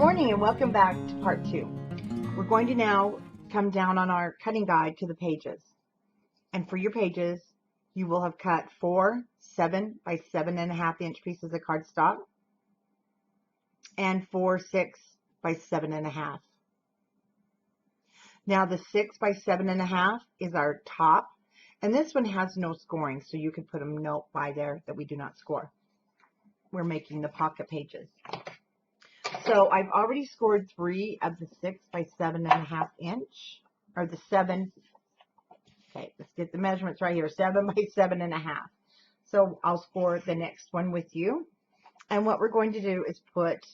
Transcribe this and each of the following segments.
morning and welcome back to part 2. We're going to now come down on our cutting guide to the pages. And for your pages, you will have cut 4 7 by 7.5 inch pieces of cardstock and 4 6 by 7.5. Now the 6 by 7.5 is our top, and this one has no scoring, so you can put a note by there that we do not score. We're making the pocket pages. So I've already scored 3 of the 6 by 7.5 inch, or the 7. Okay, let's get the measurements right here. 7 by 7.5. So I'll score the next one with you. And what we're going to do is put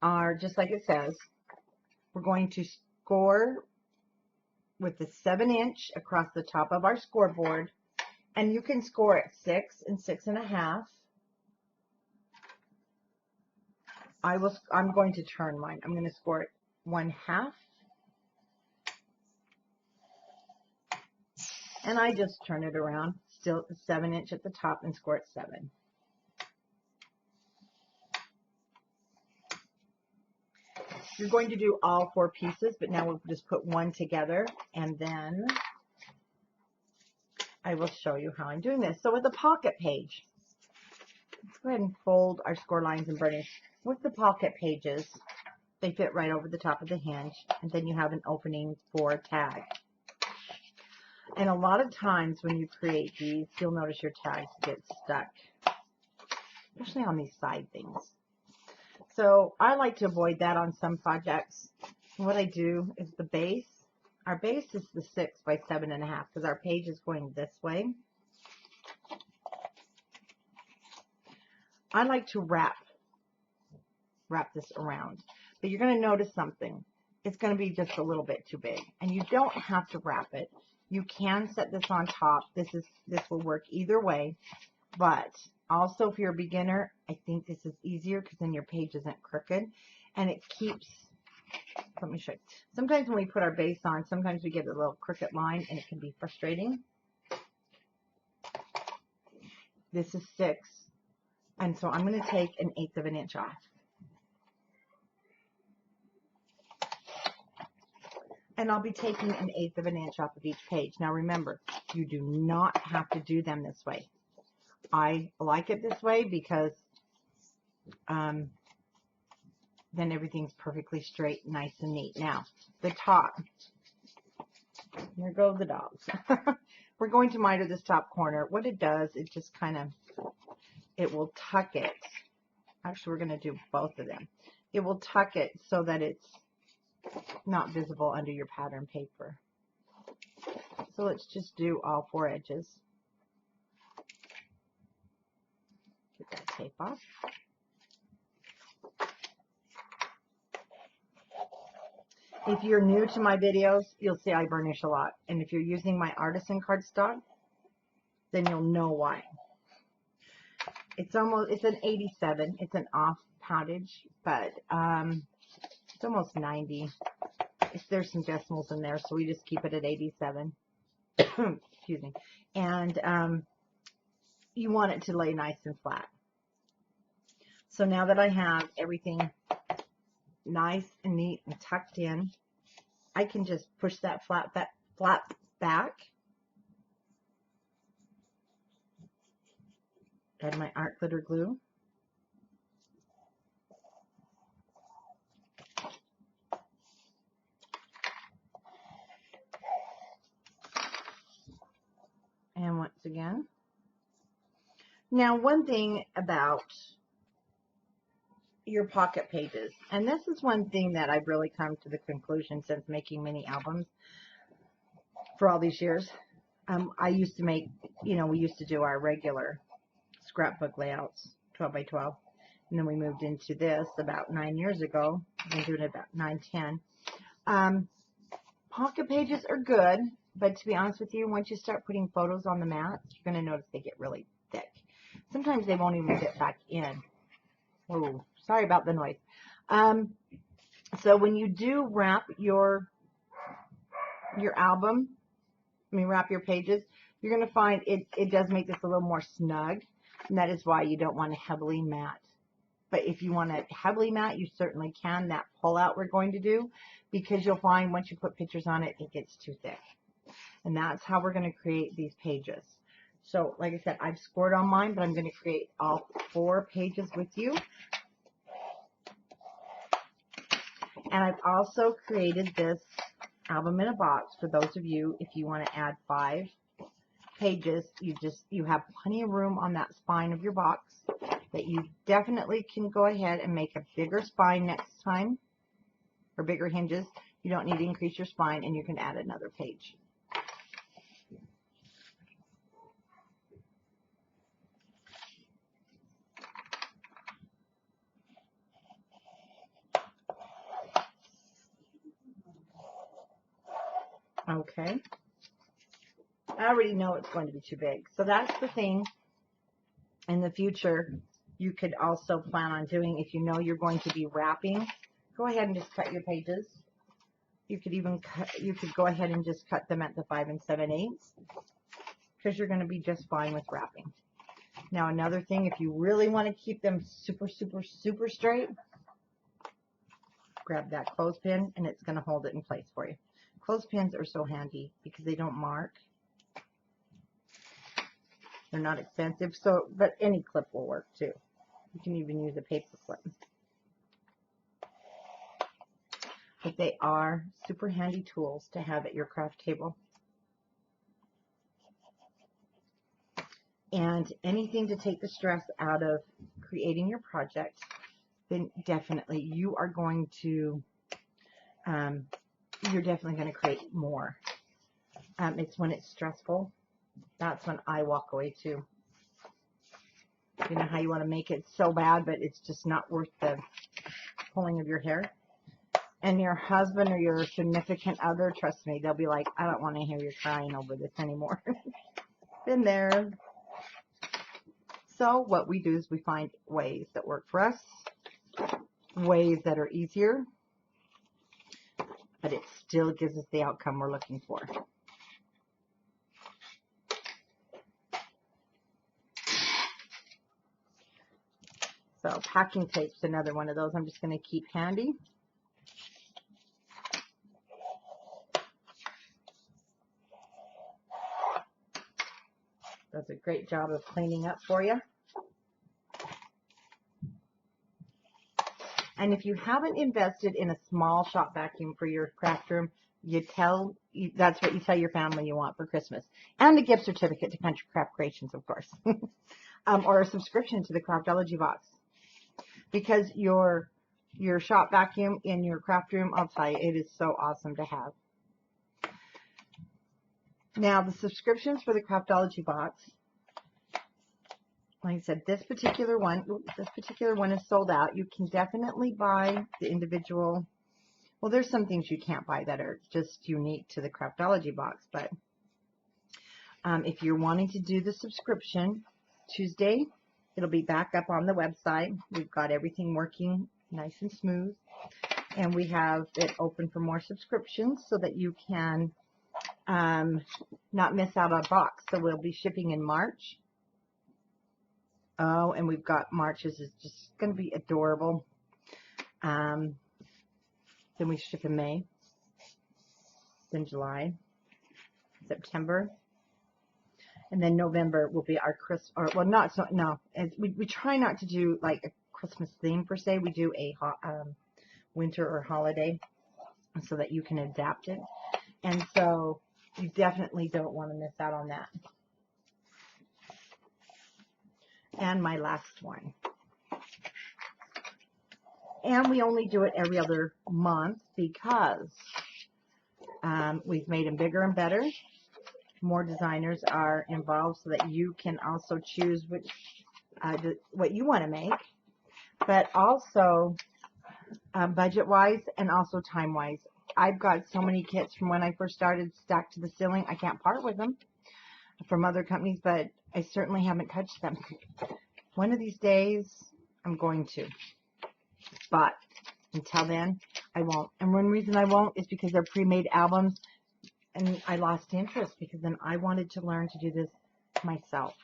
our, just like it says, we're going to score with the 7 inch across the top of our scoreboard. And you can score at 6 and 6.5. I'm going to turn mine. I'm going to score it 1/2. And I just turn it around, still at the 7 inch at the top, and score it 7. You're going to do all 4 pieces, but now we'll just put one together, and then I will show you how I'm doing this. So with the pocket page, let's go ahead and fold our score lines and burnish. With the pocket pages, they fit right over the top of the hinge, and then you have an opening for a tag. And a lot of times when you create these, you'll notice your tags get stuck, especially on these side things. So I like to avoid that on some projects. What I do is the base. Our base is the 6 by 7.5 because our page is going this way. I like to wrap this around, but you're going to notice something. It's going to be just a little bit too big, and you don't have to wrap it. You can set this on top. This will work either way, but also if you're a beginner, I think this is easier because then your page isn't crooked, and it keeps, let me show you. Sometimes when we put our base on, sometimes we get a little crooked line, and it can be frustrating. This is 6, and so I'm going to take 1/8 of an inch off. And I'll be taking 1/8 of an inch off of each page. Now remember, you do not have to do them this way. I like it this way because then everything's perfectly straight, nice and neat. Now, the top. There go the dogs. We're going to miter this top corner. What it does, it just kind of, it will tuck it. Actually, we're going to do both of them. It will tuck it so that it's not visible under your pattern paper. So let's just do all 4 edges. Get that tape off. If you're new to my videos, you'll see I burnish a lot. And if you're using my artisan cardstock, then you'll know why. It's an 87. It's an off poundage, but it's almost 90. There's some decimals in there, so we just keep it at 87. Excuse me. And you want it to lay nice and flat. So now that I have everything nice and neat and tucked in, I can just push that flat back. Add my art glitter glue. And once again. Now, one thing about your pocket pages, and this is one thing that I've really come to the conclusion since making mini albums for all these years. I used to make, we used to do our regular scrapbook layouts, 12 by 12, and then we moved into this about 9 years ago. I've been doing it about 9, 10. Pocket pages are good, but to be honest with you, once you start putting photos on the mat, you're going to notice they get really thick. Sometimes they won't even fit back in. Oh, sorry about the noise. So when you do wrap your album, wrap your pages, you're going to find it does make this a little more snug, and that is why you don't want to heavily mat But if you want it heavily matte, you certainly can. That pull out we're going to do, because you'll find once you put pictures on it, it gets too thick. And that's how we're going to create these pages. So like I said, I've scored on mine, but I'm going to create all 4 pages with you. And I've also created this album in a box for those of you, if you want to add 5 pages, you have plenty of room on that spine of your box that you definitely can go ahead and make a bigger spine next time, or bigger hinges. You don't need to increase your spine, and you can add another page. Okay. I already know it's going to be too big. So that's the thing in the future you could also plan on doing. If you know you're going to be wrapping, go ahead and just cut your pages. You could even go ahead and just cut them at the 5 7/8, because you're going to be just fine with wrapping. Now another thing, if you really want to keep them super, super, super straight, grab that clothespin and it's going to hold it in place for you. Clothespins are so handy because they don't mark. They're not expensive, but any clip will work too. You can even use a paper clip. But they are super handy tools to have at your craft table. And anything to take the stress out of creating your project, then definitely you are going to, you're definitely going to create more. It's when it's stressful, that's when I walk away too. You know how you want to make it so bad, but it's just not worth the pulling of your hair. And your husband or your significant other, trust me, they'll be like, I don't want to hear you crying over this anymore. Been there. So what we do is we find ways that work for us, ways that are easier, but it still gives us the outcome we're looking for. So packing tape's another one of those I'm just going to keep handy. Does a great job of cleaning up for you. And if you haven't invested in a small shop vacuum for your craft room, that's what you tell your family you want for Christmas. And a gift certificate to Country Craft Creations, of course. Or a subscription to the Craftology Box. Because your shop vacuum in your craft room, I'll tell you, it is so awesome to have. Now, the subscriptions for the Craftology Box, like I said, this particular one is sold out. You can definitely buy the individual. Well, there's some things you can't buy that are just unique to the Craftology Box, but if you're wanting to do the subscription, Tuesday, it'll be back up on the website. We've got everything working nice and smooth, and we have it open for more subscriptions so that you can not miss out on a box. So we'll be shipping in March. Oh, and we've got March's is just going to be adorable. Then we ship in May, then July, September, and then November will be our Christmas. Or well, not so. No, we try not to do like a Christmas theme per se. We do a winter or holiday so that you can adapt it. And so you definitely don't want to miss out on that. And my last one. And we only do it every other month because we've made them bigger and better. More designers are involved so that you can also choose what you want to make, but also budget-wise and also time-wise. I've got so many kits from when I first started stacked to the ceiling. I can't part with them from other companies, but I certainly haven't touched them. One of these days, I'm going to. But until then, I won't. And one reason I won't is because they're pre-made albums, and I lost interest because then I wanted to learn to do this myself.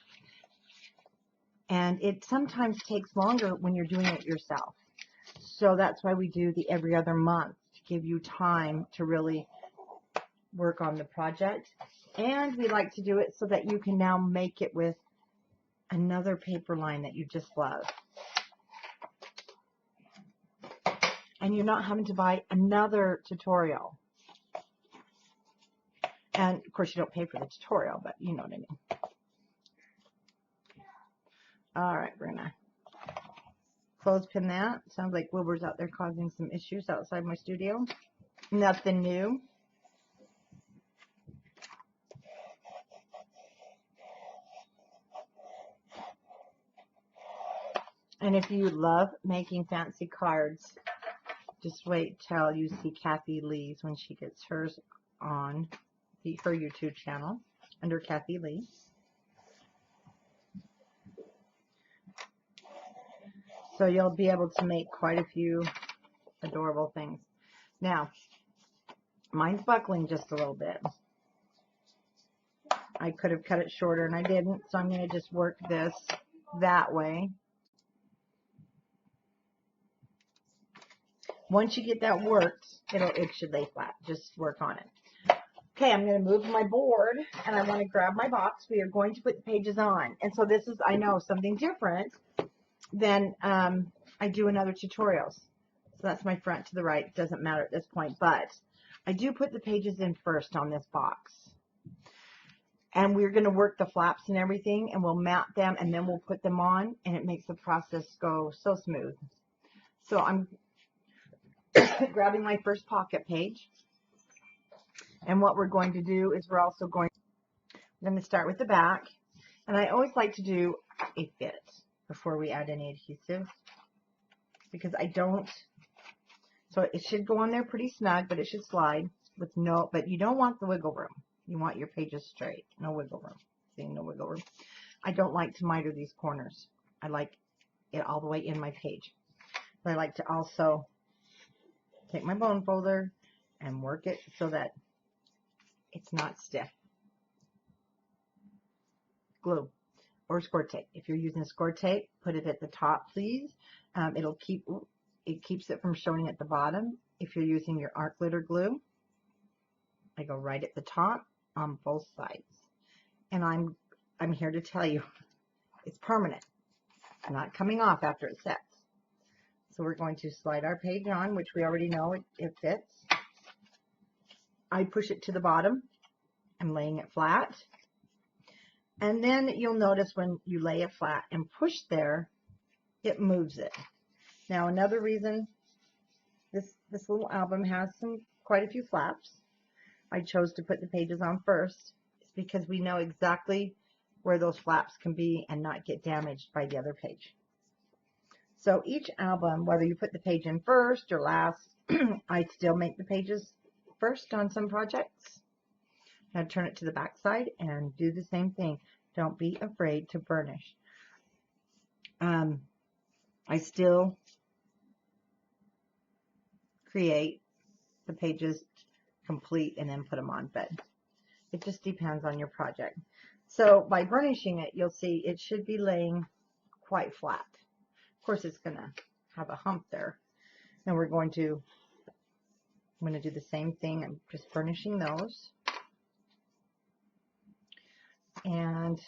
And it sometimes takes longer when you're doing it yourself. So that's why we do the every other month, to give you time to really work on the project. And we like to do it so that you can now make it with another paper line that you just love. And you're not having to buy another tutorial. And of course you don't pay for the tutorial, but you know what I mean. All right, we're gonna clothespin that. Sounds like Wilbur's out there causing some issues outside my studio. Nothing new. And if you love making fancy cards, just wait till you see Kathy Lee's when she gets hers on her YouTube channel under Kathy Lee. So you'll be able to make quite a few adorable things. Now, mine's buckling just a little bit. I could have cut it shorter and I didn't, so I'm going to just work this that way. Once you get that worked, it should lay flat. Just work on it. Okay, I'm going to move my board and I want to grab my box. We are going to put the pages on. And so this is, I know, something different than I do in other tutorials. So that's my front to the right. It doesn't matter at this point, but I do put the pages in first on this box. And we're going to work the flaps and everything, and we'll mount them, and then we'll put them on, and it makes the process go so smooth. So I'm grabbing my first pocket page, and what we're going to do is we're going to start with the back, and I always like to do a fit before we add any adhesive, because I don't, so it should go on there pretty snug, but it should slide with no, but you don't want the wiggle room. You want your pages straight, no wiggle room. See, no wiggle room. I don't like to miter these corners. I like it all the way in my page. But I like to also take my bone folder and work it so that it's not stiff. Glue or score tape. If you're using score tape, put it at the top, please. It keeps it from showing at the bottom. If you're using your art glitter glue, I go right at the top on both sides. And I'm here to tell you, it's permanent. It's not coming off after it sets. So we're going to slide our page on, which we already know it fits. I push it to the bottom. I'm laying it flat. And then you'll notice when you lay it flat and push there, it moves it. Now another reason this little album has quite a few flaps. I chose to put the pages on first is because we know exactly where those flaps can be and not get damaged by the other page. So each album, whether you put the page in first or last, I still make the pages first on some projects. Now turn it to the back side and do the same thing. Don't be afraid to burnish. I still create the pages complete and then put them on, but it just depends on your project. So by burnishing it, you'll see it should be laying quite flat. Of course, it's going to have a hump there. Now I'm going to do the same thing. I'm just burnishing those. And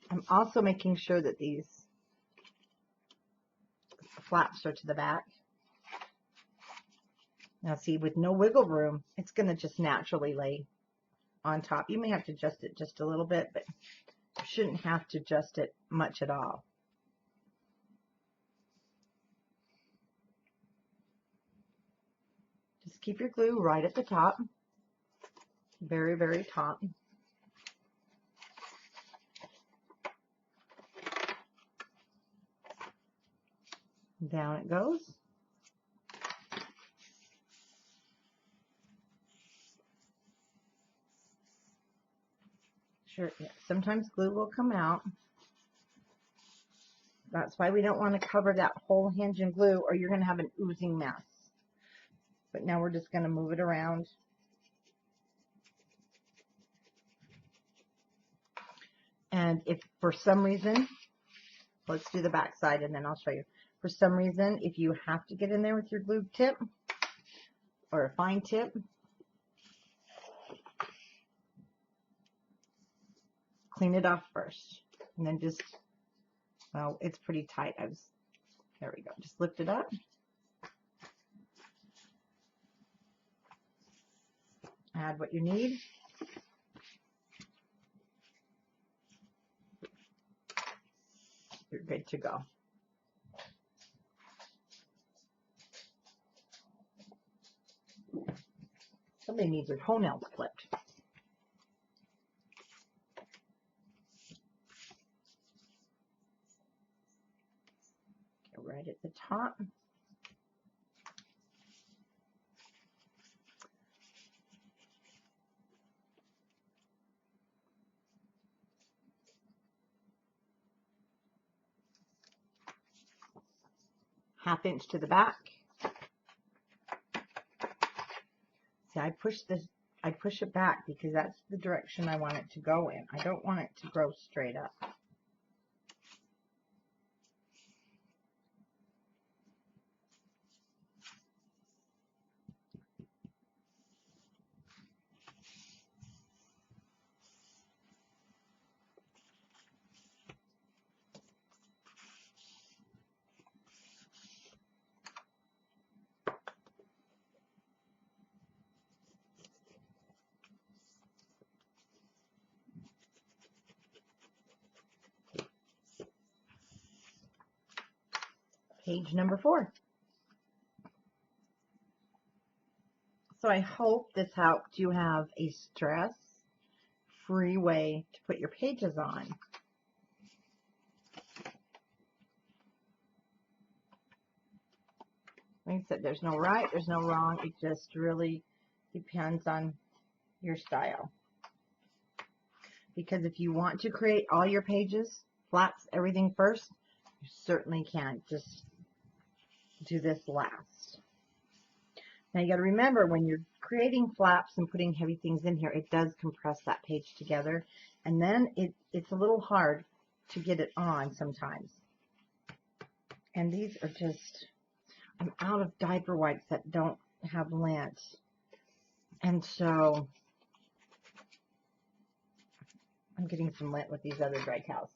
I'm also making sure that these flaps are to the back. Now see, with no wiggle room, it's going to just naturally lay on top. You may have to adjust it just a little bit, but you shouldn't have to adjust it much at all. Just keep your glue right at the top, very, very top. Down it goes. Sure, yeah, sometimes glue will come out. That's why we don't want to cover that whole hinge in glue, or you're going to have an oozing mess. But now we're just going to move it around. And if for some reason Let's do the back side and then I'll show you. For some reason, if you have to get in there with your glue tip or a fine tip, clean it off first. And then just, well, it's pretty tight. There we go. Just lift it up. Add what you need. You're good to go. Somebody needs their toenails clipped. Get right at the top. Half inch to the back. See, I push it back because that's the direction I want it to go in. I don't want it to grow straight up. Page number 4. So I hope this helped you have a stress-free way to put your pages on. Like I said, there's no right, there's no wrong. It just really depends on your style. Because if you want to create all your pages, flaps, everything first, you certainly can. Just do this last. Now you got to remember, when you're creating flaps and putting heavy things in here, it does compress that page together, and then it's a little hard to get it on sometimes. And these are just, I'm out of diaper wipes that don't have lint, and so I'm getting some lint with these other dry towels.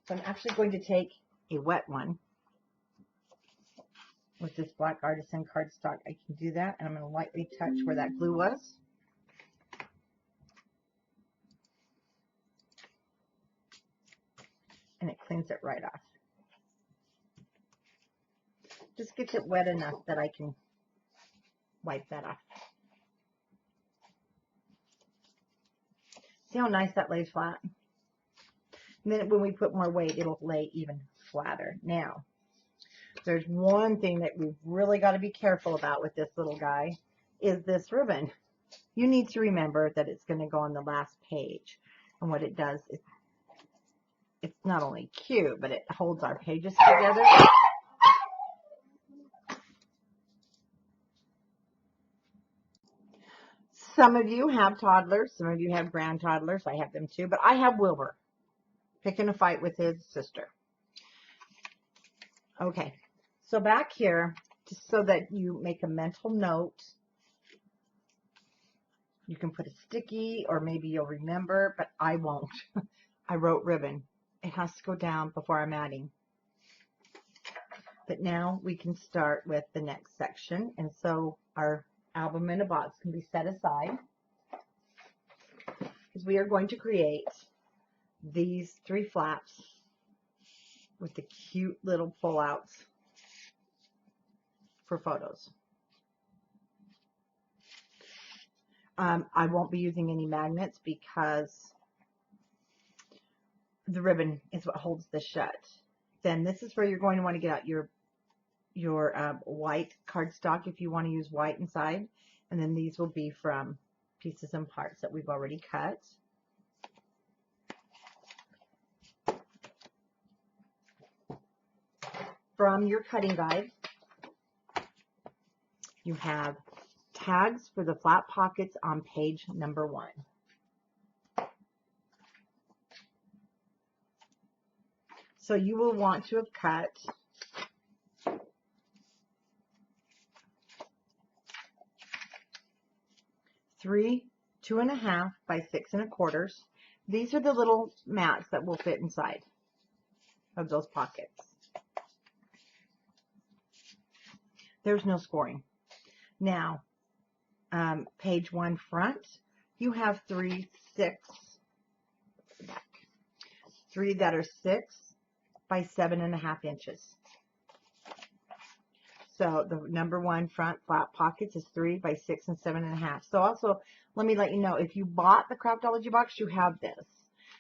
So I'm actually going to take a wet one with this black artisan cardstock. I can do that, and I'm going to lightly touch where that glue was. And it cleans it right off. Just gets it wet enough that I can wipe that off. See how nice that lays flat? And then when we put more weight, it'll lay even flatter. Now, there's one thing that we've really got to be careful about with this little guy, is this ribbon. You need to remember that it's going to go on the last page. And what it does is, it's not only cute, but it holds our pages together. Some of you have toddlers. Some of you have grand toddlers. I have them too. But I have Wilbur picking a fight with his sister. Okay. So back here, just so that you make a mental note, you can put a sticky, or maybe you'll remember, but I won't. I wrote ribbon. It has to go down before I'm adding. But now we can start with the next section. And so our album in a box can be set aside, because we are going to create these 3 flaps with the cute little pullouts for photos. I won't be using any magnets because the ribbon is what holds this shut. Then this is where you're going to want to get out your white cardstock if you want to use white inside. And then these will be from pieces and parts that we've already cut. From your cutting guide, you have tags for the flap pockets on page number 1. So you will want to have cut 3 2.5 by 6 1/4. These are the little mats that will fit inside of those pockets. There's no scoring. Now, page 1 front, you have 3 that are 6 by 7.5 inches. So the number 1 front flap pockets is 3 by 6 and 7.5. So also, let me let you know, if you bought the Craftology box, you have this.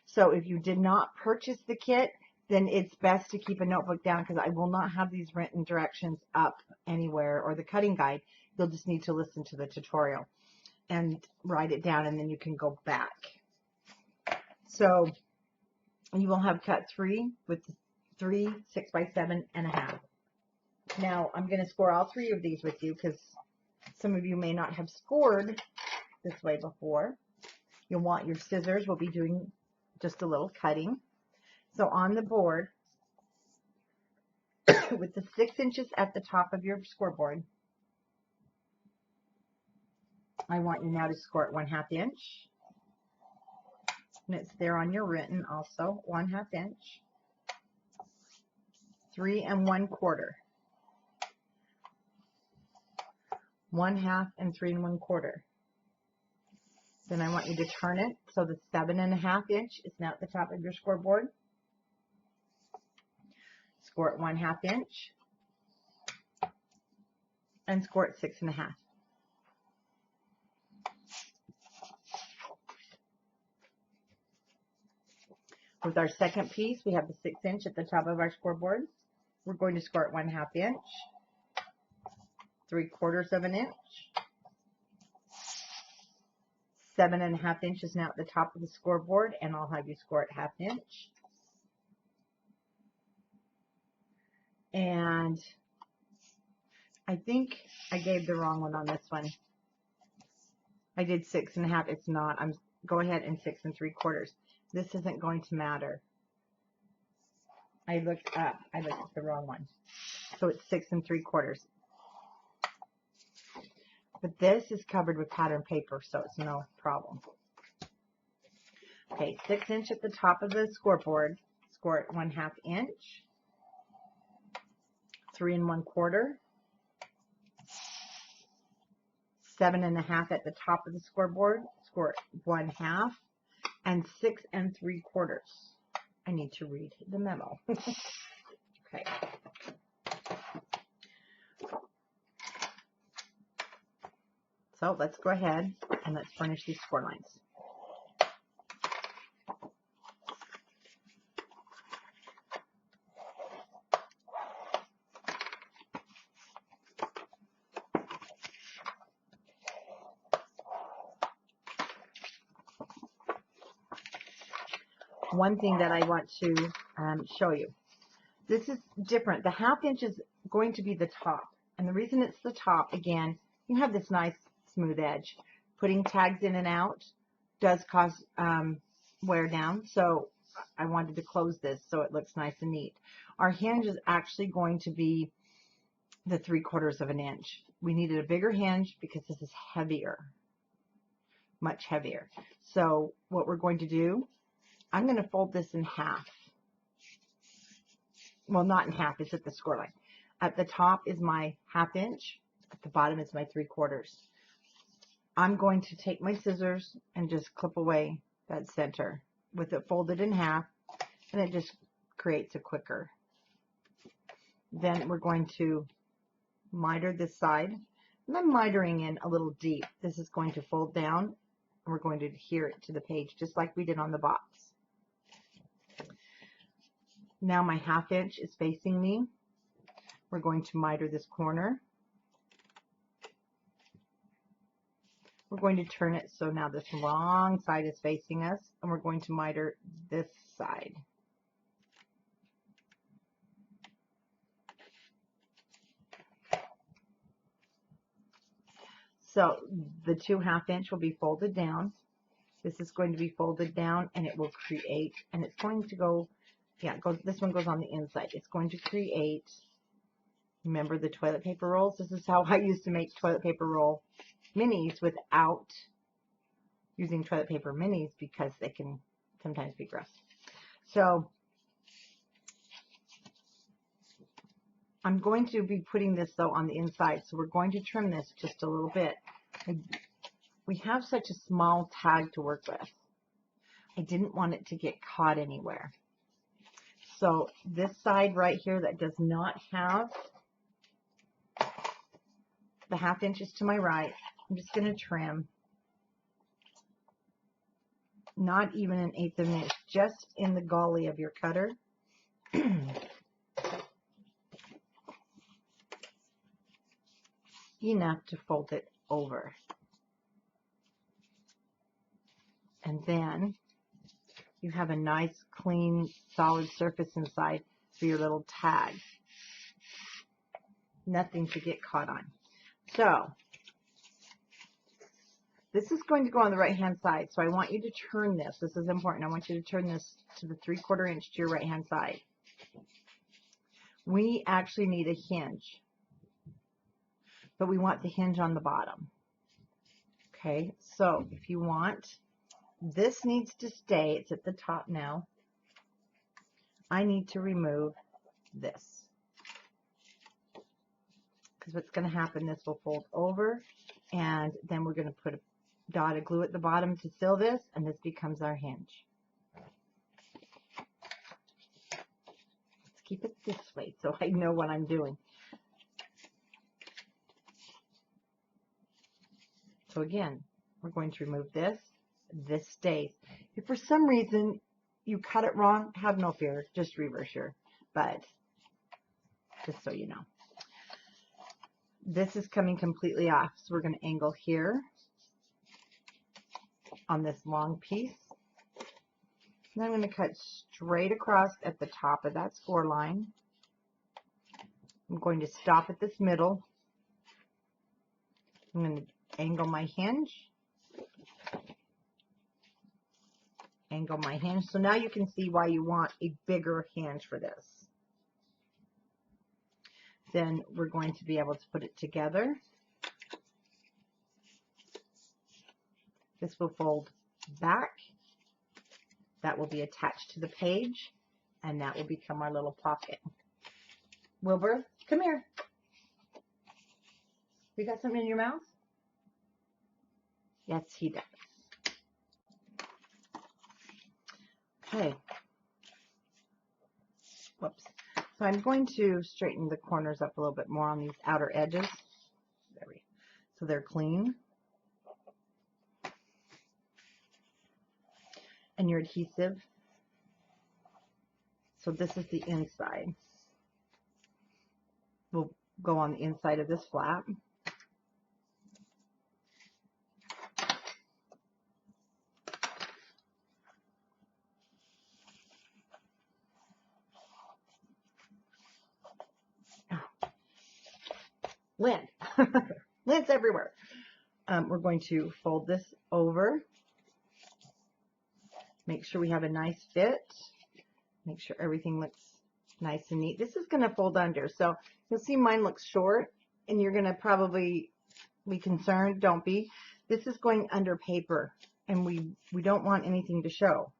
So if you did not purchase the kit, then it's best to keep a notebook down, because I will not have these written directions up anywhere, or the cutting guide. You'll just need to listen to the tutorial and write it down, and then you can go back. So you will have cut 3 with 3 6 by 7.5. Now, I'm going to score all 3 of these with you, because some of you may not have scored this way before. You'll want your scissors. We'll be doing just a little cutting. So on the board, with the 6 inches at the top of your scoreboard, I want you now to score it 1/2 inch. And it's there on your written also, 1/2 inch. 3 1/4. 1/2 and 3 1/4. Then I want you to turn it so the 7.5 inch is now at the top of your scoreboard. Score it 1/2 inch and score it 6.5. With our second piece, we have the 6 inch at the top of our scoreboard. We're going to score it 1/2 inch, 3/4 of an inch. 7.5 inches now at the top of the scoreboard, and I'll have you score it 1/2 inch. And I think I gave the wrong one on this one. I did 6.5. It's not. Go ahead and 6 3/4. This isn't going to matter. I looked up. I looked at the wrong one. So it's 6 3/4. But this is covered with pattern paper, so it's no problem. Okay, 6 inch at the top of the scoreboard. Score it 1/2 inch. 3 1/4. 7.5 at the top of the scoreboard. Score it 1/2. And 6 3/4. I need to read the memo. Okay. So let's go ahead and let's furnish these score lines. One thing that I want to show you. This is different. The 1/2 inch is going to be the top. And the reason it's the top, again, you have this nice smooth edge. Putting tags in and out does cause wear down. So I wanted to close this so it looks nice and neat. Our hinge is actually going to be the 3/4 of an inch. We needed a bigger hinge because this is heavier. Much heavier. So what we're going to do, I'm going to fold this in half. Well, not in half, it's at the score line. At the top is my 1/2 inch, at the bottom is my 3/4. I'm going to take my scissors and just clip away that center with it folded in half, and it just creates a quicker. Then we're going to miter this side, and I'm mitering in a little deep. This is going to fold down, and we're going to adhere it to the page just like we did on the box. Now my 1/2 inch is facing me. We're going to miter this corner. We're going to turn it so now this long side is facing us, and we're going to miter this side. So the 2 1/2 inch will be folded down. This is going to be folded down, and it will create, and it's going to go yeah, this one goes on the inside. It's going to create, remember the toilet paper rolls? This is how I used to make toilet paper roll minis without using toilet paper minis because they can sometimes be gross. So I'm going to be putting this though on the inside. So we're going to trim this just a little bit. We have such a small tag to work with. I didn't want it to get caught anywhere. So this side right here that does not have the 1/2 inches to my right, I'm just going to trim not even an 1/8 of an inch, just in the gully of your cutter. Enough to fold it over. And then you have a nice, clean, solid surface inside for your little tag. Nothing to get caught on. So this is going to go on the right-hand side. So I want you to turn this. This is important. I want you to turn this to the 3/4 inch to your right-hand side. We actually need a hinge, but we want the hinge on the bottom. Okay, so if you want, this needs to stay. It's at the top now. I need to remove this, because what's going to happen, this will fold over, and then we're going to put a dot of glue at the bottom to seal this, and this becomes our hinge. Let's keep it this way so I know what I'm doing. So again, we're going to remove this. This stays. If for some reason you cut it wrong, have no fear. Just reverse your, but just so you know. This is coming completely off. So we're going to angle here on this long piece. And I'm going to cut straight across at the top of that score line. I'm going to stop at this middle. I'm going to angle my hinge. Angle my hinge. So now you can see why you want a bigger hinge for this. Then we're going to be able to put it together. This will fold back. That will be attached to the page, and that will become our little pocket. Wilbur, come here. You got something in your mouth? Yes, he does. Okay. Whoops. So I'm going to straighten the corners up a little bit more on these outer edges. So they're clean. And your adhesive. So this is the inside. We'll go on the inside of this flap. Lint. Lint's everywhere. We're going to fold this over. Make sure we have a nice fit. Make sure everything looks nice and neat. This is going to fold under. So you'll see mine looks short, and you're going to probably be concerned. Don't be. This is going under paper, and we don't want anything to show.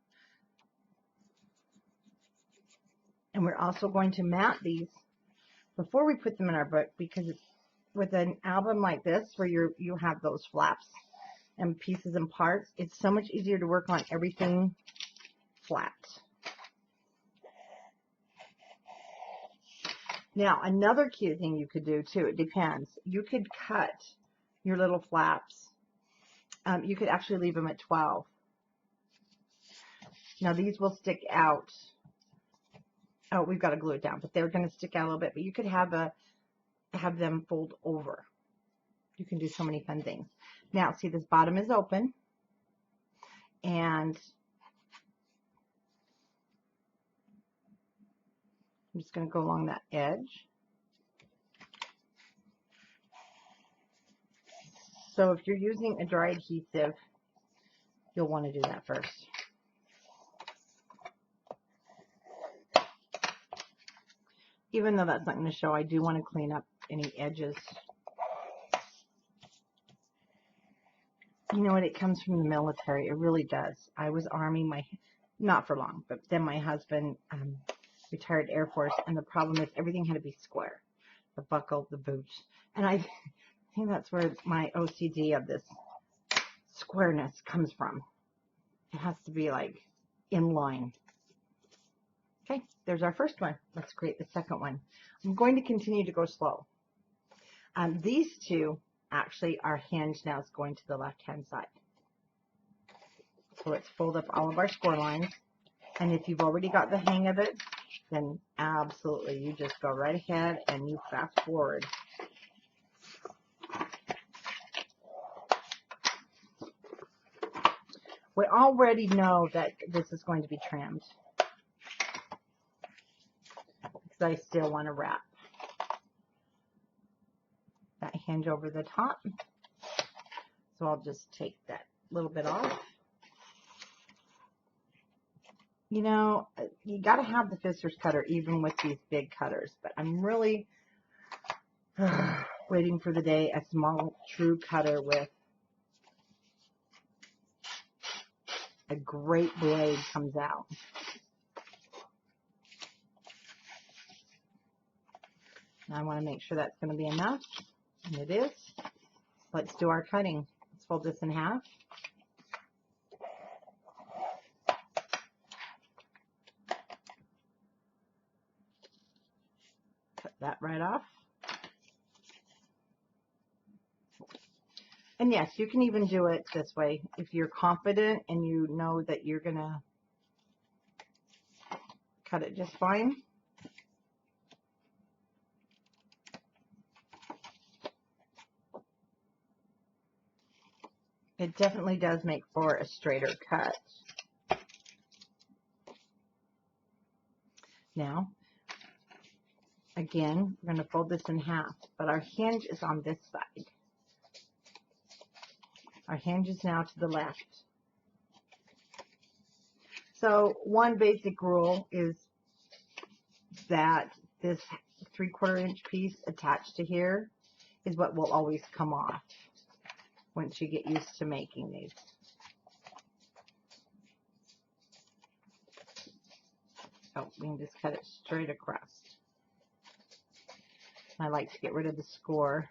And we're also going to mat these before we put them in our book, because it's, with an album like this where you have those flaps and pieces and parts, it's so much easier to work on everything flat. Now, another cute thing you could do too, it depends. You could cut your little flaps. You could actually leave them at 12. Now, these will stick out. Oh, we've got to glue it down, but they're going to stick out a little bit. But you could have them fold over. You can do so many fun things. Now, see, this bottom is open, and I'm just going to go along that edge. So if you're using a dry adhesive, you'll want to do that first. Even though that's not going to show, I do want to clean up any edges. You know what? It comes from the military. It really does. I was Army, not for long, but then my husband retired Air Force, and the problem is everything had to be square. The buckle, the boots. And I think that's where my OCD of this squareness comes from. It has to be like in line. Okay, there's our first one. Let's create the second one. I'm going to continue to go slow. These two actually are hinged now. It's going to the left-hand side. So let's fold up all of our score lines. And if you've already got the hang of it, then absolutely, you just go right ahead and you fast forward. We already know that this is going to be trimmed, because I still want to wrap that hinge over the top. So I'll just take that little bit off. You know, you got to have the Fister's cutter even with these big cutters, but I'm really waiting for the day a small true cutter with a great blade comes out. And I want to make sure that's going to be enough, and it is. Let's do our cutting. Let's fold this in half. Cut that right off. And yes, you can even do it this way if you're confident and you know that you're going to cut it just fine. It definitely does make for a straighter cut. Now, again, we're going to fold this in half, but our hinge is on this side. Our hinge is now to the left. So one basic rule is that this 3/4 inch piece attached to here is what will always come off once you get used to making these. So we can just cut it straight across. I like to get rid of the score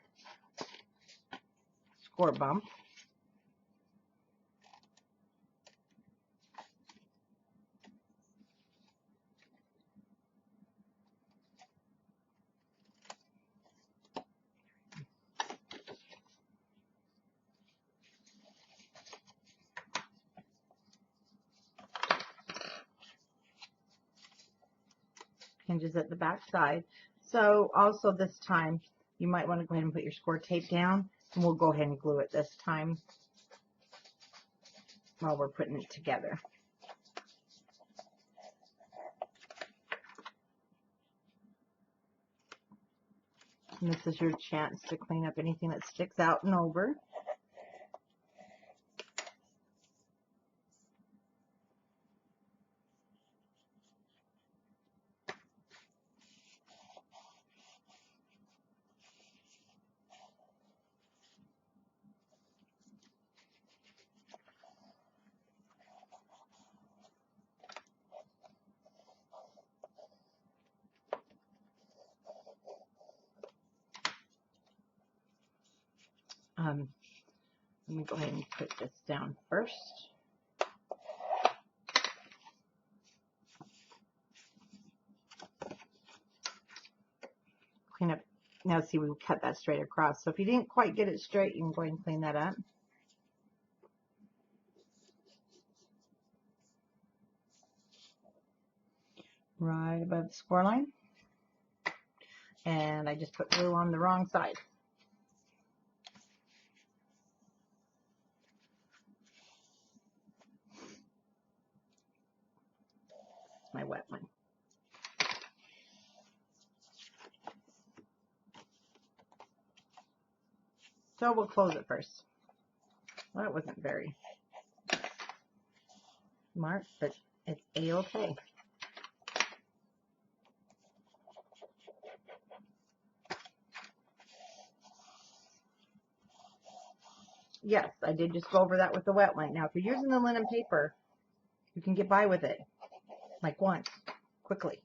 bump. Hinges at the back side. So also this time, you might want to go ahead and put your score tape down, and we'll go ahead and glue it this time while we're putting it together. And this is your chance to clean up anything that sticks out and over. Let me go ahead and put this down first. Clean up. Now see, we cut that straight across. So if you didn't quite get it straight, you can go ahead and clean that up. Right above the score line. And I just put glue on the wrong side. It's my wet one. So we'll close it first. Well, that wasn't very marked, but it's A-okay. yes, I did just go over that with the wet one. Now, if you're using the linen paper, you can get by with it, like once, quickly.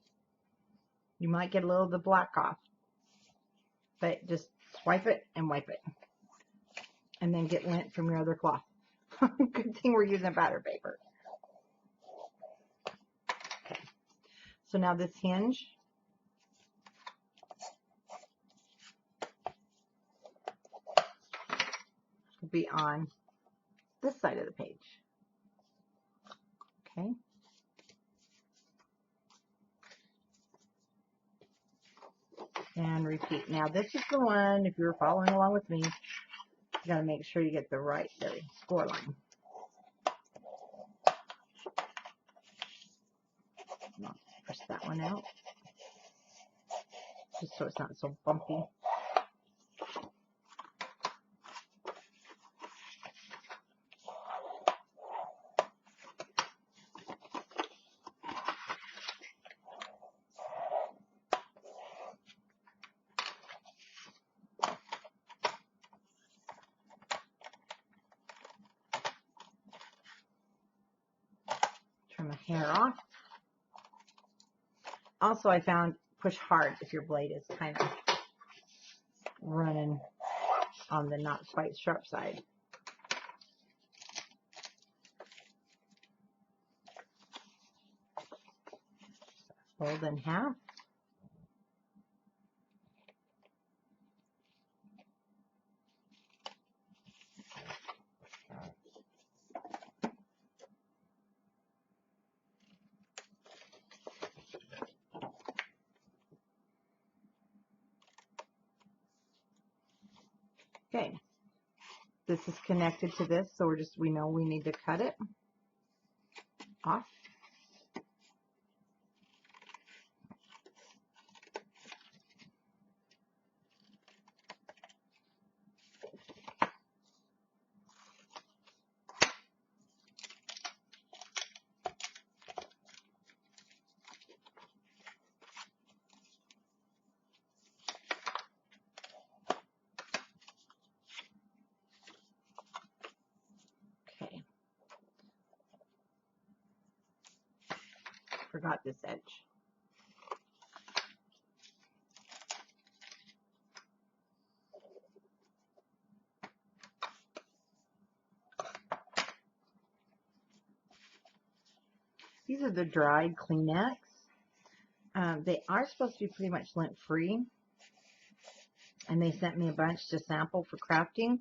You might get a little of the black off, but just swipe it and wipe it. And then get lint from your other cloth. Good thing we're using batter paper. Okay. So now this hinge will be on this side of the page. Okay. And repeat. Now this is the one, if you're following along with me, you got to make sure you get the right score line. I'll press that one out, just so it's not so bumpy. Trim the hair off. Also, I found push hard if your blade is kind of running on the not quite sharp side. Fold in half. Okay, this is connected to this, so we know we need to cut it off. Okay. Forgot this edge. These are the dried Kleenex. They are supposed to be pretty much lint-free, and they sent me a bunch to sample for crafting,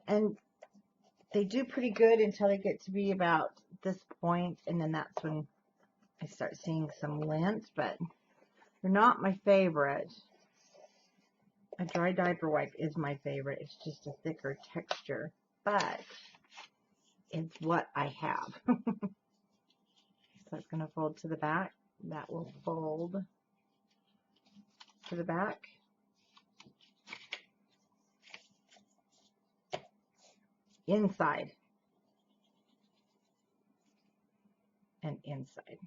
and they do pretty good until they get to be about this point, and then that's when I start seeing some lint, but they're not my favorite. A dry diaper wipe is my favorite. It's just a thicker texture, but it's what I have. So it's going to fold to the back. That will fold to the back. Inside and inside.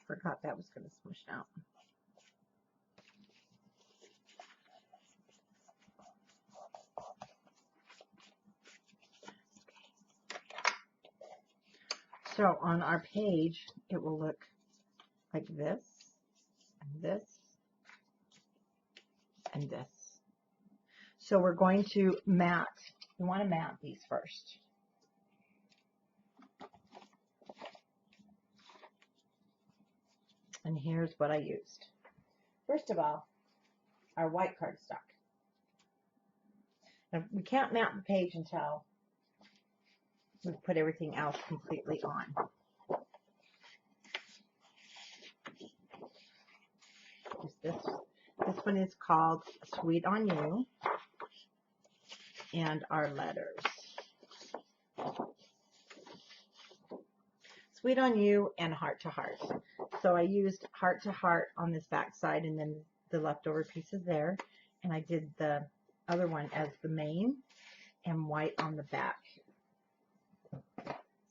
Forgot that was going to smush out. So on our page, it will look like this, and this, and this. So we're going to mat. We want to mat these first. And here's what I used. First of all, our white cardstock. Now, we can't mat the page until we've put everything else completely on. This one is called Sweet on You, and our letters. Sweet on You and Heart to Heart. So I used Heart to Heart on this back side, and then the leftover pieces there, and I did the other one as the main and white on the back.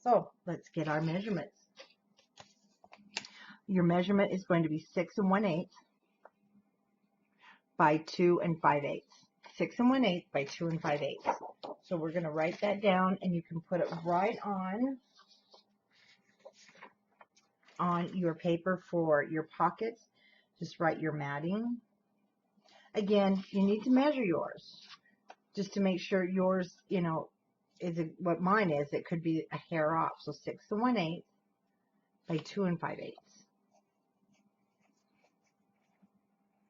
So let's get our measurements. Your measurement is going to be 6 1/8 by 2 5/8. 6 1/8 by 2 5/8. So we're going to write that down, and you can put it right on your paper for your pockets. Just write your matting. Again, you need to measure yours just to make sure yours, you know, is what mine is. It could be a hair off. So 6 1/8 by 2 5/8.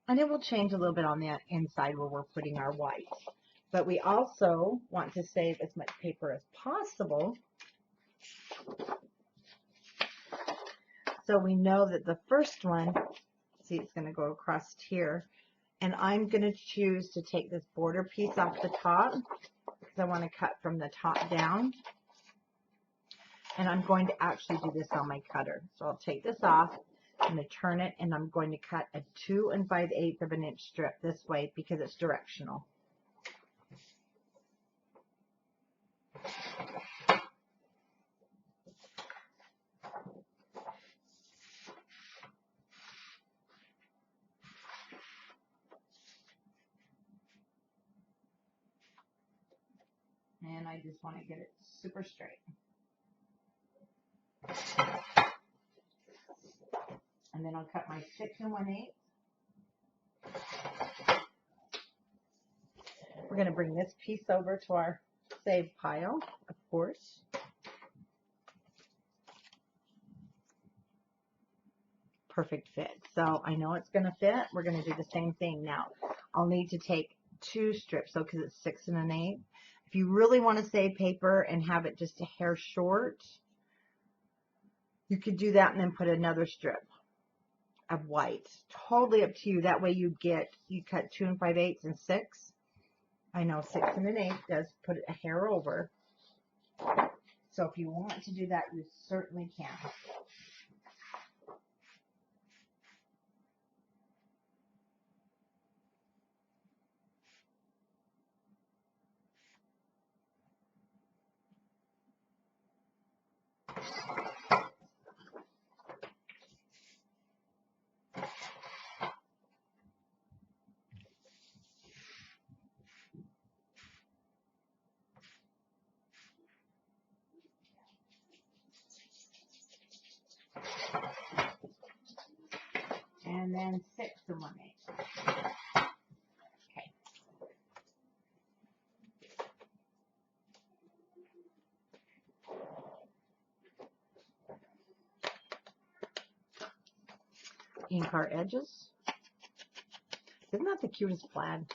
And it will change a little bit on the inside where we're putting our white. But we also want to save as much paper as possible. So we know that the first one, see, it's going to go across here. And I'm going to choose to take this border piece off the top because I want to cut from the top down. And I'm going to actually do this on my cutter. So I'll take this off. I'm going to turn it, and I'm going to cut a 2 5/8 of an inch strip this way because it's directional. And I just want to get it super straight. And then I'll cut my 6 1/8. We're going to bring this piece over to our save pile, of course. Perfect fit. So I know it's going to fit. We're going to do the same thing now. I'll need to take 2 strips, so because it's 6 1/8. If you really want to save paper and have it just a hair short, you could do that and then put another strip of white. Totally up to you. That way you cut 2 5/8 and 6. I know 6 1/8 does put a hair over. So if you want to do that, you certainly can. And then 6 1/8. Okay. Ink our edges. Isn't that the cutest plaid?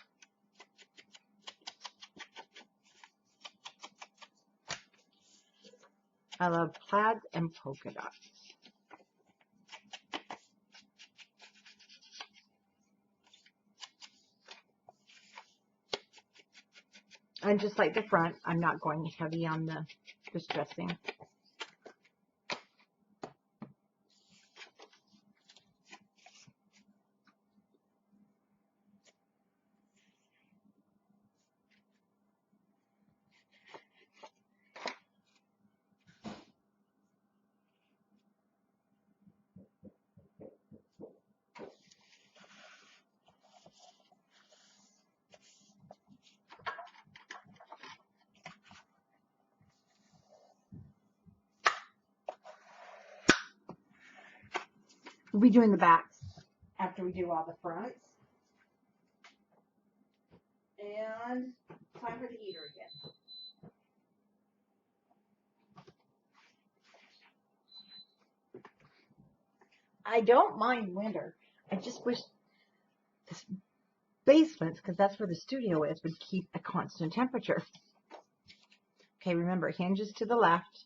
I love plaids and polka dots. And just like the front, I'm not going heavy on the distressing. We'll be doing the backs after we do all the fronts. And time for the heater again. I don't mind winter. I just wish this basement, because that's where the studio is, would keep a constant temperature. Okay, remember, hinges to the left.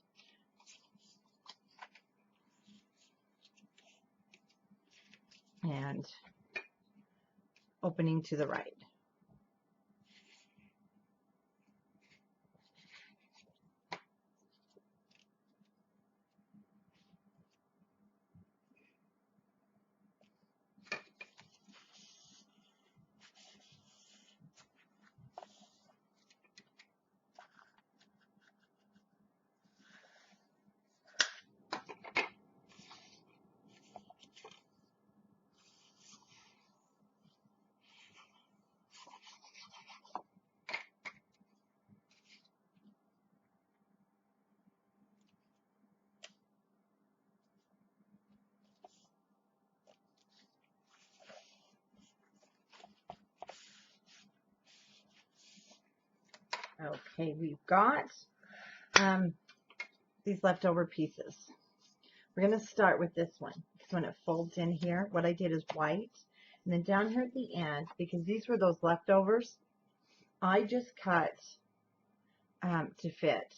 And opening to the right. Okay, we've got these leftover pieces. We're going to start with this one because when it folds in here, what I did is white. And then down here at the end, because these were those leftovers, I just cut to fit.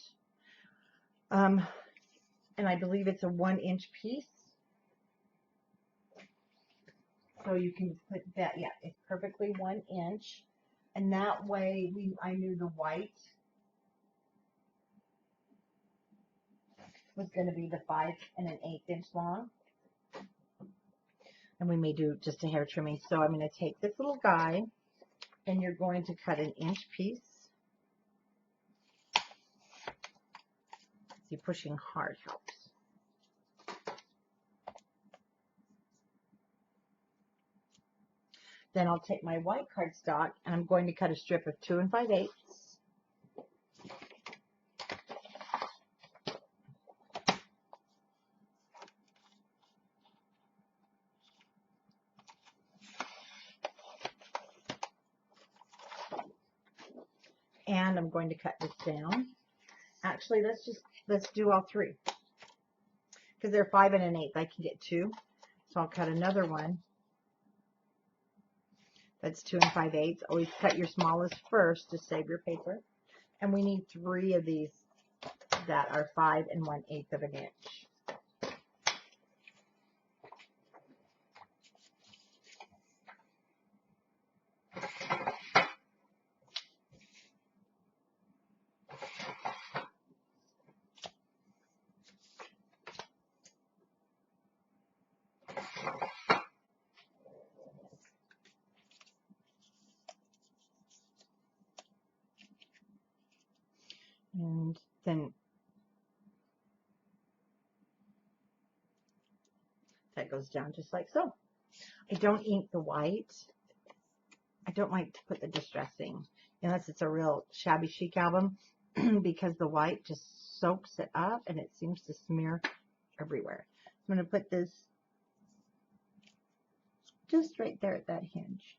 And I believe it's a 1-inch piece. So you can put that, yeah, it's perfectly 1 inch. And that way I knew the white was going to be the 5 1/8 inch long. And we may do just a hair trimming. So I'm going to take this little guy and you're going to cut an inch piece. See, pushing hard helps. Then I'll take my white cardstock and I'm going to cut a strip of 2 5/8. And I'm going to cut this down. Actually, let's do all 3. Because they're 5 1/8. I can get 2. So I'll cut another one. That's 2 5/8. Always cut your smallest first to save your paper. And we need 3 of these that are 5 1/8 of an inch. And then that goes down just like so. I don't ink the white. I don't like to put the distressing unless it's a real shabby chic album because the white just soaks it up and it seems to smear everywhere. I'm going to put this just right there at that hinge.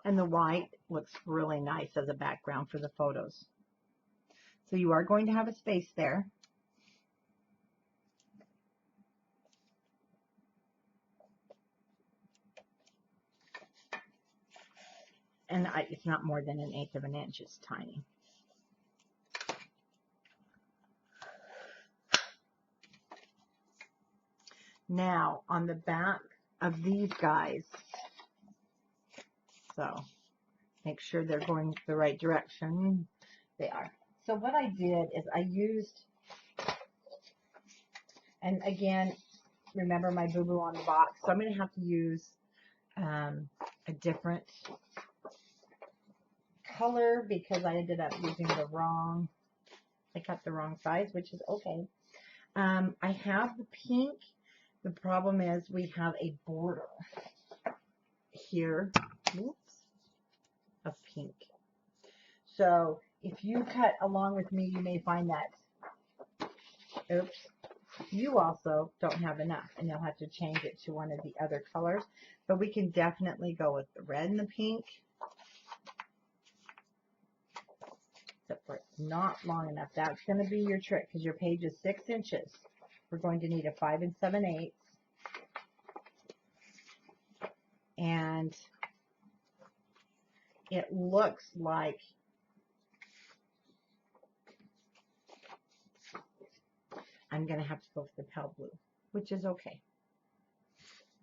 And the white looks really nice as a background for the photos. So you are going to have a space there. And it's not more than 1/8 of an inch. It's tiny. Now, on the back of these guys, so make sure they're going the right direction. They are. So what I did is I used, and again, remember my boo-boo on the box, so I'm going to have to use a different color because I ended up using the wrong, I cut the wrong size, which is okay. I have the pink. The problem is we have a border here, oops, of pink. So if you cut along with me, you may find that, oops, you also don't have enough and you'll have to change it to one of the other colors. But we can definitely go with the red and the pink. Except for it's not long enough. That's going to be your trick because your page is 6 inches. We're going to need a 5 7/8. And it looks like I'm going to have to go for the pale blue, which is okay.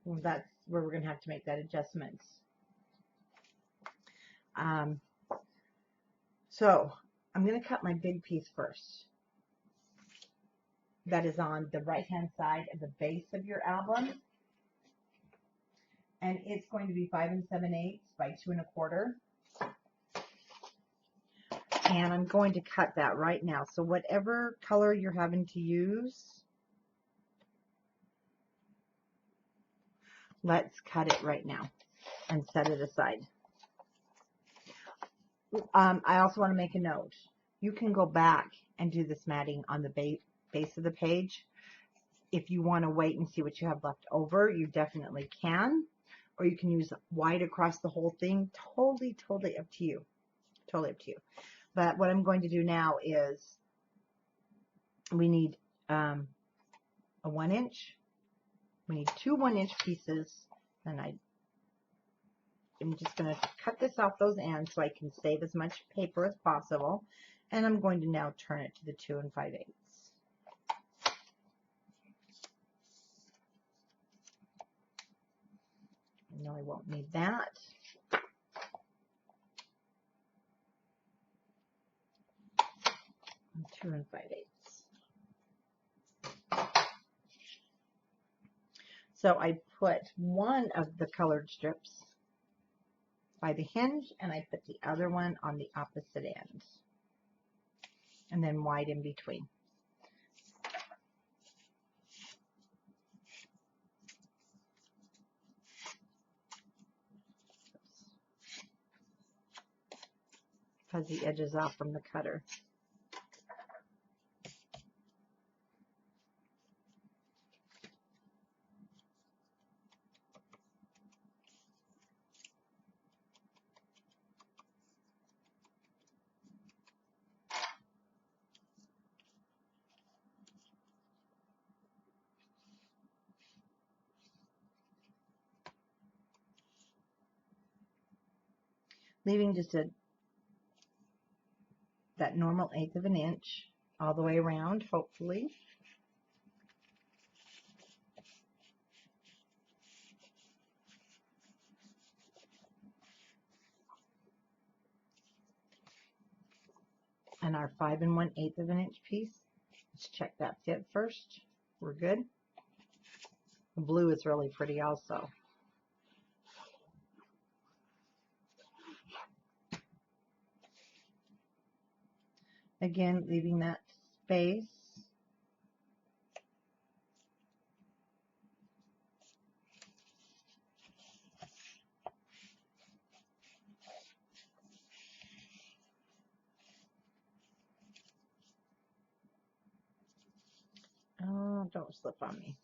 Well, that's where we're going to have to make that adjustment. So I'm going to cut my big piece first. That is on the right-hand side of the base of your album. And it's going to be 5 7/8 by 2 1/4. And I'm going to cut that right now. So whatever color you're having to use, let's cut it right now and set it aside. I also want to make a note. You can go back and do this matting on the base of the page. If you want to wait and see what you have left over, you definitely can. Or you can use white across the whole thing. Totally, totally up to you. Totally up to you. But what I'm going to do now is we need a 1 inch. We need 2 1-inch pieces. And I'm just going to cut this off those ends so I can save as much paper as possible. And I'm going to now turn it to the 2 5/8. No, I won't need that. And 2 5/8. So I put one of the colored strips by the hinge, and I put the other one on the opposite end, and then white in between. Fuzzy edges off from the cutter. Leaving just that normal 1/8 of an inch all the way around, hopefully. And our 5 1/8 of an inch piece. Let's check that fit first. We're good. The blue is really pretty also. Again, leaving that space. Oh, don't slip on me.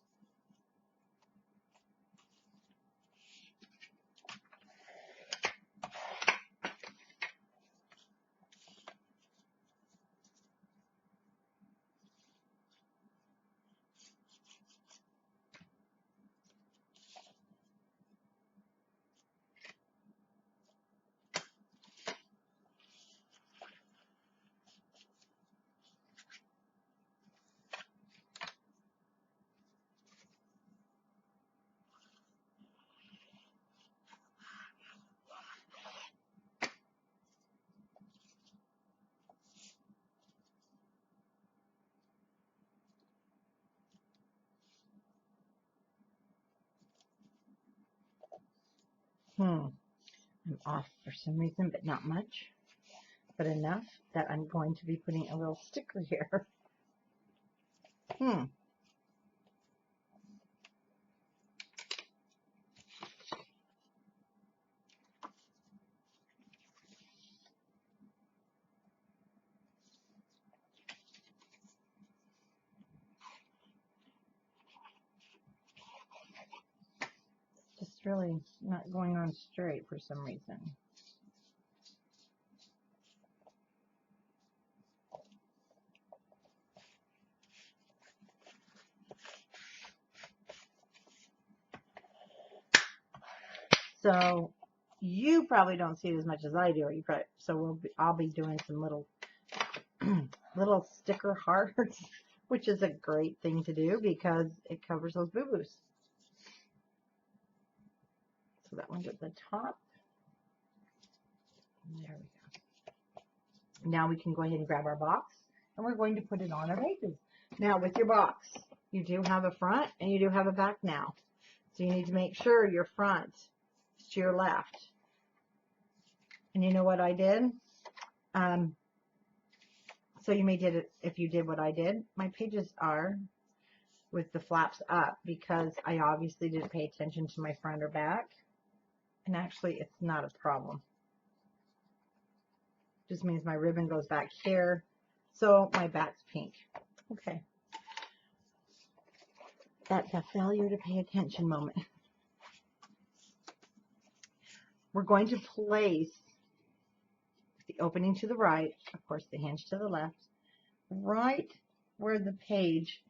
I'm off for some reason, but not much. But enough that I'm going to be putting a little sticker here. Just really not going on straight for some reason. So you probably don't see it as much as I do. I'll be doing some little little sticker hearts, which is a great thing to do because it covers those boo-boos. So that one's at the top. There we go. Now we can go ahead and grab our box, and we're going to put it on our pages. Now with your box, you do have a front and you do have a back now. So you need to make sure your front is to your left. And you know what I did? So you may did it if you did what I did. My pages are with the flaps up because I obviously didn't pay attention to my front or back. And actually, it's not a problem. Just means my ribbon goes back here. So my back's pink. Okay. That's a failure to pay attention moment. We're going to place the opening to the right, of course the hinge to the left, right where the page,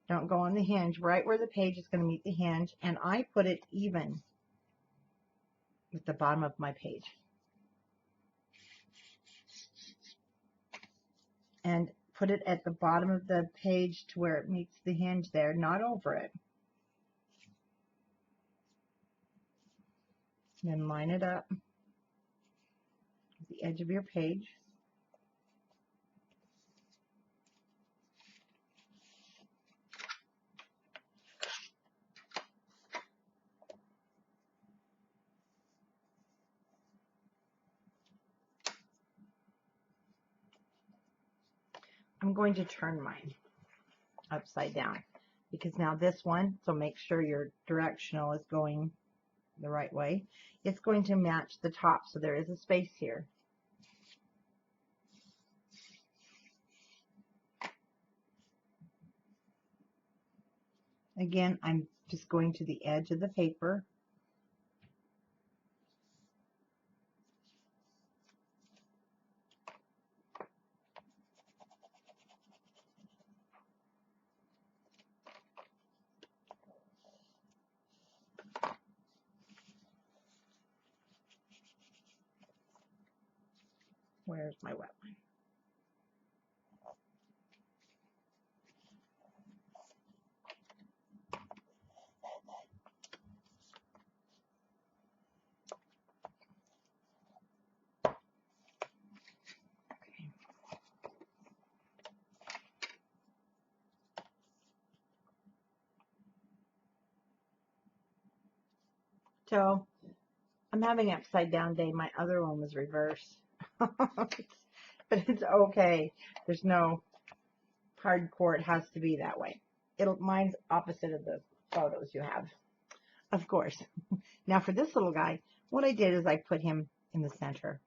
don't go on the hinge, right where the page is going to meet the hinge, and I put it even with the bottom of my page. And put it at the bottom of the page to where it meets the hinge there, not over it. Then line it up with the edge of your page. I'm going to turn mine upside down because now this one, so make sure your directional is going the right way. It's going to match the top, so there is a space here. Again, I'm just going to the edge of the paper. Where's my wet one? Okay. So I'm having an upside down day. My other one was reversed. But it's okay. There's no hardcore. It has to be that way. Mine's opposite of the photos you have, of course. Now for this little guy, what I did is I put him in the center.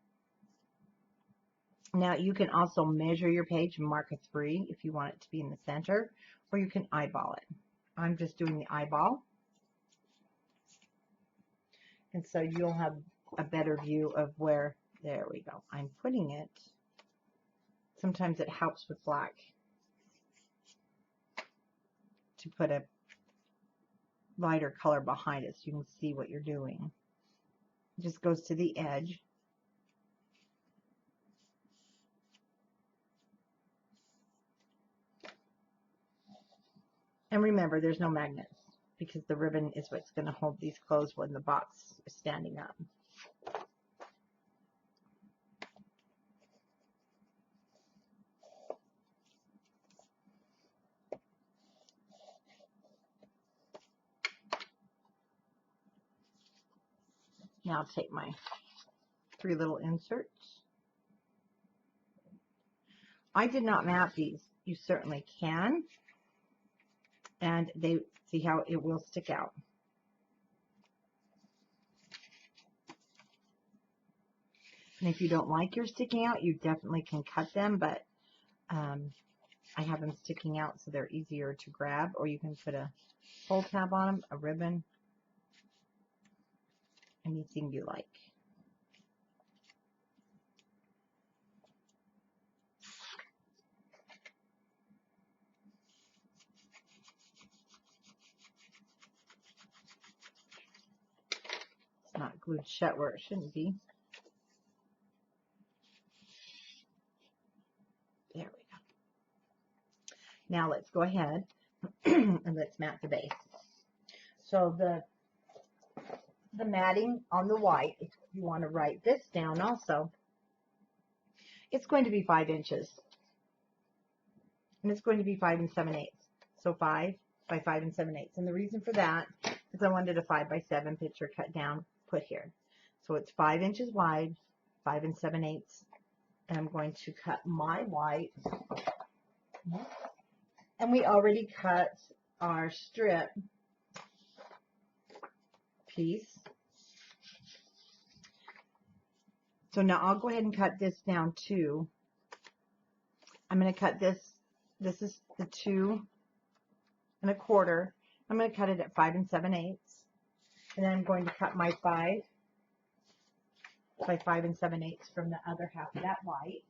Now you can also measure your page and mark a 3 if you want it to be in the center, or you can eyeball it. I'm just doing the eyeball. And so you'll have a better view of where, there we go. I'm putting it. Sometimes it helps with black to put a lighter color behind it so you can see what you're doing. It just goes to the edge. And remember, there's no magnets because the ribbon is what's going to hold these closed when the box is standing up. Now I'll take my 3 little inserts. I did not map these. You certainly can. And they see how it will stick out. And if you don't like your sticking out, you definitely can cut them, but I have them sticking out so they're easier to grab, or you can put a pull tab on them, a ribbon, anything you like. It's not glued shut where it shouldn't be. There we go. Now let's go ahead and let's mat the base. So the matting on the white, if you want to write this down also, it's going to be 5 inches. And it's going to be 5 7/8. So 5 by 5 7/8. And the reason for that is I wanted a 5 by 7 picture cut down, put here. So it's 5 inches wide, 5 7/8. And I'm going to cut my white. And we already cut our strip piece. So now I'll go ahead and cut this down too. I'm going to cut this. This is the 2 1/4. I'm going to cut it at 5 7/8. And then I'm going to cut my 5 by 5 7/8 from the other half of that white.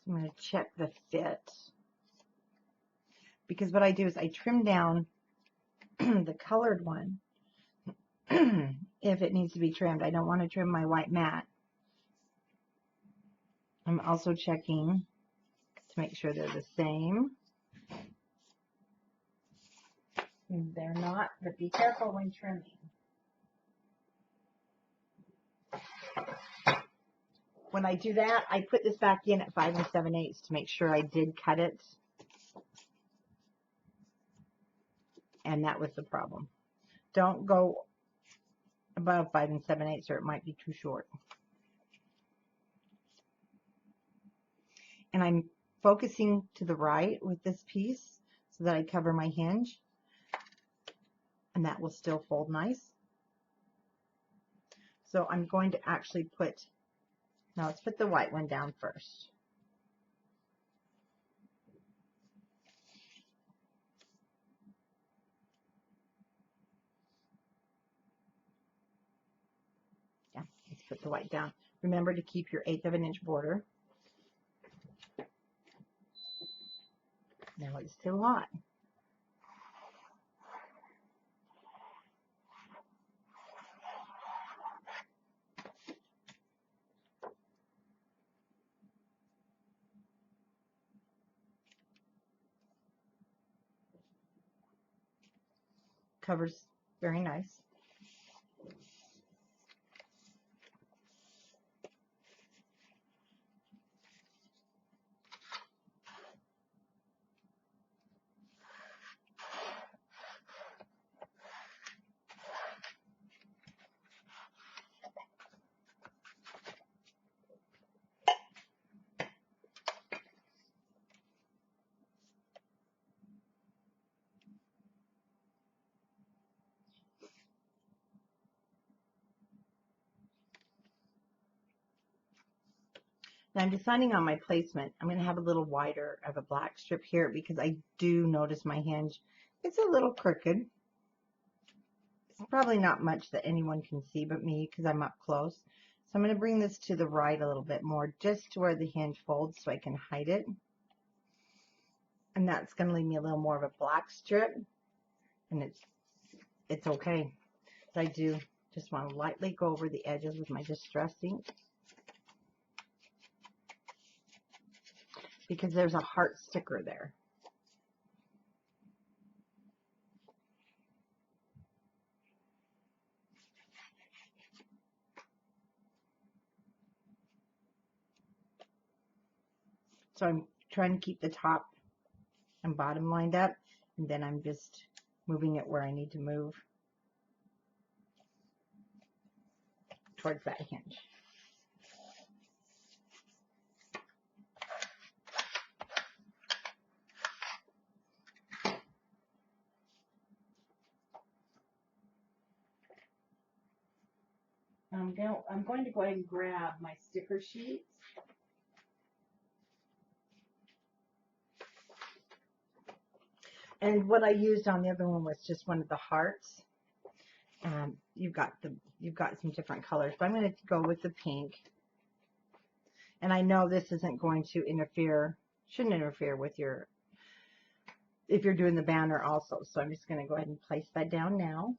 I'm going to check the fit, because what I do is I trim down the colored one if it needs to be trimmed. I don't want to trim my white matte. I'm also checking to make sure they're the same. They're not, but be careful when trimming. When I do that, I put this back in at 5 7/8 to make sure I did cut it. And that was the problem. Don't go above 5 7/8 or it might be too short. And I'm focusing to the right with this piece so that I cover my hinge. And that will still fold nice. So I'm going to actually put, now let's put the white one down first. Yeah, let's put the white down. Remember to keep your 1/8 of an inch border. Now it's too hot. Covers very nice. Now I'm deciding on my placement. I'm going to have a little wider of a black strip here because I do notice my hinge. It's a little crooked. It's probably not much that anyone can see but me because I'm up close. So I'm going to bring this to the right a little bit more, just to where the hinge folds so I can hide it. And that's going to leave me a little more of a black strip. And it's okay. I do just want to lightly go over the edges with my Distress ink, because there's a heart sticker there. So I'm trying to keep the top and bottom lined up, and then I'm just moving it where I need to move towards that hinge. I'm going to go ahead and grab my sticker sheets. And what I used on the other one was just one of the hearts. You've got some different colors, but I'm going to go with the pink. And I know this isn't going to interfere, shouldn't interfere with your, if you're doing the banner also. So I'm just going to go ahead and place that down now.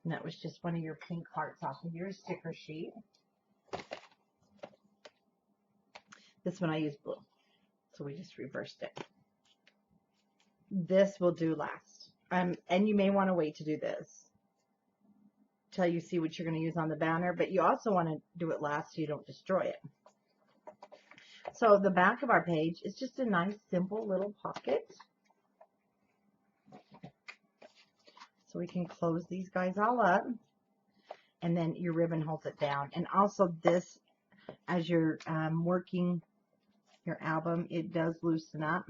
And that was just one of your pink hearts off of your sticker sheet. This one I used blue, so we just reversed it. This will do last. And you may want to wait to do this. till you see what you're going to use on the banner, but you also want to do it last so you don't destroy it. So the back of our page is just a nice, simple little pocket. So we can close these guys all up, and then your ribbon holds it down. And also this, as you're working your album, it does loosen up.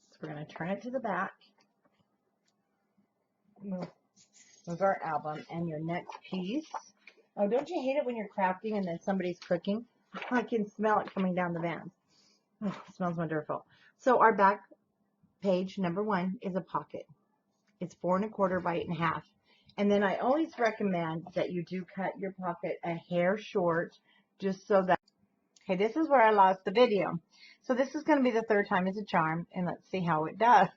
So we're going to turn it to the back. Move our album, and your next piece. Oh, don't you hate it when you're crafting and then somebody's cooking? I can smell it coming down the van. Oh, it smells wonderful. So our back page, number 1, is a pocket. It's 4 1/4 by 8 1/2. And then I always recommend that you do cut your pocket a hair short, just so that, okay, this is where I lost the video. So this is going to be the 3rd time as a charm, and let's see how it does.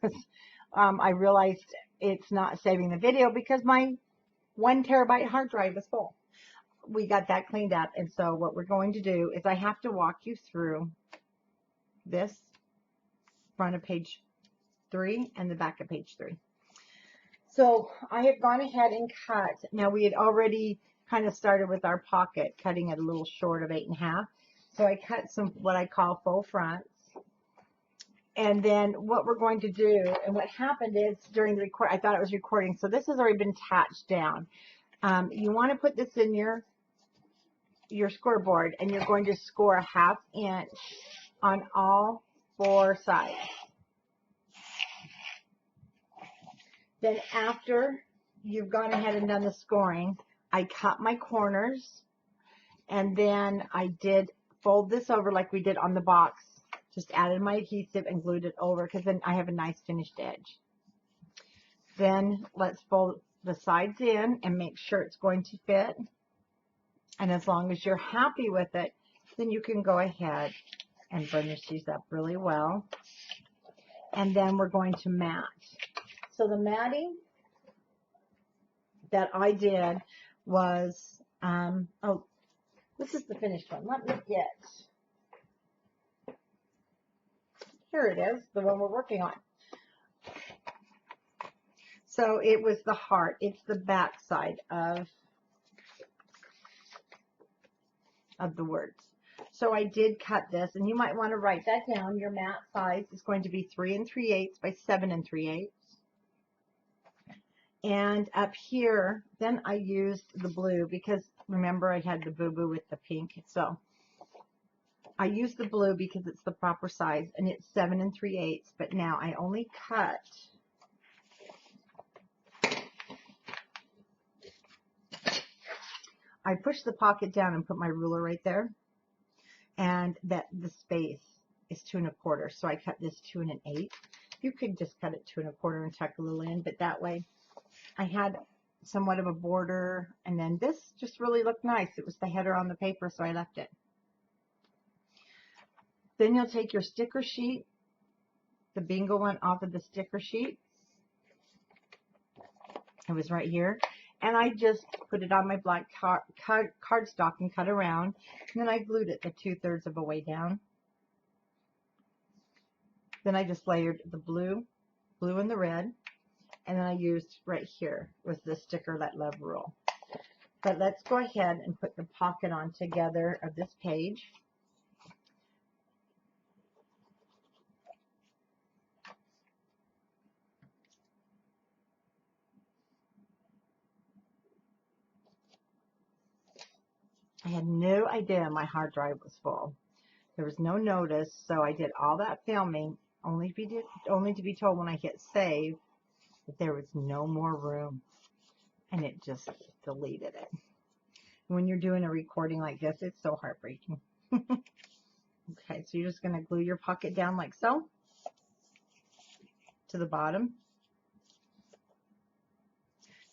I realized it's not saving the video because my 1 terabyte hard drive is full. We got that cleaned up, and so what we're going to do is I have to walk you through this front of page 3 and the back of page 3. So I have gone ahead and cut. Now we had already kind of started with our pocket, cutting it a little short of 8 1/2. So I cut some what I call faux fronts. And then what we're going to do, and what happened is during the record, I thought it was recording. So this has already been attached down. You want to put this in your scoreboard, and you're going to score a 1/2 inch on all 4 sides. Then after you've gone ahead and done the scoring, I cut my corners, and then I did fold this over like we did on the box. Just added my adhesive and glued it over because then I have a nice finished edge. Then let's fold the sides in and make sure it's going to fit. And as long as you're happy with it, then you can go ahead and burnish these up really well. And then we're going to mat. So the matting that I did was, oh, this is the finished one. Let me get, here it is, the one we're working on. So it was the heart. It's the back side of the words. So I did cut this, and you might want to write that down. Your mat size is going to be 3 3/8 by 7 3/8. And up here, then I used the blue because remember I had the boo-boo with the pink. So I used the blue because it's the proper size, and it's 7 3/8. But now I only cut I pushed the pocket down and put my ruler right there, and that the space is 2 1/4. So I cut this 2 1/8. You could just cut it 2 1/4 and tuck a little in, but that way I had somewhat of a border, and then this just really looked nice. It was the header on the paper, so I left it. Then you'll take your sticker sheet, the bingo one off of the sticker sheet. It was right here. And I just put it on my black cardstock and cut around. And then I glued it the 2/3 of a way down. Then I just layered the blue and the red. And then I used right here was the sticker Let Love Rule. But let's go ahead and put the pocket on together of this page. I had no idea my hard drive was full. There was no notice, so I did all that filming only to be told when I hit save that there was no more room, and it just deleted it. When you're doing a recording like this, it's so heartbreaking. Okay, so you're just going to glue your pocket down like so to the bottom.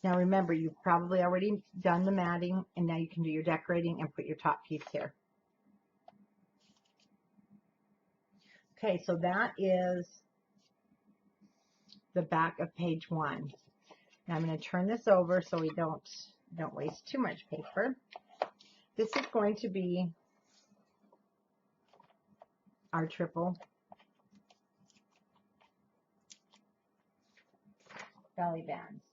Now remember, you've probably already done the matting, and now you can do your decorating and put your top piece here. Okay, so that is the back of page 1. Now I'm going to turn this over so we don't waste too much paper. This is going to be our triple belly bands.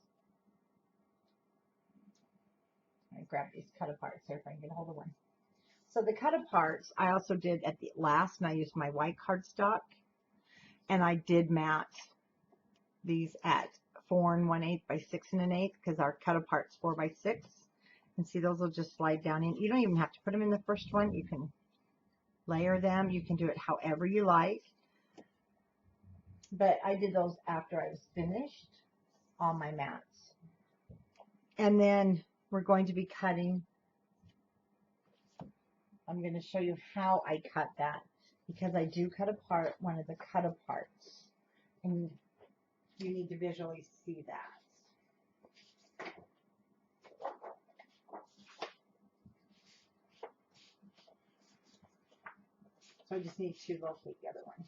I grab these cut aparts here if I can get a hold of one. So the cut aparts I also did at the last, and I used my white cardstock, and I did mat these at 4 1/8 by 6 1/8 because our cut apart's 4 by 6. And see, those will just slide down in. You don't even have to put them in the first one. You can layer them. You can do it however you like. But I did those after I was finished on my mats. And then we're going to be cutting. I'm going to show you how I cut that, because I do cut apart one of the cut aparts. And you need to visually see that. So I just need to locate the other one.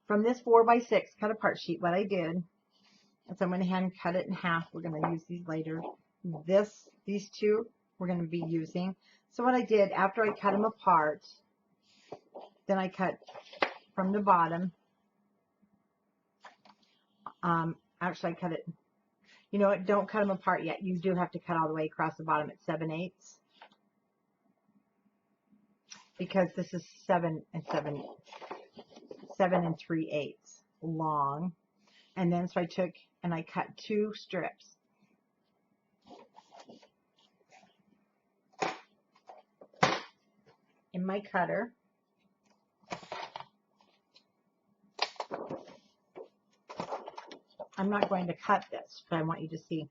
From this 4 by 6 cut apart sheet, what I did is I went ahead and cut it in half. We're going to use these later. These two we're going to be using. So what I did after I cut them apart, then I cut from the bottom. Actually, I cut it. You know what? Don't cut them apart yet. You do have to cut all the way across the bottom at 7/8, because this is 7 3/8 long. And then so I took and I cut 2 strips. In my cutter. I'm not going to cut this, but I want you to see.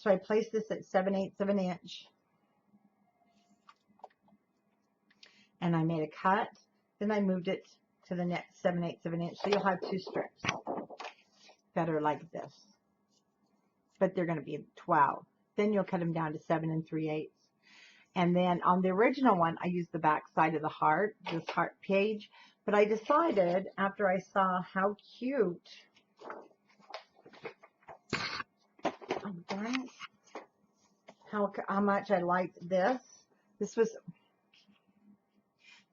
So I placed this at 7/8 of an inch. And I made a cut. Then I moved it to the next 7/8 of an inch. So you'll have 2 strips that are like this. But they're going to be 12. Then you'll cut them down to 7 3/8. And then on the original one, I used the back side of the heart, this heart page. But I decided after I saw how cute, how much I liked this. This was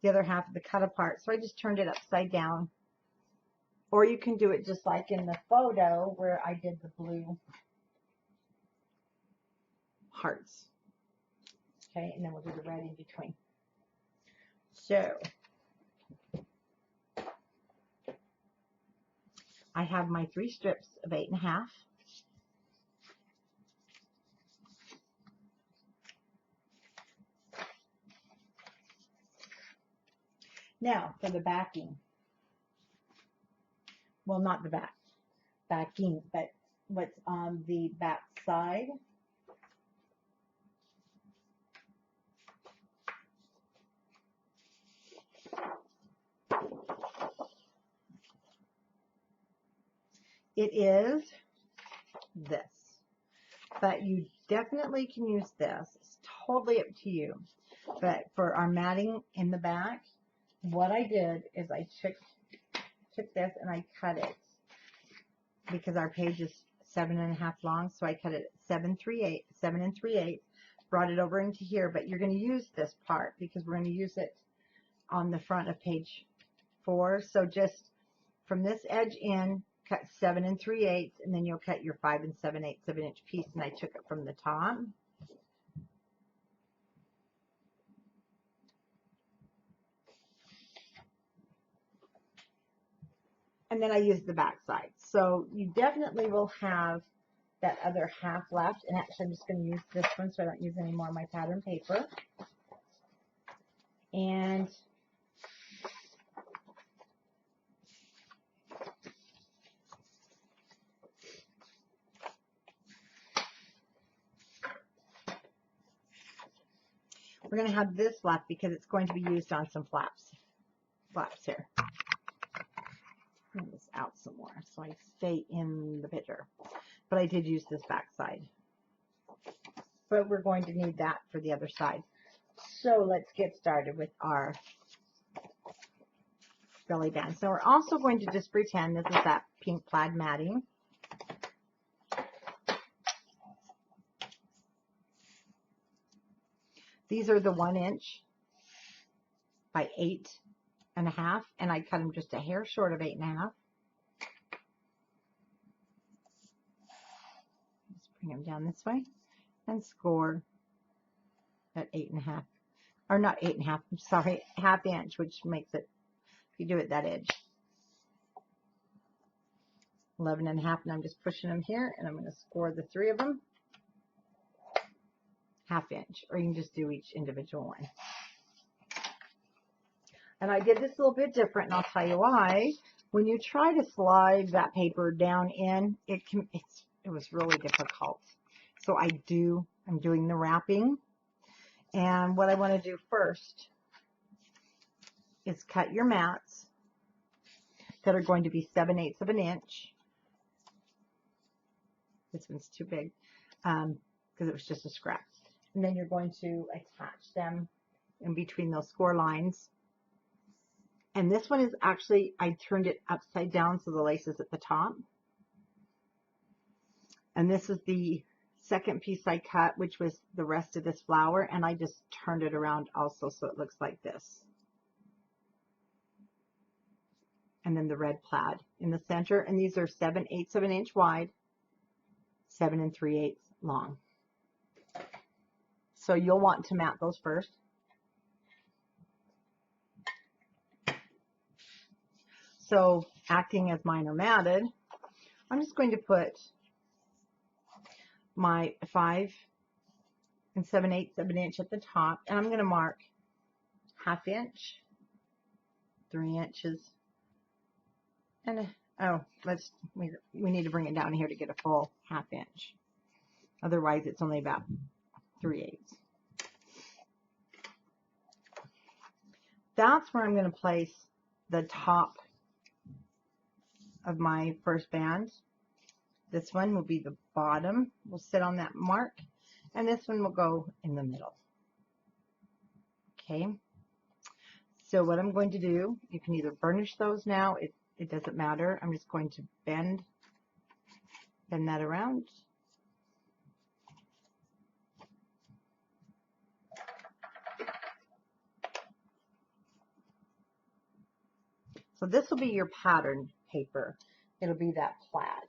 the other half of the cut apart. So I just turned it upside down. Or you can do it just like in the photo where I did the blue hearts. Okay, and then we'll do the red in between. So I have my 3 strips of 8 1/2. Now for the backing. Well, not the backing, but what's on the back side. It is this, but you definitely can use this. It's totally up to you. But for our matting in the back, what I did is I took this and I cut it, because our page is 7 1/2 long. So I cut it at 7 3/8, brought it over into here. But you're going to use this part because we're going to use it on the front of page 4. So just from this edge in, cut 7 3/8, and then you'll cut your 5 7/8 of an inch piece. And I took it from the top. And then I used the back side. So you definitely will have that other half left. And actually I'm just going to use this one so I don't use any more of my pattern paper. And we're going to have this left because it's going to be used on some flaps here. Bring this out some more so I stay in the picture. But I did use this back side. But we're going to need that for the other side. So let's get started with our belly band. So we're also going to just pretend this is that pink plaid matting. These are the 1 inch by 8 8.5, and I cut them just a hair short of 8.5. Just bring them down this way and score at 8.5, or not 8.5, I'm sorry, 1/2 inch, which makes it, if you do it that edge, 11.5, and I'm just pushing them here, and I'm going to score the 3 of them 1/2 inch, or you can just do each individual one. And I did this a little bit different, and I'll tell you why. When you try to slide that paper down in, it was really difficult. So I'm doing the wrapping, and what I want to do first is cut your mats that are going to be 7/8 of an inch. This one's too big because it was just a scrap. And then you're going to attach them in between those score lines. And this one is actually, I turned it upside down so the lace is at the top. And this is the second piece I cut, which was the rest of this flower, and I just turned it around also so it looks like this. And then the red plaid in the center, and these are 7/8 of an inch wide, 7 3/8 long. So you'll want to mat those first. So acting as mine are matted, I'm just going to put my 5 7/8 of an inch at the top, and I'm going to mark 1/2 inch, 3 inches, and we need to bring it down here to get a full 1/2 inch. Otherwise, it's only about 3/8. That's where I'm going to place the top of my first band. This one will be the bottom. We'll sit on that mark, and this one will go in the middle. Okay. So what I'm going to do, you can either burnish those now. It doesn't matter. I'm just going to bend that around. So this will be your pattern paper. It'll be that plaid.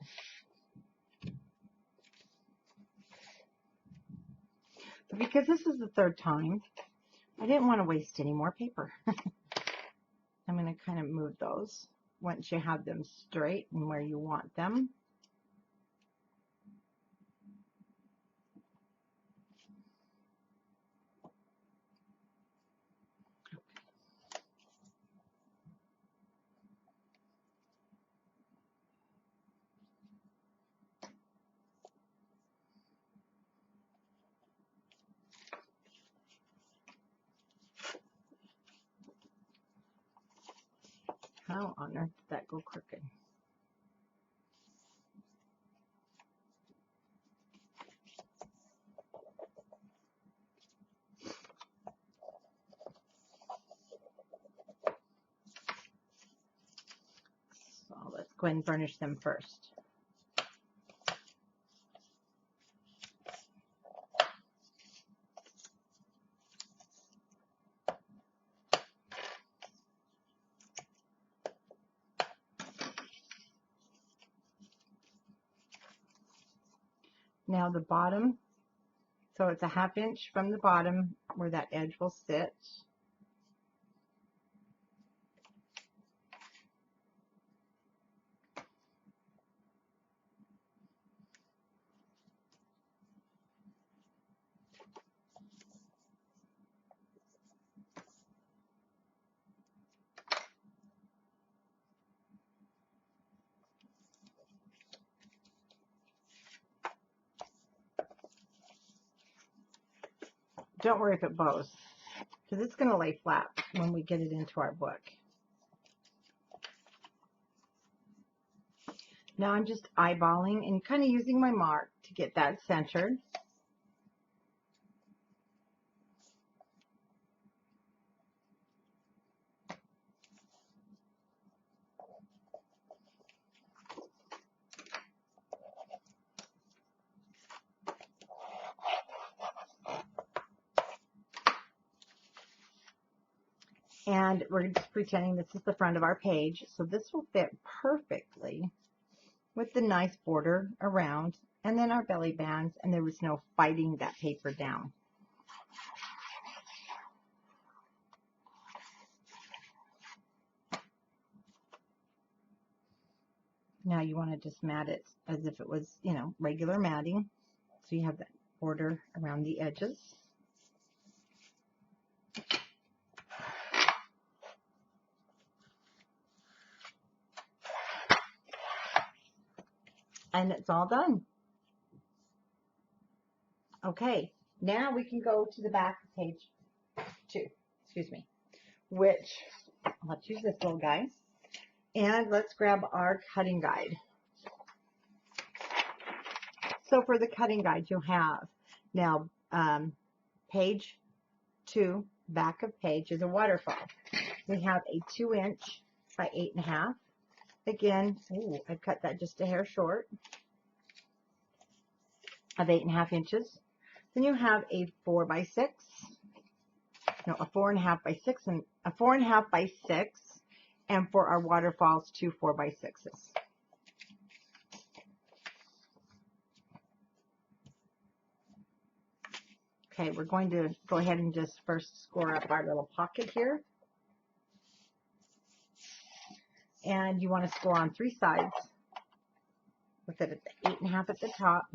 But because this is the 3rd time, I didn't want to waste any more paper. I'm going to kind of move those once you have them straight and where you want them. How on earth did that go crooked? So let's go ahead and burnish them first. Now the bottom, so it's a 1/2 inch from the bottom where that edge will sit. Don't worry if it bows, because it's going to lay flat when we get it into our book. Now I'm just eyeballing and kind of using my mark to get that centered. And we're just pretending this is the front of our page. So this will fit perfectly with the nice border around, and then our belly bands, and there was no fighting that paper down. Now you want to just mat it as if it was, you know, regular matting. So you have that border around the edges. And it's all done. Okay, now we can go to the back of page 2, excuse me, which, let's use this little guy, and let's grab our cutting guide. So for the cutting guide, you'll have, now, page 2, back of page is a waterfall. We have a 2" by 8.5. Again, ooh, I cut that just a hair short, of 8.5 inches. Then you have a 4 by 6, no, a 4.5 by 6, and a 4.5 by 6, and for our waterfalls, 2 4 by 6s. Okay, we're going to go ahead and just first score up our little pocket here. And you want to score on 3 sides with it at the 8.5 at the top,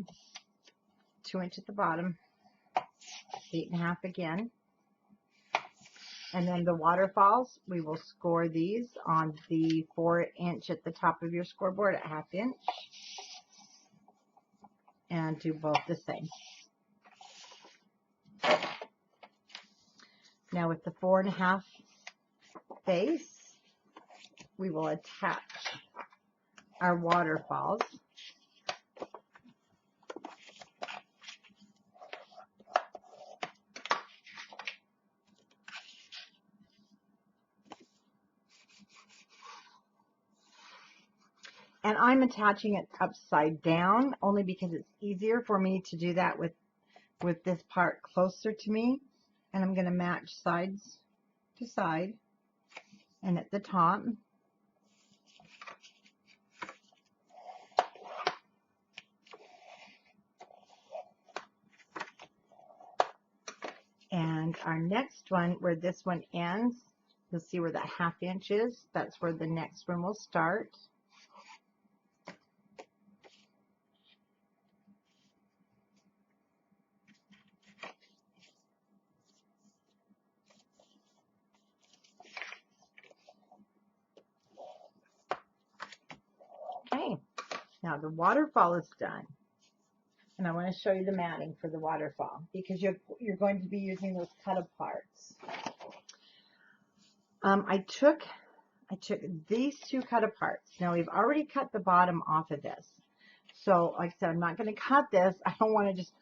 2" at the bottom, 8.5 again. And then the waterfalls, we will score these on the 4" at the top of your scoreboard at 1/2 inch. And do both the same. Now with the 4.5 base, we will attach our waterfalls. And I'm attaching it upside down only because it's easier for me to do that with this part closer to me. And I'm going to match sides to side and at the top. And our next one, where this one ends, you'll see where that 1/2 inch is. That's where the next one will start. Okay, now the waterfall is done. And I want to show you the matting for the waterfall because you're going to be using those cut aparts. I took these 2 cut aparts. Now we've already cut the bottom off of this. So like I said, I'm not going to cut this. I don't want to just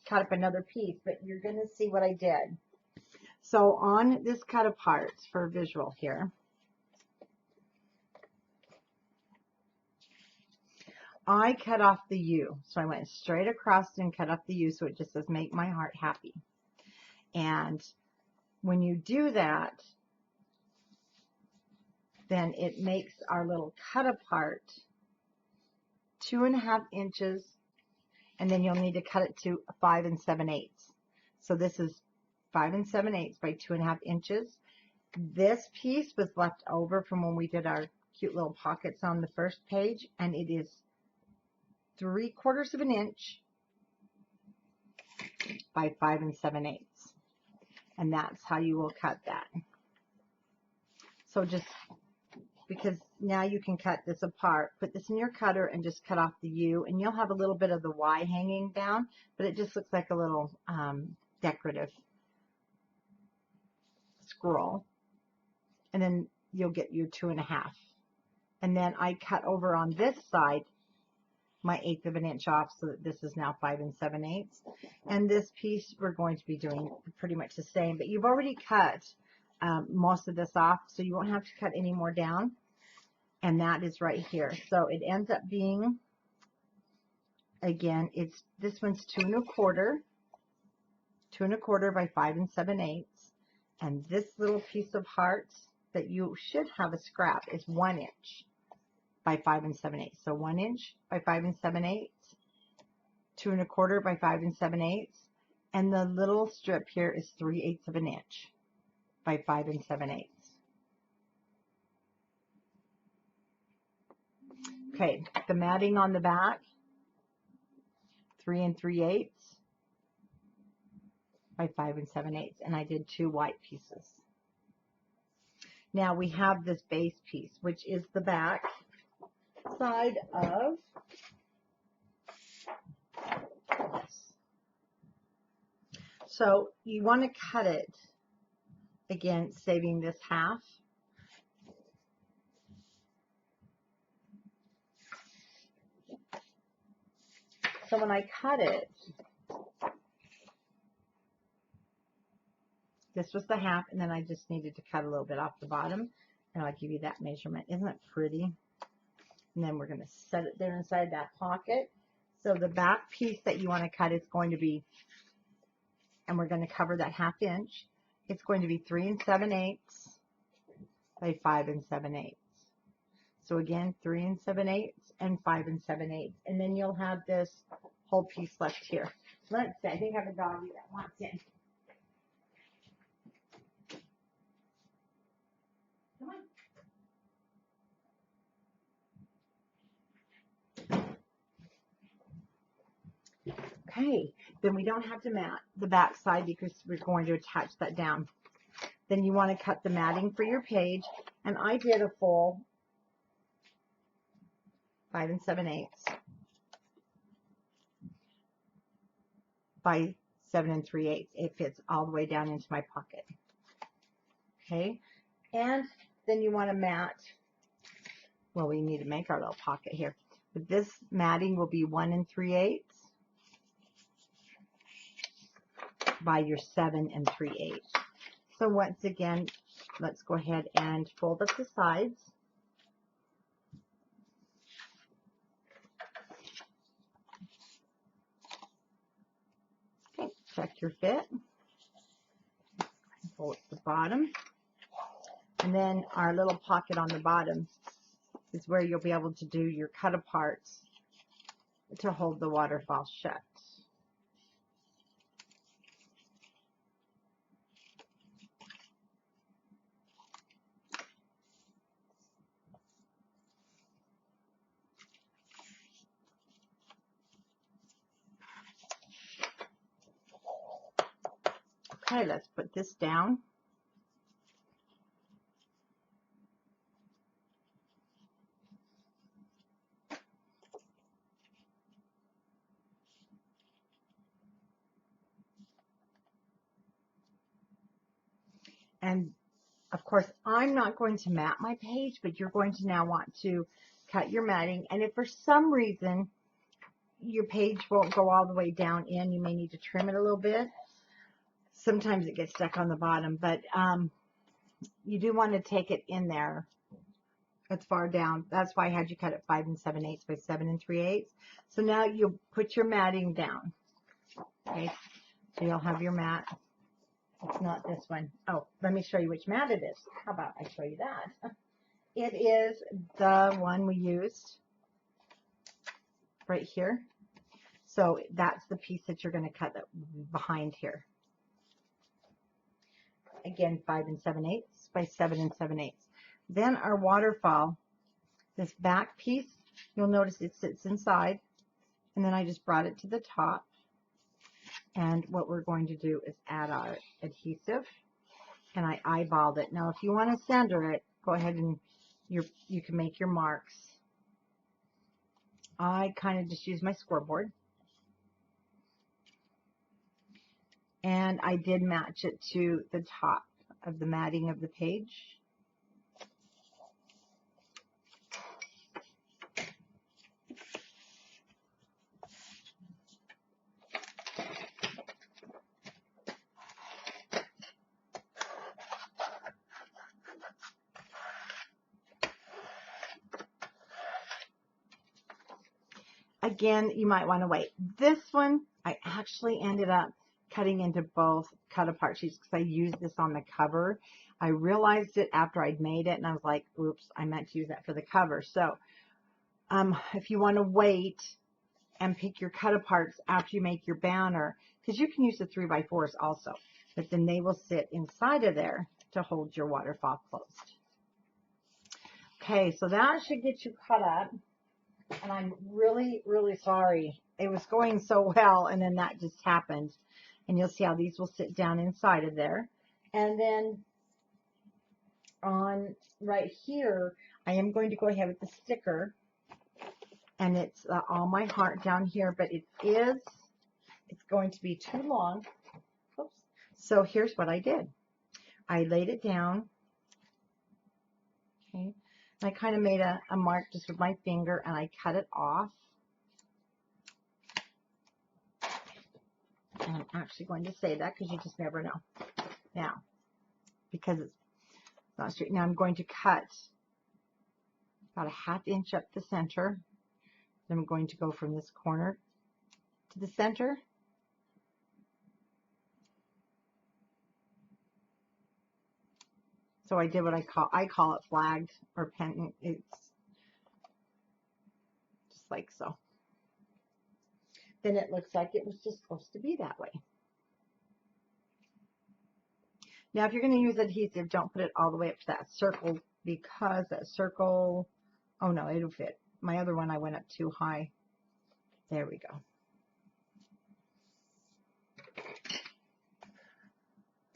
cut up another piece, but you're going to see what I did. So on this cut aparts for visual here, I cut off the U. So I went straight across and cut off the U, so it just says make my heart happy. And when you do that, then it makes our little cut apart 2.5 inches, and then you'll need to cut it to 5 7/8. So this is 5 7/8 by 2.5 inches. This piece was left over from when we did our cute little pockets on the first page, and it is 3/4 inch by 5 7/8. And that's how you will cut that. So just because now you can cut this apart, put this in your cutter and just cut off the U, and you'll have a little bit of the Y hanging down, but it just looks like a little decorative scroll. And then you'll get your 2.5. And then I cut over on this side my 1/8 of an inch off, so that this is now 5 7/8. And this piece we're going to be doing pretty much the same, but you've already cut most of this off, so you won't have to cut any more down. And that is right here. So it ends up being, again, this one's 2 1/4 by 5 7/8, And this little piece of heart that you should have a scrap is 1 inch by 5 7/8. So 1 inch by 5 7/8, 2 1/4 by 5 7/8, and the little strip here is 3/8 of an inch by 5 7/8. Okay, the matting on the back, 3 3/8 by 5 7/8, and I did 2 white pieces. Now we have this base piece, which is the back side of this. So you want to cut it, again, saving this half. So when I cut it, this was the half, and then I just needed to cut a little bit off the bottom, and I'll give you that measurement. Isn't it pretty? And then we're going to set it there inside that pocket. So the back piece that you want to cut is going to be, and we're going to cover that 1/2 inch. It's going to be 3 7/8 by 5 7/8. So again, 3 7/8 and 5 7/8. And then you'll have this whole piece left here. Let's see, I think I have a doggy that wants in. Come on. Okay, then we don't have to mat the back side because we're going to attach that down. Then you want to cut the matting for your page, and I did a full 5 7/8 by 7 3/8. It fits all the way down into my pocket. Okay, and then you want to mat, well, we need to make our little pocket here, but this matting will be 1 3/8 by your 7 3/8. So once again, let's go ahead and fold up the sides. Okay, check your fit. Fold the bottom. And then our little pocket on the bottom is where you'll be able to do your cut aparts to hold the waterfall shut. Okay, let's put this down. And of course, I'm not going to mat my page, but you're going to now want to cut your matting. And if for some reason your page won't go all the way down in, you may need to trim it a little bit. Sometimes it gets stuck on the bottom, but you do want to take it in there as far down. That's why I had you cut it 5 7/8 by 7 3/8. So now you'll put your matting down. Okay, so you'll have your mat. It's not this one. Oh, let me show you which mat it is. How about I show you that? It is the one we used right here. So that's the piece that you're going to cut behind here. Again, 5 7/8 by 7 7/8. Then our waterfall, this back piece, you'll notice it sits inside, and then I just brought it to the top. And what we're going to do is add our adhesive, and I eyeballed it. Now, if you want to center it, go ahead and you can make your marks. I kind of just use my scoreboard, and I did match it to the top of the matting of the page. Again, you might want to wait. This one, I actually ended up cutting into both cut-apart sheets because I used this on the cover. I realized it after I'd made it, and I was like, oops, I meant to use that for the cover. So if you want to wait and pick your cut-aparts after you make your banner, because you can use the 3x4s also, but then they will sit inside of there to hold your waterfall closed. Okay, so that should get you cut up, and I'm really, really sorry. It was going so well, and then that just happened. And you'll see how these will sit down inside of there. And then on right here, I am going to go ahead with the sticker, and it's all my heart down here, but it's going to be too long. Oops. So here's what I did. I laid it down, okay, and I kind of made a mark just with my finger, and I cut it off. And I'm actually going to say that because you just never know. Now, because it's not straight, now I'm going to cut about a 1/2 inch up the center. Then I'm going to go from this corner to the center. So I did what I call it flagged or pen. It's just like so. Then it looks like it was just supposed to be that way. Now, if you're going to use adhesive, don't put it all the way up to that circle, because that circle, oh no, it'll fit. My other one, I went up too high. There we go.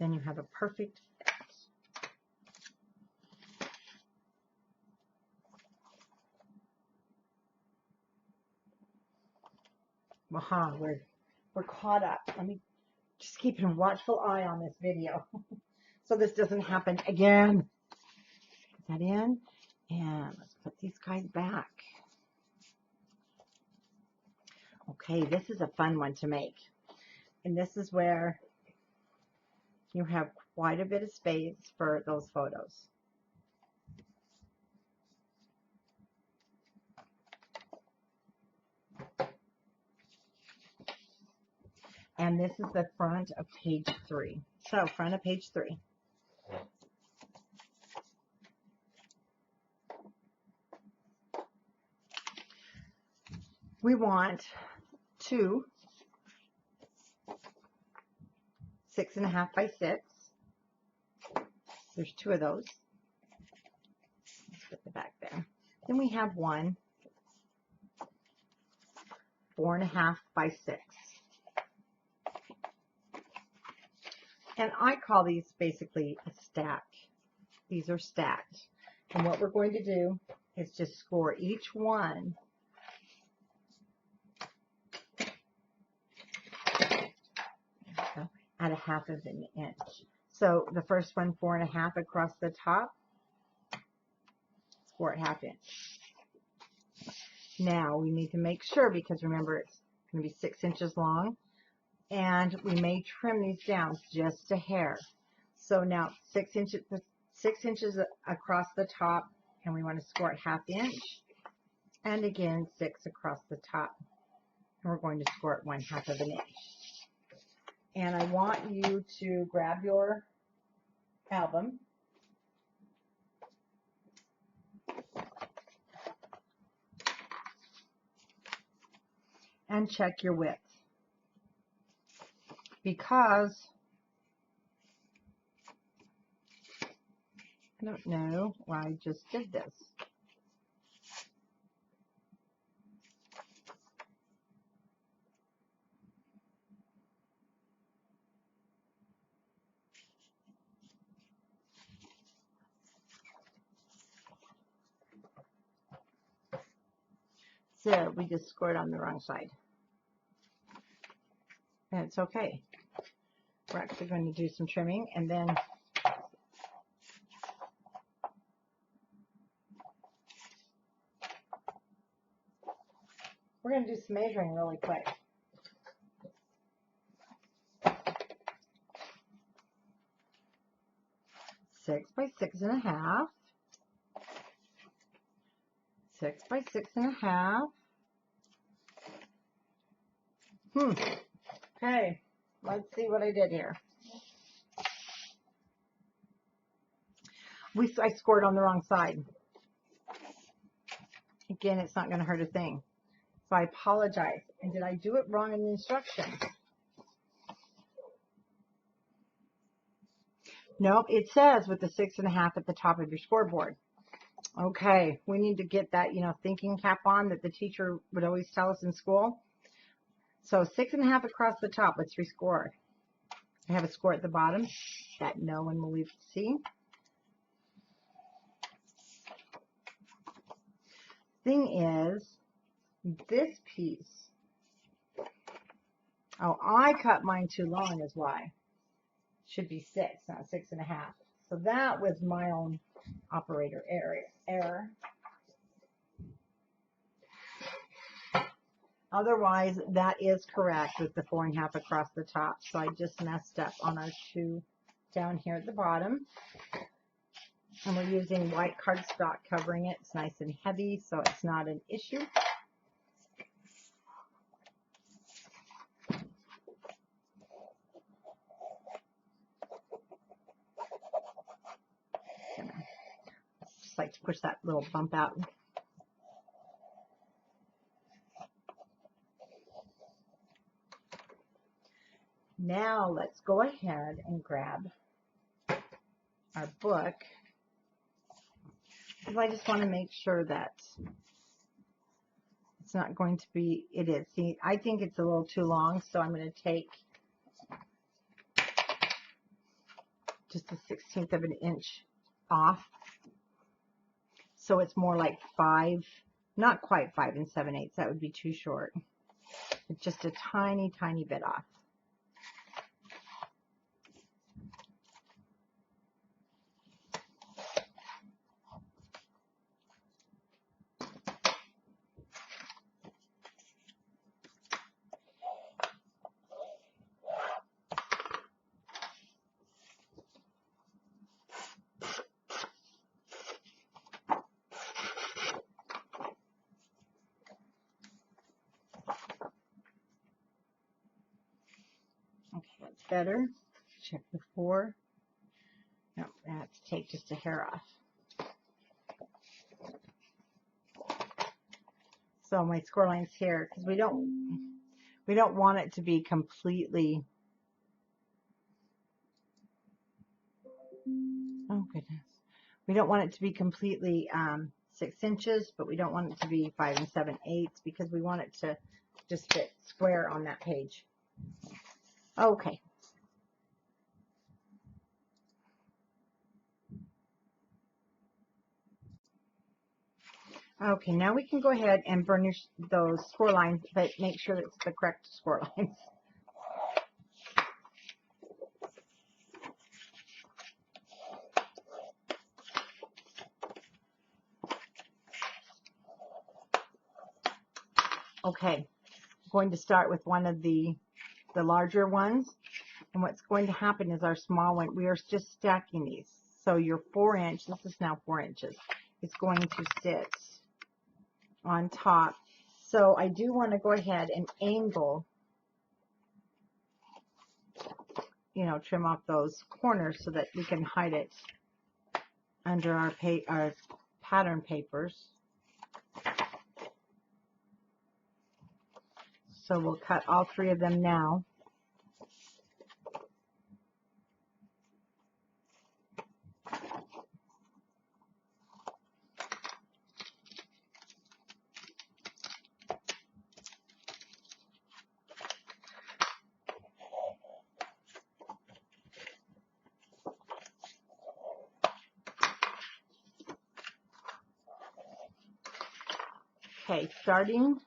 Then you have a perfect fit. Aha, we're caught up. Let me just keep a watchful eye on this video so this doesn't happen again. Put that in, and let's put these guys back. Okay, this is a fun one to make, and this is where you have quite a bit of space for those photos. And this is the front of page 3. So, front of page 3. We want 2 6.5 by 6. There's 2 of those. Let's put the back there. Then we have 1 4.5 by 6. And I call these basically a stack. These are stacked. And what we're going to do is just score each one at a 1/2 of an inch. So the first one, 4.5 across the top, score at 1/2 inch. Now we need to make sure, because remember it's going to be 6 inches long, and we may trim these down just a hair. So now 6 inches across the top, and we want to score at 1/2 inch, and again 6 across the top, and we're going to score at 1/2 of an inch. And I want you to grab your album and check your width, because I don't know why I just did this. So we just scored on the wrong side. And it's okay. We're actually going to do some trimming, and then we're going to do some measuring really quick. Six by 6.5. 6 by 6.5. Okay. Let's see what I did here. I scored on the wrong side. Again, it's not going to hurt a thing. So I apologize. And did I do it wrong in the instructions? Nope, it says with the 6.5 at the top of your scoreboard. Okay, we need to get that, thinking cap on that the teacher would always tell us in school. So 6.5 across the top. Let's rescore. I have a score at the bottom that no one will even see. Thing is, this piece. Oh, I cut mine too long is why. Should be 6, not 6.5. So that was my own operator error. Otherwise, that is correct with the 4.5 across the top. So I just messed up on our 2 down here at the bottom. And we're using white cardstock covering it. It's nice and heavy, so it's not an issue. Just like to push that little bump out. Now let's go ahead and grab our book. Because I just want to make sure that it's not going to be, it is. See, I think it's a little too long, so I'm going to take just a 1/16 of an inch off. So it's more like 5, not quite 5 7/8. That would be too short. It's just a tiny, tiny bit off. Okay, that's better. Check the 4. No, I have to take just a hair off. So my score line's here because we don't want it to be completely. Oh goodness, we don't want it to be completely 6 inches, but we don't want it to be 5 7/8 because we want it to just fit square on that page. Okay. Okay, now we can go ahead and burnish those score lines, but make sure it's the correct score lines. Okay, I'm going to start with one of the larger ones. And what's going to happen is our small one, we are just stacking these. So your 4-inch, this is now 4 inches, it's going to sit on top. So I do want to go ahead and angle, trim off those corners so that we can hide it under our pattern papers. So we'll cut all 3 of them now. Okay, starting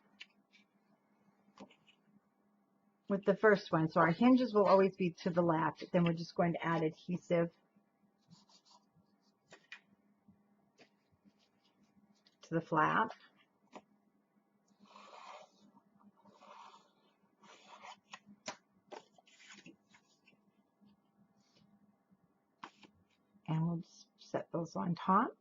with the first one. So our hinges will always be to the left. Then we're just going to add adhesive to the flap. And we'll just set those on top.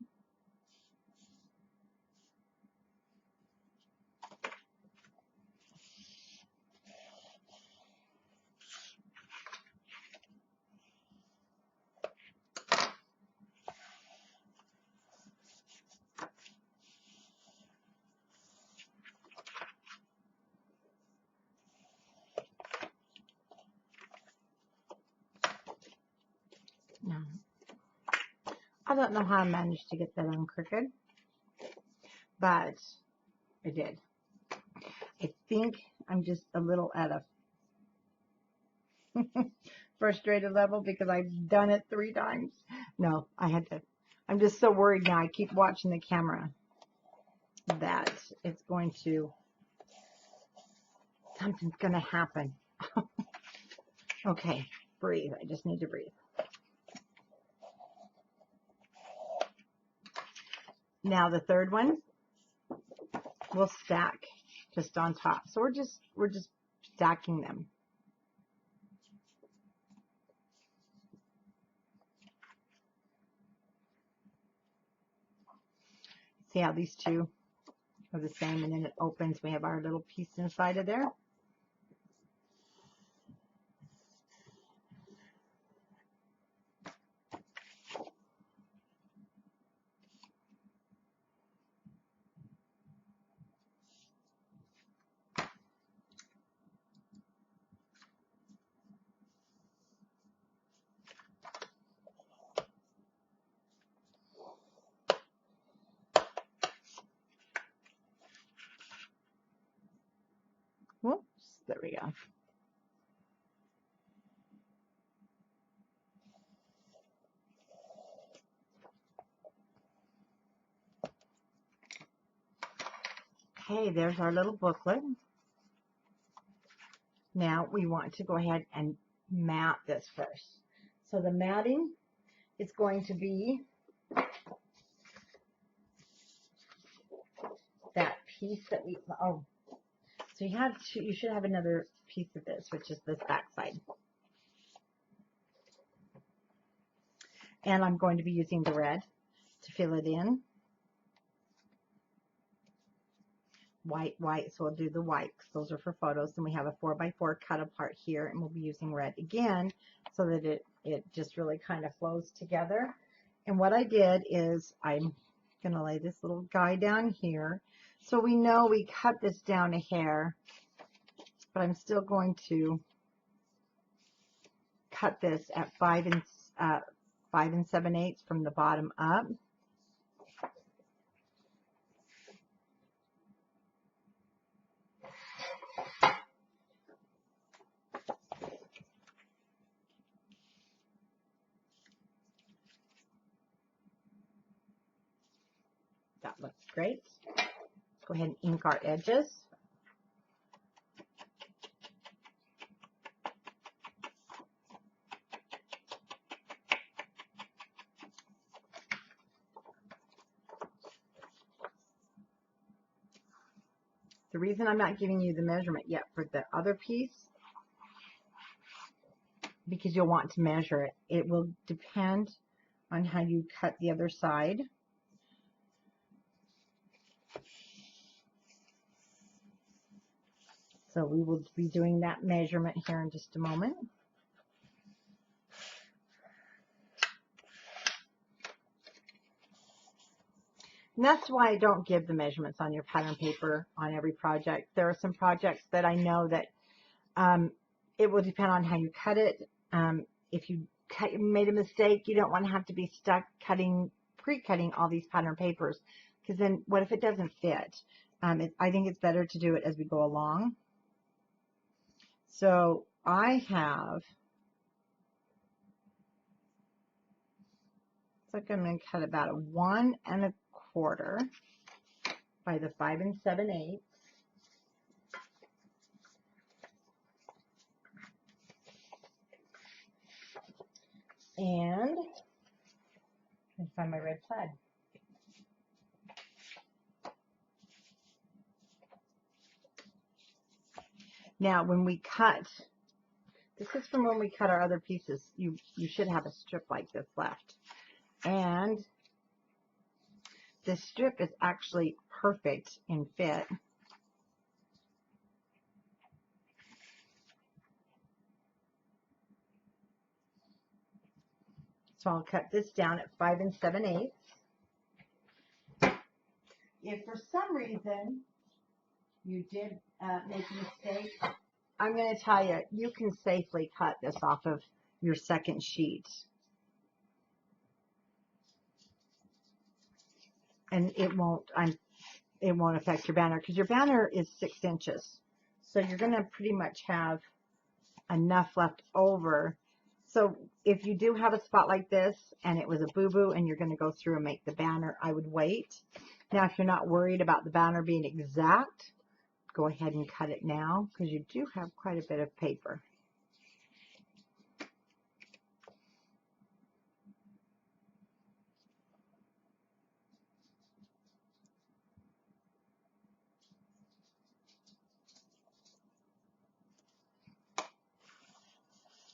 No. I don't know how I managed to get that on crooked, but I did. I think I'm just a little at a frustrated level because I've done it 3 times. No, I had to. I'm just so worried now. I keep watching the camera that it's going to, something's going to happen. Okay, breathe. I just need to breathe. Now the third one will stack just on top. So we're just stacking them. See how these two are the same, and then it opens. We have our little piece inside of there. Whoops, there we go. Okay, there's our little booklet. Now we want to go ahead and mat this first. So the matting is going to be that piece that we, oh, so you should have another piece of this, which is this back side. And I'm going to be using the red to fill it in. White, so we'll do the white because those are for photos. And we have a 4x4 cut apart here, and we'll be using red again so that it just really kind of flows together. And what I did is I'm going to lay this little guy down here. So we know we cut this down a hair, but I'm still going to cut this at 5 7/8 from the bottom up. That looks great. Let's go ahead and ink our edges. The reason I'm not giving you the measurement yet for the other piece, because you'll want to measure it. It will depend on how you cut the other side. So we will be doing that measurement here in just a moment. And that's why I don't give the measurements on your pattern paper on every project. There are some projects that I know that it will depend on how you cut it. If you made a mistake, you don't want to have to be stuck pre-cutting all these pattern papers, because then what if it doesn't fit? I think it's better to do it as we go along. So I have, it's like I'm going to cut about a 1 1/4 by the 5 7/8. And I find my red plaid. Now, when we cut, this is from when we cut our other pieces. You should have a strip like this left. And this strip is actually perfect in fit. So I'll cut this down at 5 7/8. If for some reason you did make a mistake, I'm going to tell you, you can safely cut this off of your second sheet. and it won't affect your banner because your banner is 6 inches. So you're going to pretty much have enough left over. So if you do have a spot like this and it was a boo-boo and you're going to go through and make the banner, I would wait. Now, if you're not worried about the banner being exact, go ahead and cut it now because you do have quite a bit of paper.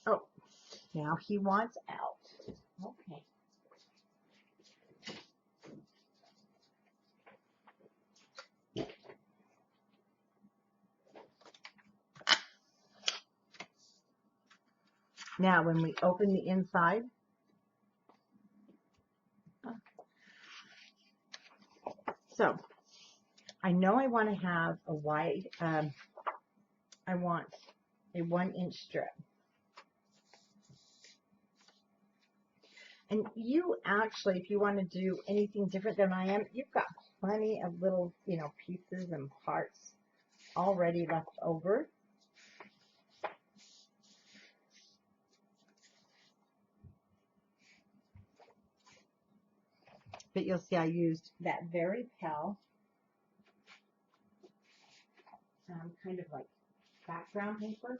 Oh, now he wants out. Okay. Now, when we open the inside, so I know I want to have a wide, I want a 1-inch strip. And you actually, if you want to do anything different than I am, you've got plenty of little, pieces and parts already left over. But you'll see I used that very pale, kind of like background paper.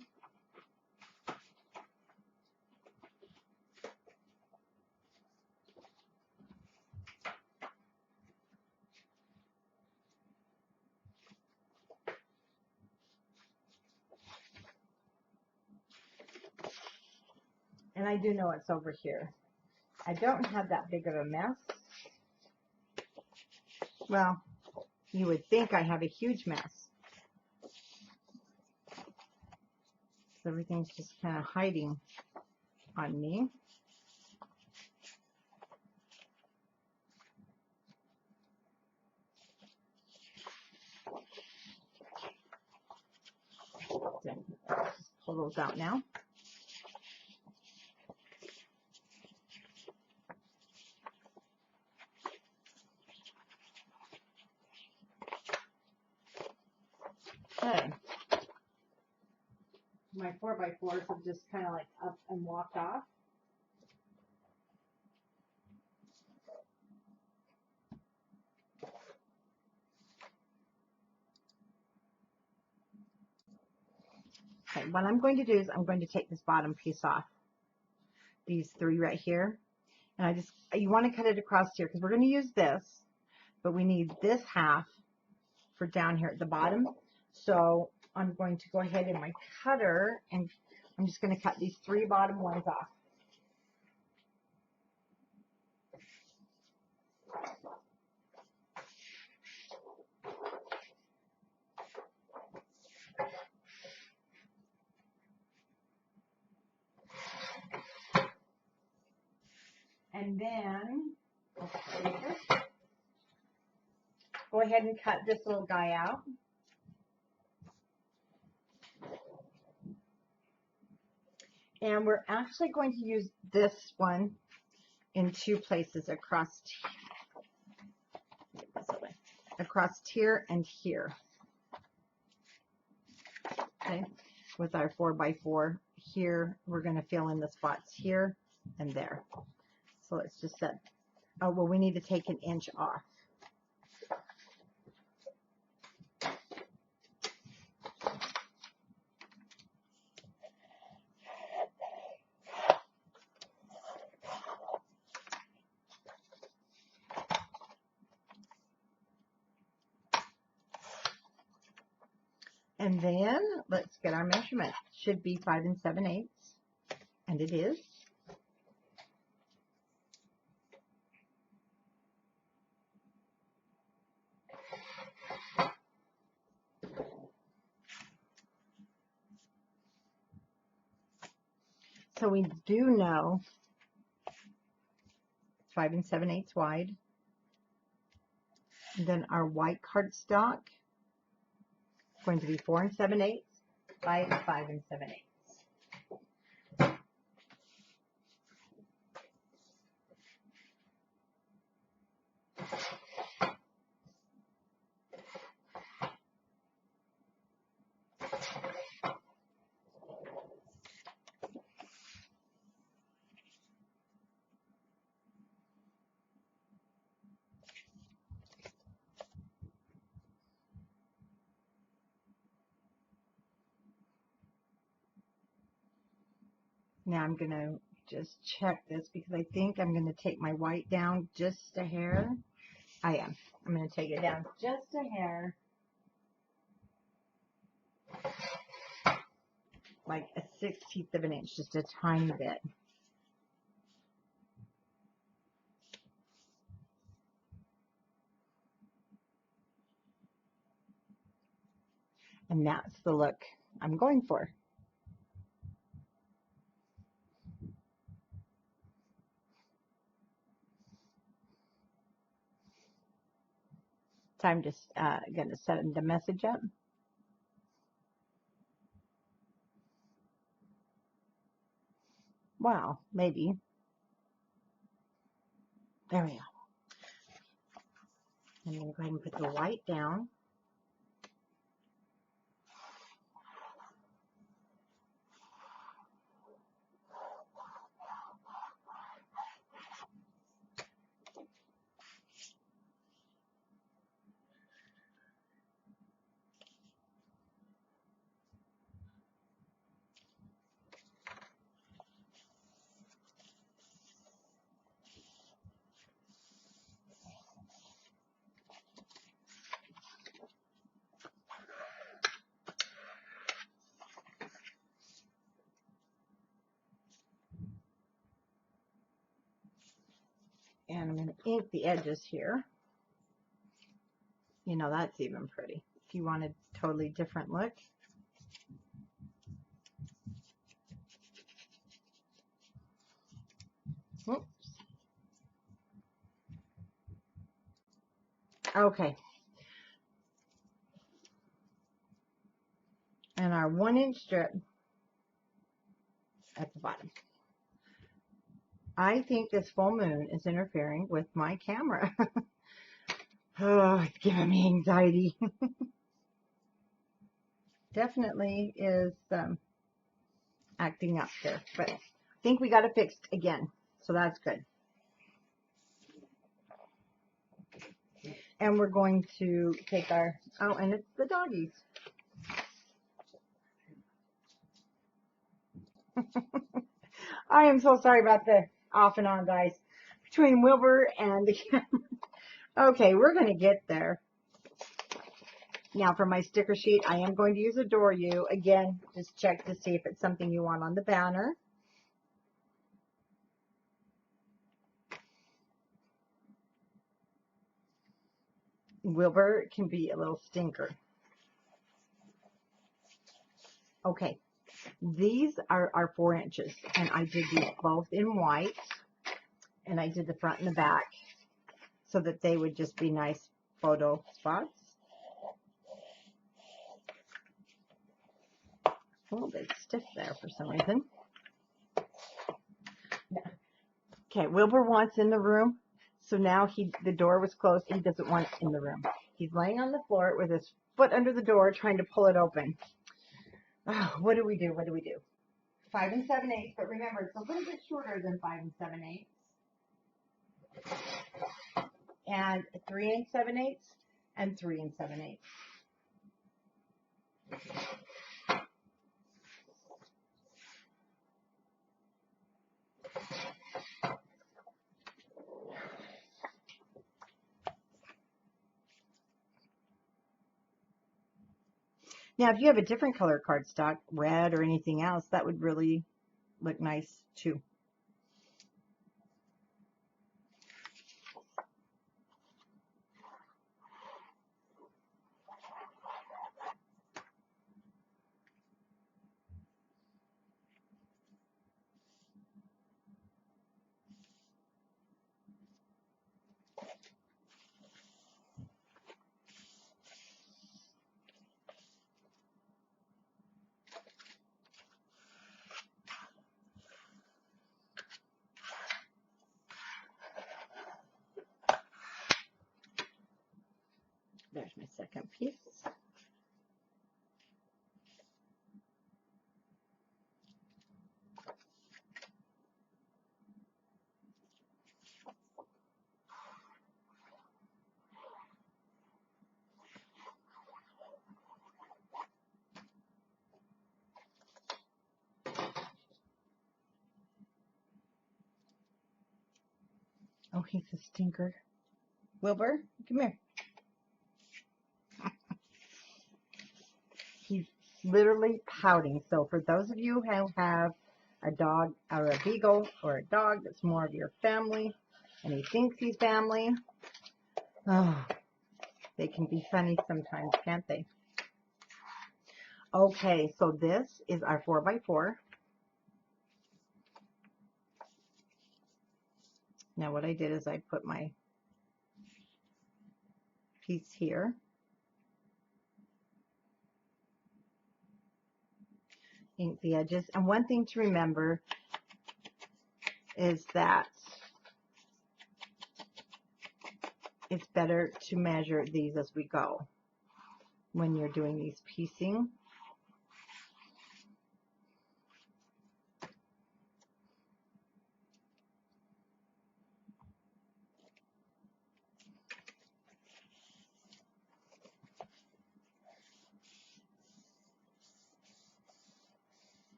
And I do know it's over here. I don't have that big of a mess. Well, you would think I have a huge mess. Everything's just kind of hiding on me. Just pull those out now. Okay. My 4x4s have just kind of like up and walked off. Okay, what I'm going to do is I'm going to take this bottom piece off. These 3 right here. And you want to cut it across here because we're going to use this, but we need this half for down here at the bottom. So I'm going to go ahead in my cutter and I'm just going to cut these 3 bottom ones off. And then, go ahead and cut this little guy out. And we're actually going to use this one in 2 places across here and here. Okay, with our 4x4 here, we're going to fill in the spots here and there. So let's just set, oh, well, we need to take 1 inch off. And then let's get our measurement. Should be 5 7/8, and it is. So we do know 5 7/8 wide. And then our white cardstock is going to be 4 7/8 by 5 7/8. Now I'm going to just check this because I think I'm going to take my white down just a hair. I am. I'm going to take it down just a hair. Like a 1/16 of an inch, just a tiny bit. And that's the look I'm going for. So I'm just going to set the message up. Wow, maybe. There we go. I'm going to go ahead and put the white down. And I'm going to ink the edges here. You know, that's even pretty. If you want a totally different look. Oops. Okay. And our 1-inch strip at the bottom. I think this full moon is interfering with my camera. Oh, it's giving me anxiety. Definitely is acting up there. But I think we got it fixed again. So that's good. And we're going to take our, oh, and it's the doggies. I am so sorry about the off and on, guys. Between Wilbur and the camera. Okay, we're going to get there. Now for my sticker sheet, I am going to use Adore You. Again, just check to see if it's something you want on the banner. Wilbur can be a little stinker. Okay, these are 4 inches, and I did these both in white, and I did the front and the back so that they would just be nice photo spots. A little bit stiff there for some reason. Okay, Wilbur wants in the room, so now the door was closed. He doesn't want in the room. He's laying on the floor with his foot under the door trying to pull it open. Oh, what do we do? What do we do? 5 7/8, but remember, it's a little bit shorter than 5 7/8. And 3 7/8 and 3 7/8. Now, if you have a different color cardstock, red or anything else, that would really look nice too. There's my second piece. Oh, he's a stinker. Wilbur, come here. He's literally pouting. So for those of you who have a dog or a beagle or a dog that's more of your family and he thinks he's family, oh, they can be funny sometimes, can't they? Okay, so this is our 4x4. Now what I did is I put my piece here. Ink the edges. And one thing to remember is that it's better to measure these as we go when you're doing these piecing.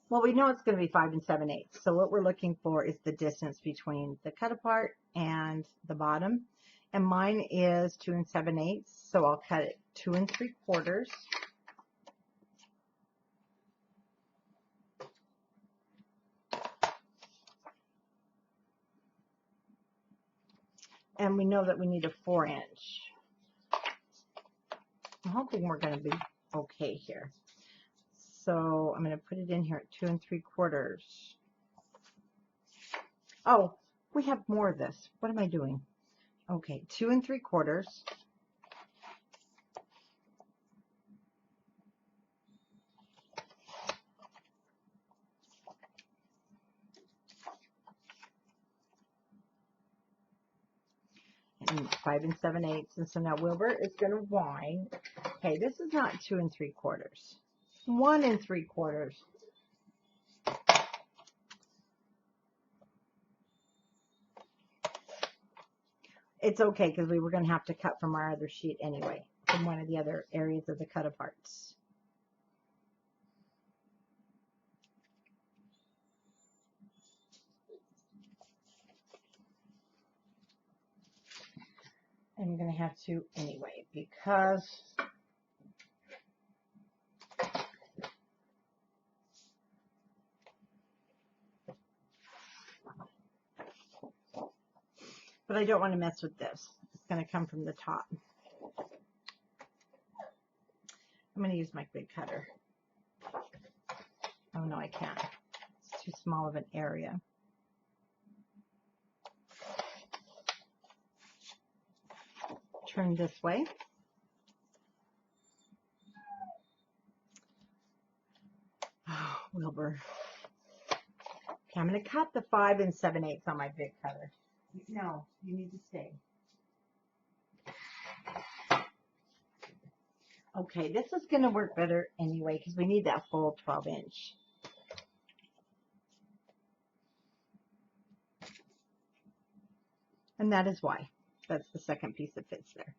Well, we know it's going to be 5 7/8. So what we're looking for is the distance between the cut apart and the bottom. And mine is 2 7/8. So I'll cut it 2 3/4. And we know that we need a 4-inch. I'm hoping we're going to be okay here. So I'm going to put it in here at 2 3/4. Oh, we have more of this. What am I doing? Okay, 2 3/4. And 5 7/8. And so now Wilbur is going to wind. Okay, this is not 2 3/4. 1 3/4. It's okay because we were going to have to cut from our other sheet anyway, from one of the other areas of the cut aparts. I'm going to have to anyway because but I don't want to mess with this. It's going to come from the top. I'm going to use my big cutter. Oh no, I can't. It's too small of an area. Turn this way. Oh, Wilbur. Okay, I'm going to cut the 5 7/8 on my big cutter. No, you need to stay. Okay, this is going to work better anyway because we need that full 12-inch. And that is why. That's the second piece that fits there.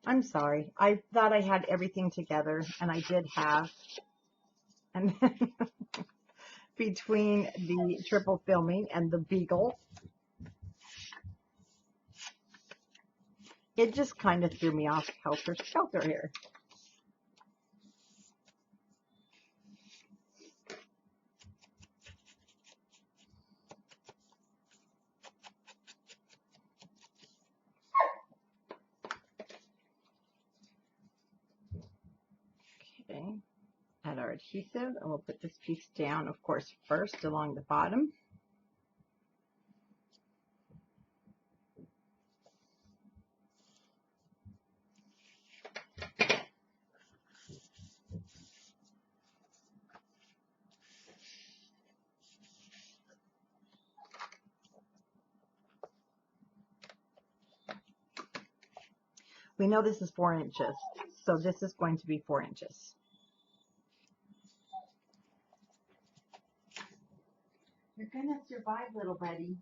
I'm sorry. I thought I had everything together, and I did have. And then between the triple filming and the beagle, it just kind of threw me off helter-skelter here. Okay, add our adhesive, and we'll put this piece down, of course, first along the bottom. We know this is 4 inches, so this is going to be 4 inches. You're going to survive, little buddy.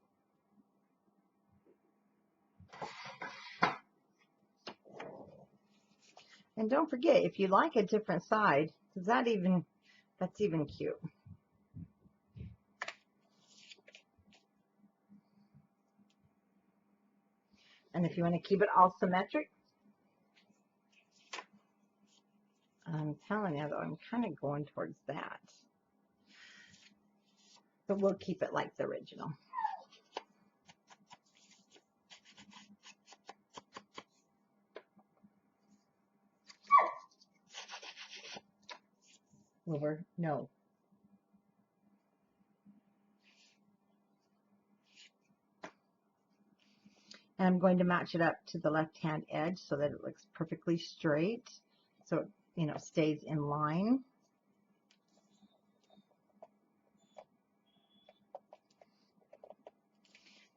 And don't forget, if you like a different side, because that's even cute. And if you want to keep it all symmetric, I'm telling you though, I'm kind of going towards that. But we'll keep it like the original. Wilbur, no. And I'm going to match it up to the left-hand edge so that it looks perfectly straight. So it, you know, stays in line.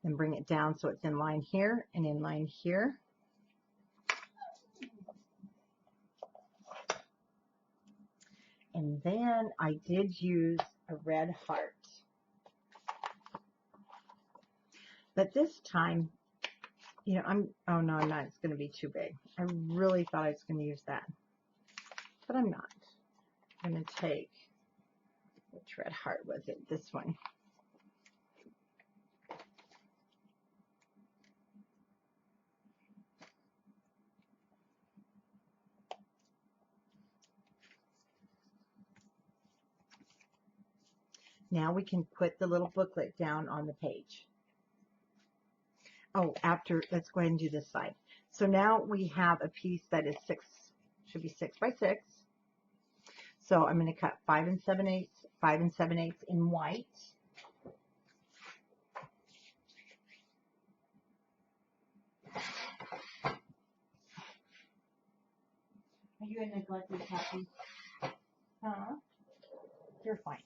Then bring it down so it's in line here and in line here. And then I did use a red heart. But this time, you know, oh no, I'm not. It's going to be too big. I really thought I was going to use that. But I'm not. I'm going to take, which red heart was it? This one. Now we can put the little booklet down on the page. Oh, let's go ahead and do this side. So now we have a piece that is should be 6 by 6. So I'm going to cut 5 7/8 in white. Are you a neglected puppy? Huh? You're fine.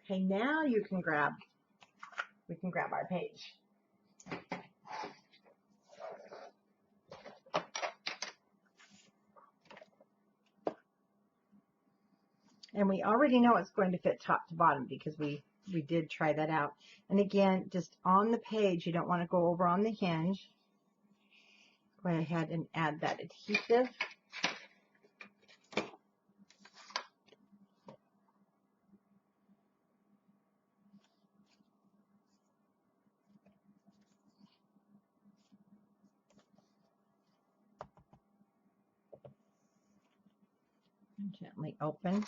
Okay, now we can grab our page. And we already know it's going to fit top to bottom because we did try that out. And again, just on the page, you don't want to go over on the hinge. Go ahead and add that adhesive. And gently open.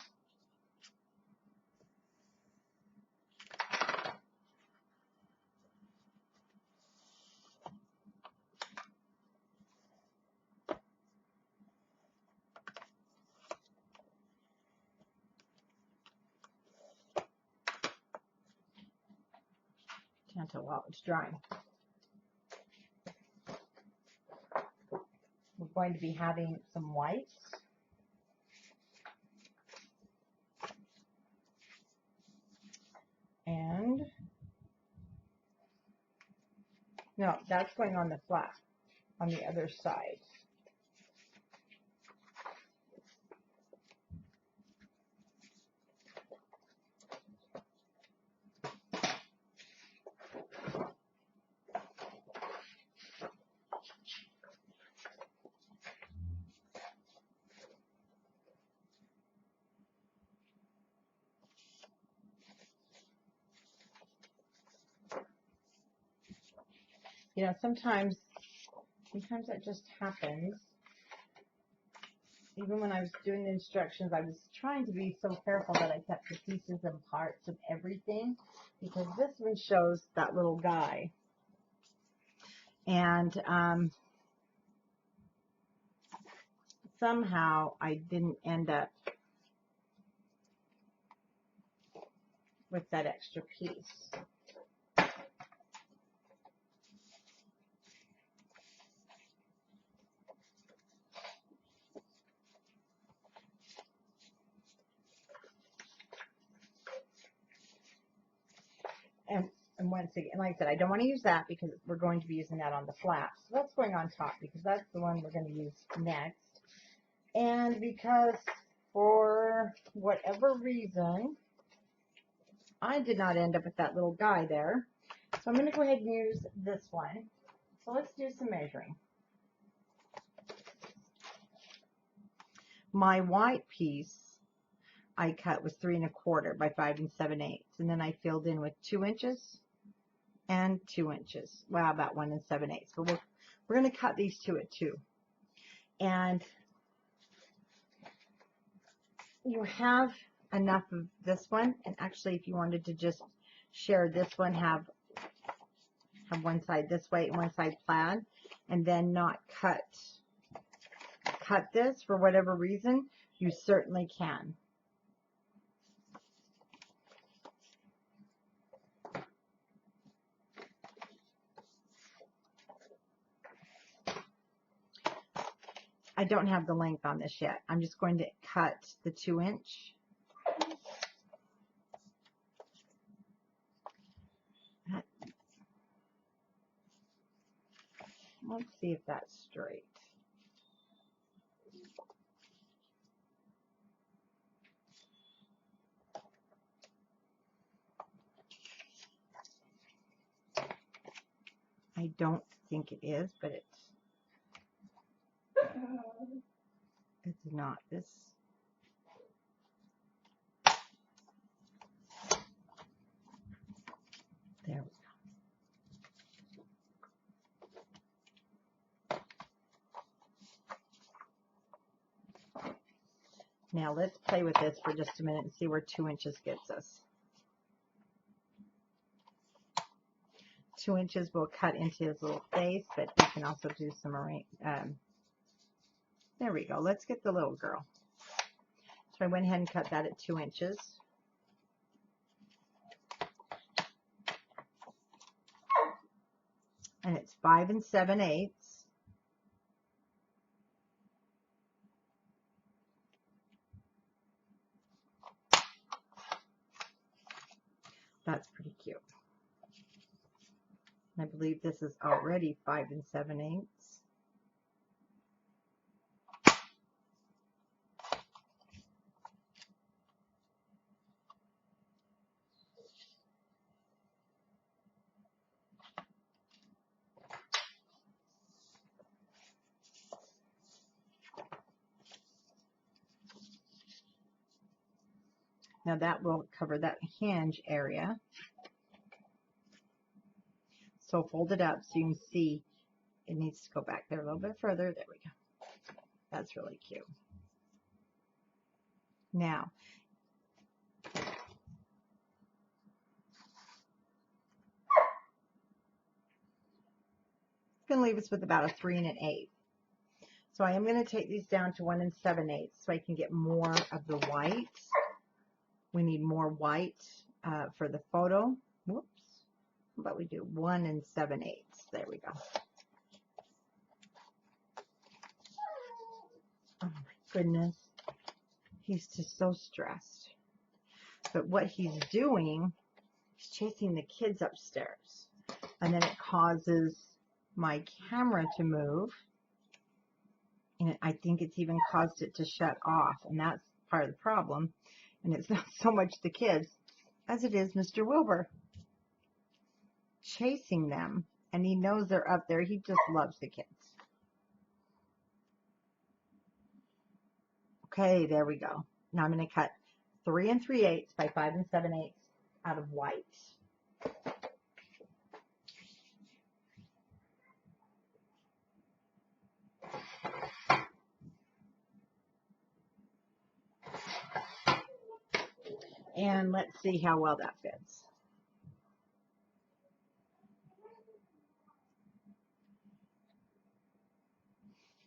Gentle while it's drying. We're going to be having some whites. And no, that's going on the flat, on the other side. You know, sometimes that just happens. Even when I was doing the instructions, I was trying to be so careful that I kept the pieces and parts of everything, because this one shows that little guy. And somehow I didn't end up with that extra piece. And once again, like I said, I don't want to use that because we're going to be using that on the flap. So that's going on top because that's the one we're going to use next. And because for whatever reason, I did not end up with that little guy there. So I'm going to go ahead and use this one. So let's do some measuring. My white piece I cut was 3 1/4 by 5 7/8, and then I filled in with 2 inches and 2 inches. Well, about 1 7/8. But we're going to cut these two at 2. And you have enough of this one, and actually, if you wanted to just share this one, have one side this way and one side plaid, and then not cut this for whatever reason, you certainly can. I don't have the length on this yet. I'm just going to cut the 2 inch. Let's see if that's straight. I don't think it is, but it's not this. There we go. Now let's play with this for just a minute and see where 2 inches gets us. 2 inches will cut into his little face, but we can also do some there we go. Let's get the little girl. So I went ahead and cut that at 2 inches. And it's 5 7/8. That's pretty cute. I believe this is already 5 7/8. Now that will cover that hinge area. So fold it up so you can see it needs to go back there a little bit further. There we go. That's really cute. Now, it's going to leave us with about a 3 1/8. So I am going to take these down to 1 7/8 so I can get more of the white. We need more white for the photo. Whoops. How about we do 1 7/8? There we go. Oh my goodness. He's just so stressed. But what he's doing is chasing the kids upstairs. And then it causes my camera to move. And I think it's even caused it to shut off. And that's part of the problem. And it's not so much the kids as it is Mr. Wilbur chasing them. And he knows they're up there. He just loves the kids. Okay, there we go. Now I'm going to cut 3 3/8 by 5 7/8 out of white. And let's see how well that fits.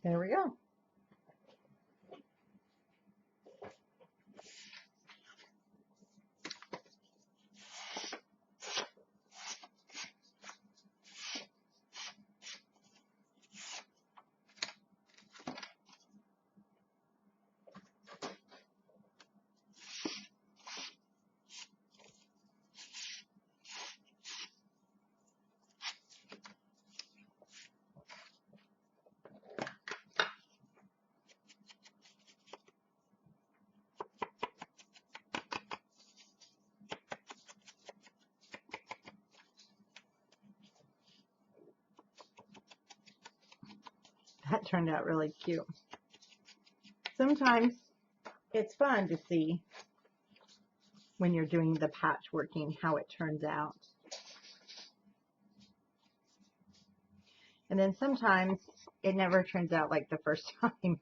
There we go. That turned out really cute. Sometimes it's fun to see when you're doing the patchworking how it turns out. And then sometimes it never turns out like the first time.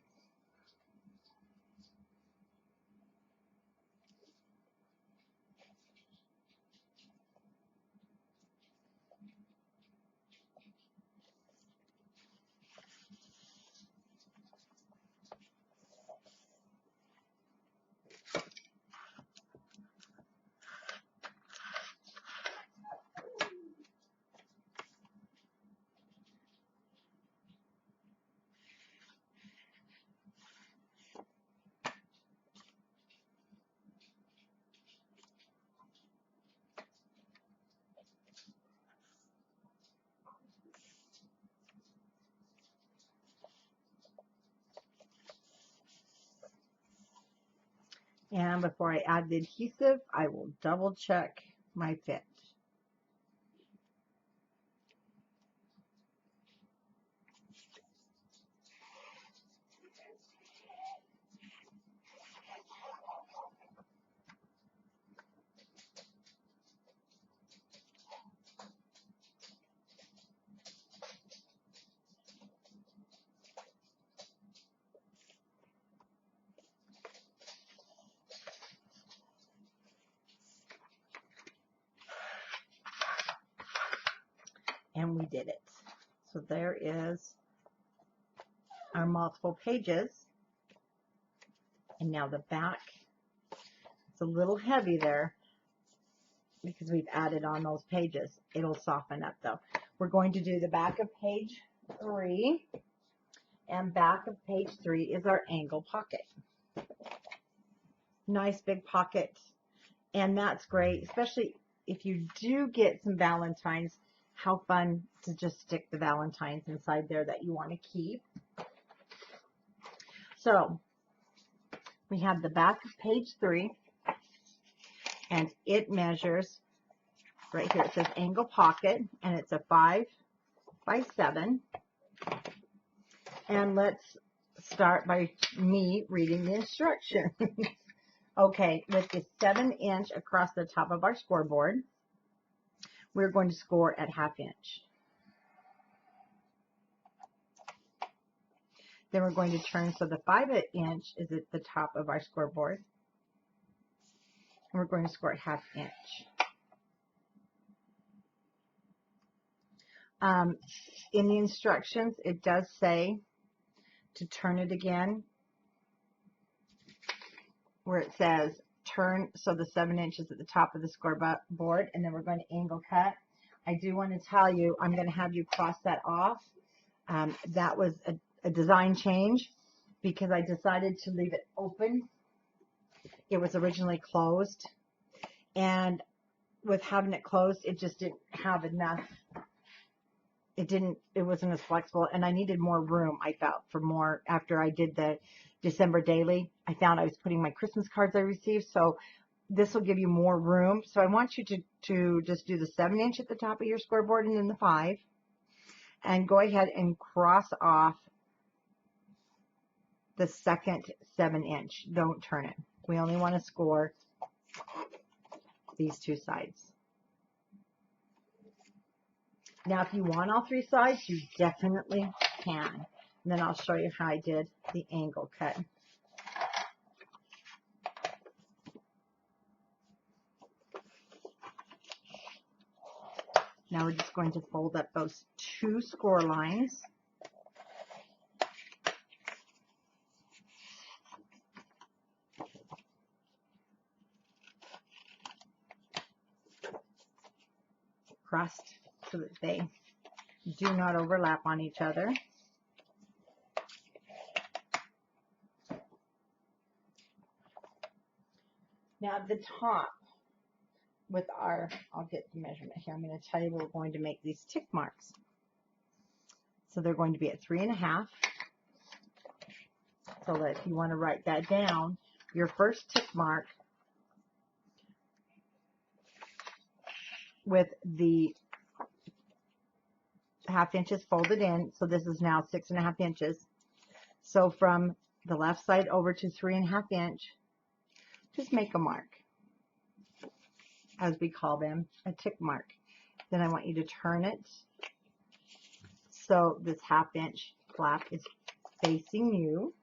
And before I add the adhesive, I will double check my fit. And we did it. So there is our multiple pages. And now the back. It's a little heavy there because we've added on those pages. It'll soften up though. We're going to do the back of page 3. And back of page 3 is our angle pocket. Nice big pocket. And that's great, especially if you do get some Valentines. How fun to just stick the Valentines inside there that you want to keep. So we have the back of page 3, and it measures, right here it says angle pocket, and it's a 5 by 7. And let's start by me reading the instructions. Okay, with the 7-inch across the top of our scoreboard, we're going to score at 1/2 inch. Then we're going to turn so the 5-inch is at the top of our scoreboard. And we're going to score at 1/2 inch. In the instructions, it does say to turn it again, where it says turn so the 7 inches at the top of the scoreboard, and then we're going to angle cut. I do want to tell you, I'm going to have you cross that off. That was a design change because I decided to leave it open. It was originally closed, and with having it closed, it just didn't have enough. It wasn't as flexible, and I needed more room, I felt, for more. After I did the December daily, I found I was putting my Christmas cards I received, so this will give you more room. So I want you to just do the 7-inch at the top of your scoreboard and then the 5, and go ahead and cross off the second 7-inch. Don't turn it. We only want to score these 2 sides. Now, if you want all 3 sides, you definitely can. And then I'll show you how I did the angle cut. Now we're just going to fold up those 2 score lines. Crossed so that they do not overlap on each other. Now at the top with I'll get the measurement here. I'm going to tell you we're going to make these tick marks. So they're going to be at 3.5. So that if you want to write that down, your first tick mark with the 1/2 inches folded in, so this is now 6.5 inches. So from the left side over to 3.5 inch, just make a mark, as we call them, a tick mark. Then I want you to turn it so this 1/2 inch flap is facing you.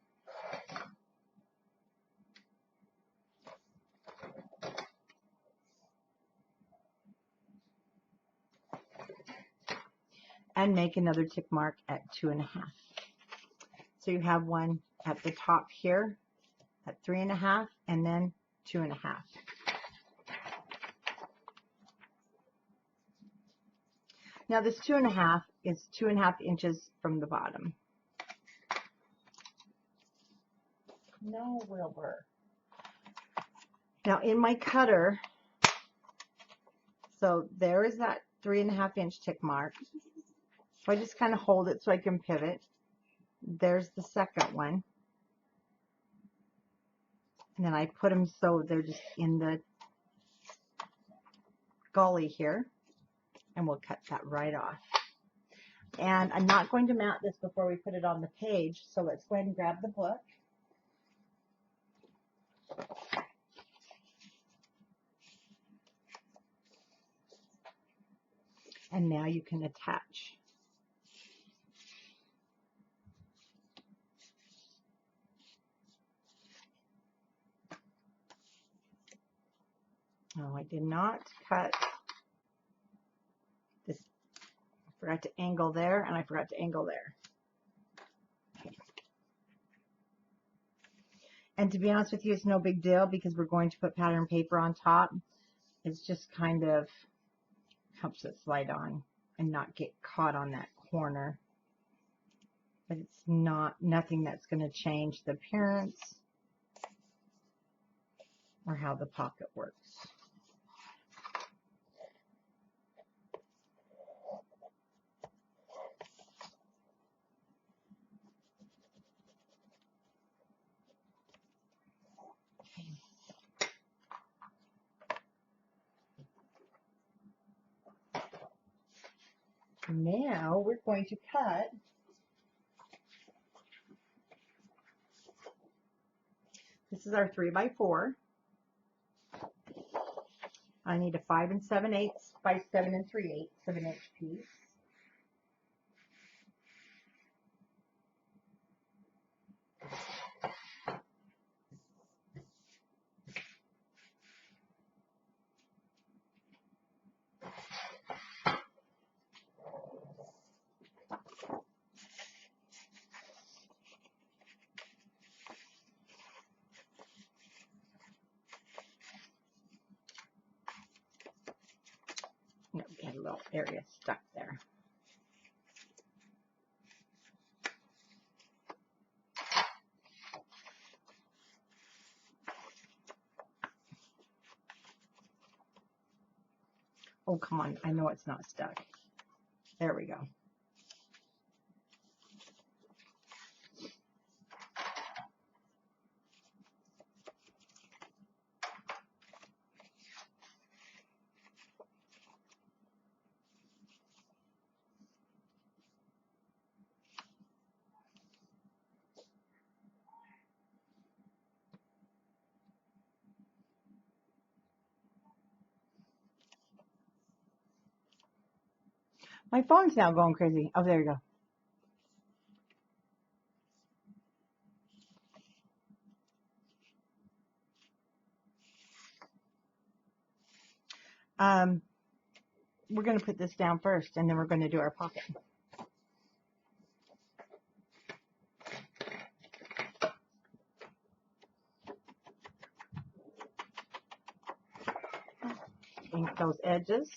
And make another tick mark at 2.5. So you have one at the top here at 3.5 and then 2.5. Now this 2.5 is 2.5 inches from the bottom. No, Wilbur. Now in my cutter, so there is that 3.5 inch tick mark. So I just kind of hold it so I can pivot. There's the second one. And then I put them so they're just in the gully here. And we'll cut that right off. And I'm not going to mount this before we put it on the page. So let's go ahead and grab the book. And now you can attach. Oh, I did not cut this. I forgot to angle there, and I forgot to angle there. Okay. And to be honest with you, it's no big deal because we're going to put pattern paper on top. It's just kind of helps it slide on and not get caught on that corner. But it's nothing that's going to change the appearance or how the pocket works. Now we're going to cut this is our 3x4. I need a 5 7/8 by 7 3/8 of an inch piece. No, we had a little area stuck there. Oh, come on. I know it's not stuck. There we go. My phone's now going crazy. Oh, there you go. We're going to put this down first, and then we're going to do our pocket. Ink those edges.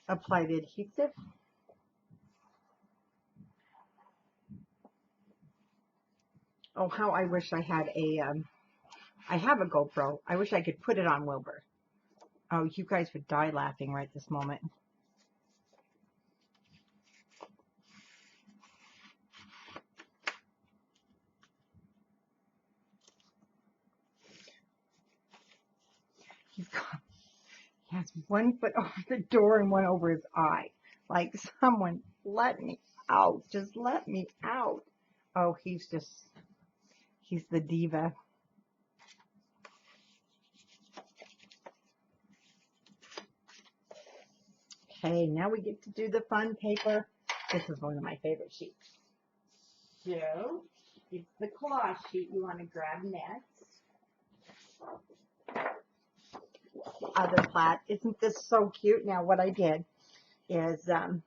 Apply the adhesive. Oh, how I wish I had I have a GoPro. I wish I could put it on Wilbur. Oh, you guys would die laughing right this moment. has one foot over the door and one over his eye. Like, someone let me out. Just let me out. Oh, he's the diva. Okay, now we get to do the fun paper. This is one of my favorite sheets. So, it's the collage sheet you want to grab next. Other plaid. Isn't this so cute? Now, what I did is, of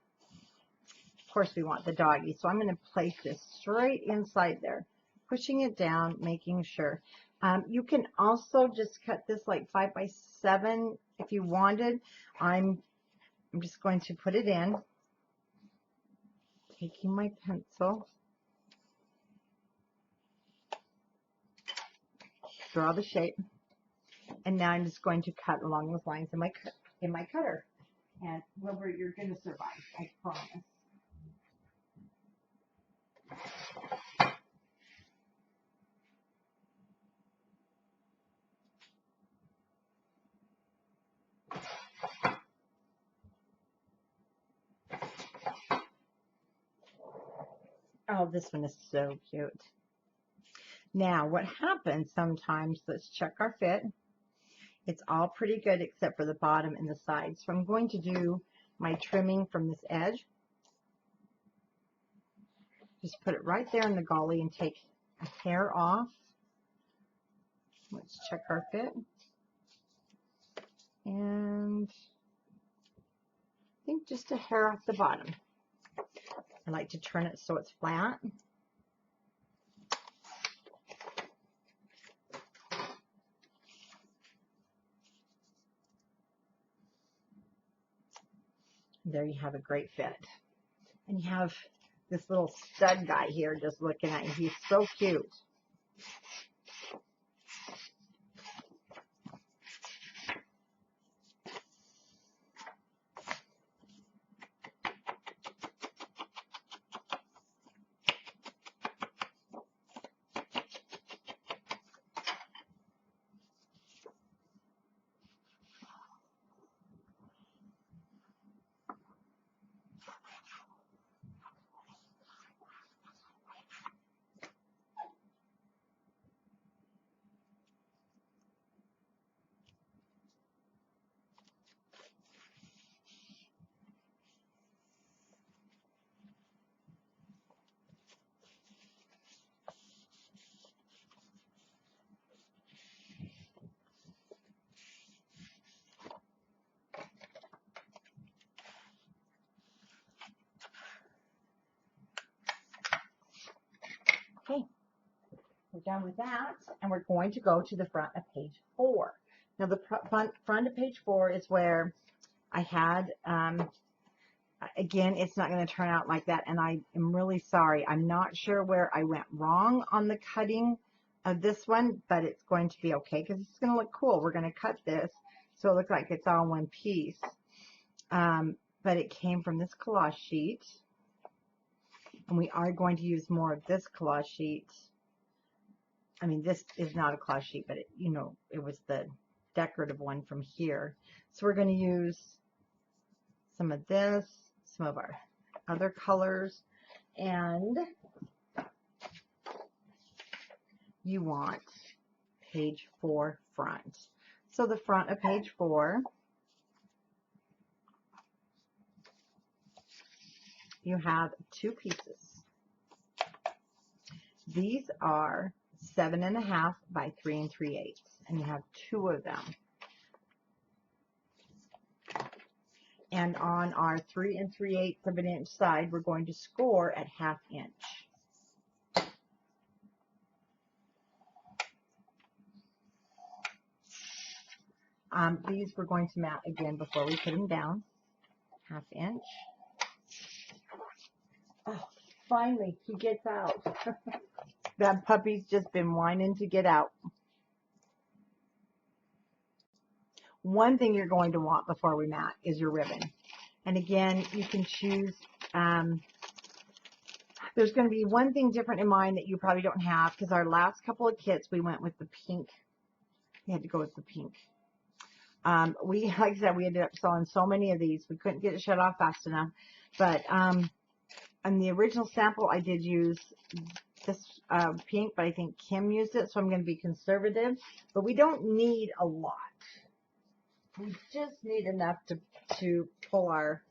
course, we want the doggy. So, I'm going to place this straight inside there, pushing it down, making sure. You can also just cut this like 5 by 7 if you wanted. I'm just going to put it in, taking my pencil, draw the shape, and now I'm just going to cut along those lines in my cutter. And Wilbur, you're going to survive, I promise. Oh, this one is so cute. Now, what happens sometimes, let's check our fit. It's all pretty good except for the bottom and the sides. So I'm going to do my trimming from this edge. Just put it right there in the golly and take a hair off. Let's check our fit. And I think just a hair off the bottom. I like to turn it so it's flat. There you have a great fit. And you have this little stud guy here just looking at you. He's so cute. Okay, we're done with that, and we're going to go to the front of page 4. Now, the front of page 4 is where I had, again, it's not going to turn out like that, and I am really sorry. I'm not sure where I went wrong on the cutting of this one, but it's going to be okay because it's going to look cool. We're going to cut this so it looks like it's all one piece, but it came from this collage sheet. And we are going to use more of this collage sheet. I mean, this is not a collage sheet, but it was the decorative one from here. So we're going to use some of this, some of our other colors, and you want page 4 front. So the front of page 4, you have 2 pieces. These are 7.5 by 3 3/8, and you have 2 of them. And on our 3 3/8 of an inch side, we're going to score at 1/2 inch. These we're going to mat again before we put them down. 1/2 inch. Oh, finally, he gets out. That puppy's just been whining to get out. One thing you're going to want before we mat is your ribbon. And again, you can choose, there's going to be one thing different in mine that you probably don't have, because our last couple of kits, we went with the pink. We had to go with the pink. Like I said, we ended up selling so many of these. We couldn't get it shut off fast enough. But on the original sample, I did use this pink, but I think Kim used it, so I'm going to be conservative. But we don't need a lot. We just need enough to pull our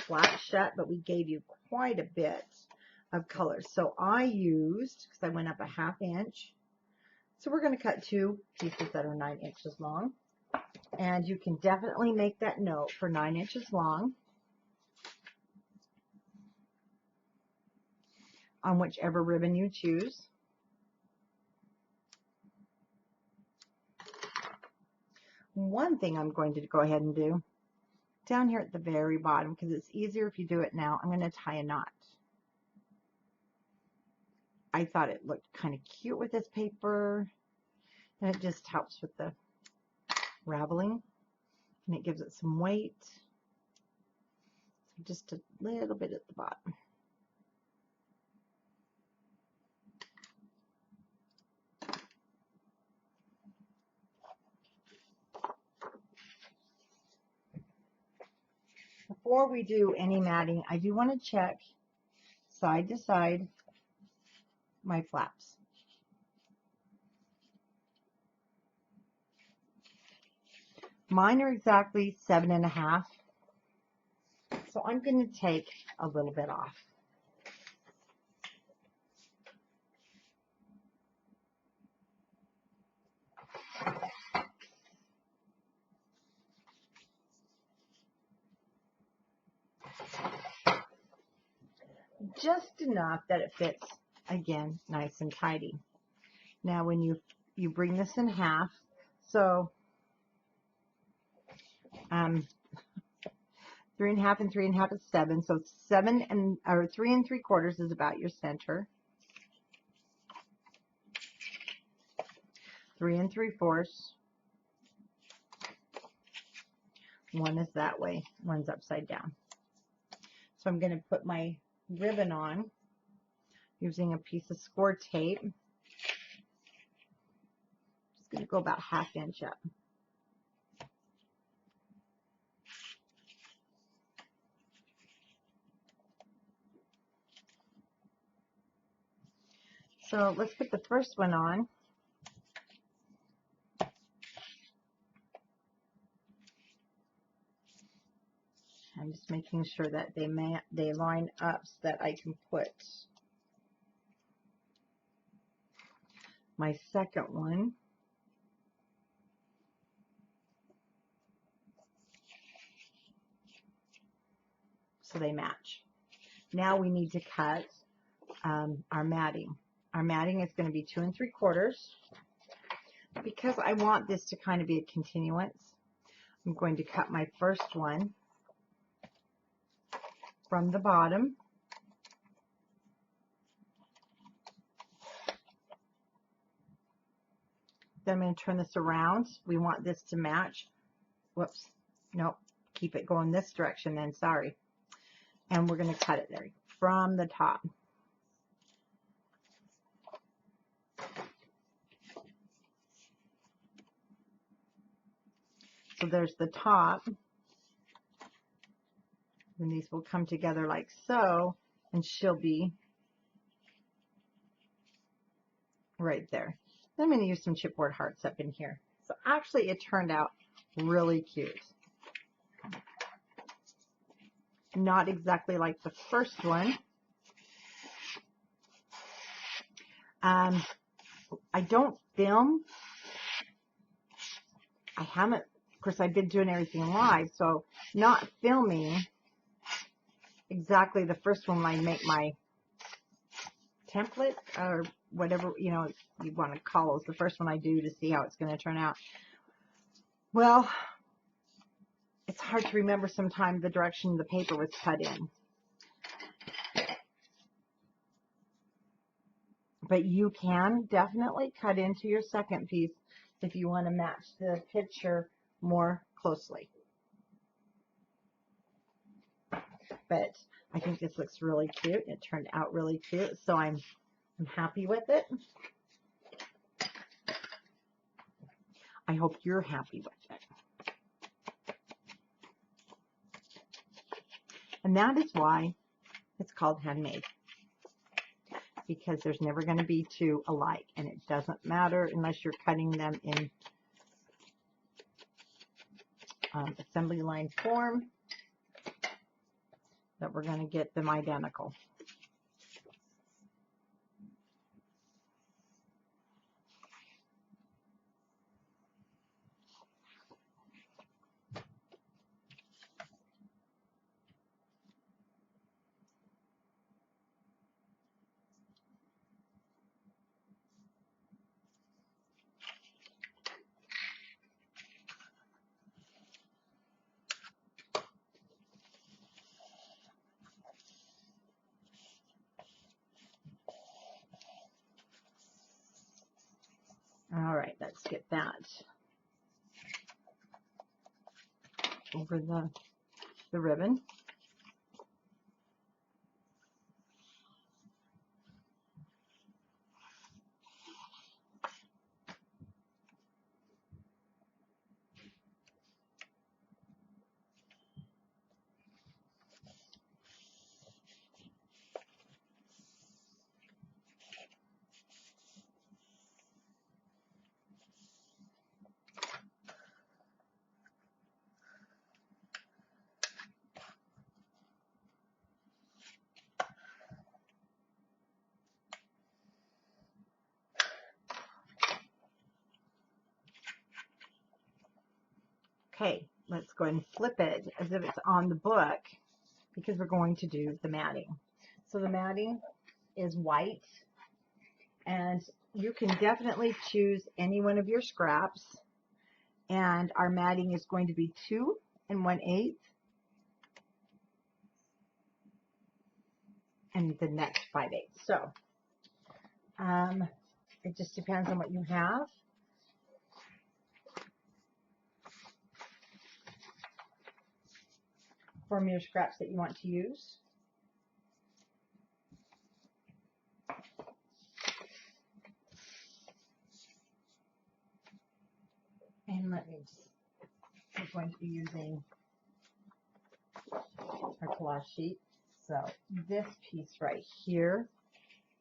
flap shut, but we gave you quite a bit of color. So I used, because I went up a 1/2 inch, so we're going to cut 2 pieces that are 9 inches long. And you can definitely make that note for 9 inches long on whichever ribbon you choose. One thing I'm going to go ahead and do, down here at the very bottom, because it's easier if you do it now, I'm going to tie a knot. I thought it looked kind of cute with this paper, and it just helps with the raveling, and it gives it some weight. So just a little bit at the bottom. Before we do any matting, I do want to check side to side my flaps. Mine are exactly 7.5, so I'm going to take a little bit off. Just enough that it fits, again, nice and tidy. Now when you bring this in half, so 3 1/2 and 3 1/2 is 7, so 3 3/4 is about your center. 3 3/4. One is that way, one's upside down. So I'm going to put my ribbon on using a piece of score tape. Just going to go about 1/2 inch up. So let's put the first one on. I'm just making sure that they line up so that I can put my second one. So they match. Now we need to cut our matting. Our matting is going to be 2 3/4. Because I want this to kind of be a continuance, I'm going to cut my first one from the bottom. Then I'm going to turn this around. We want this to match. Whoops. Nope. Keep it going this direction then. Sorry. And we're going to cut it there from the top. So there's the top. And these will come together like so. And she'll be right there. Then I'm going to use some chipboard hearts up in here. So actually it turned out really cute. Not exactly like the first one. I don't film. I haven't, of course I've been doing everything live, so not filming exactly the first one when I make my template or whatever, you know, you want to call it, the first one I do to see how it's going to turn out. Well, it's hard to remember sometimes the direction the paper was cut in. But you can definitely cut into your second piece if you want to match the picture more closely. But I think this looks really cute. It turned out really cute, so I'm happy with it. I hope you're happy with it. And that is why it's called handmade, because there's never going to be two alike, and it doesn't matter unless you're cutting them in assembly line form that we're going to get them identical. All right, let's get that over the ribbon. Okay, let's go ahead and flip it as if it's on the book, because we're going to do the matting. So the matting is white, and you can definitely choose any one of your scraps, and our matting is going to be 2 1/8, and the next 5/8. So it just depends on what you have. Form your scraps that you want to use. And let me just, I'm going to be using our collage sheet. So this piece right here,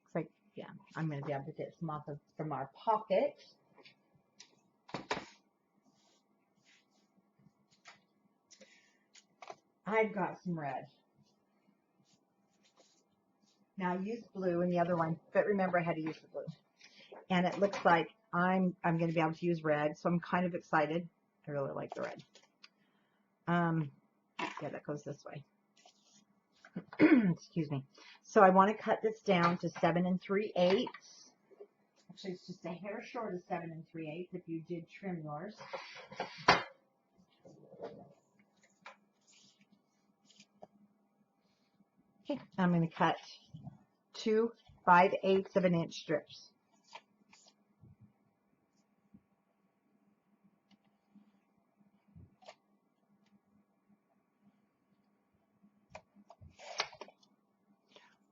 looks like, yeah, I'm going to be able to get some off from our pocket. I've got some red. Now I used blue in the other one, but remember I had to use the blue. And it looks like I'm going to be able to use red, so I'm kind of excited. I really like the red. Yeah, that goes this way. Excuse me. So I want to cut this down to 7 3/8. Actually, it's just a hair short of 7 3/8 if you did trim yours. Okay, I'm going to cut 2 5/8 of an inch strips.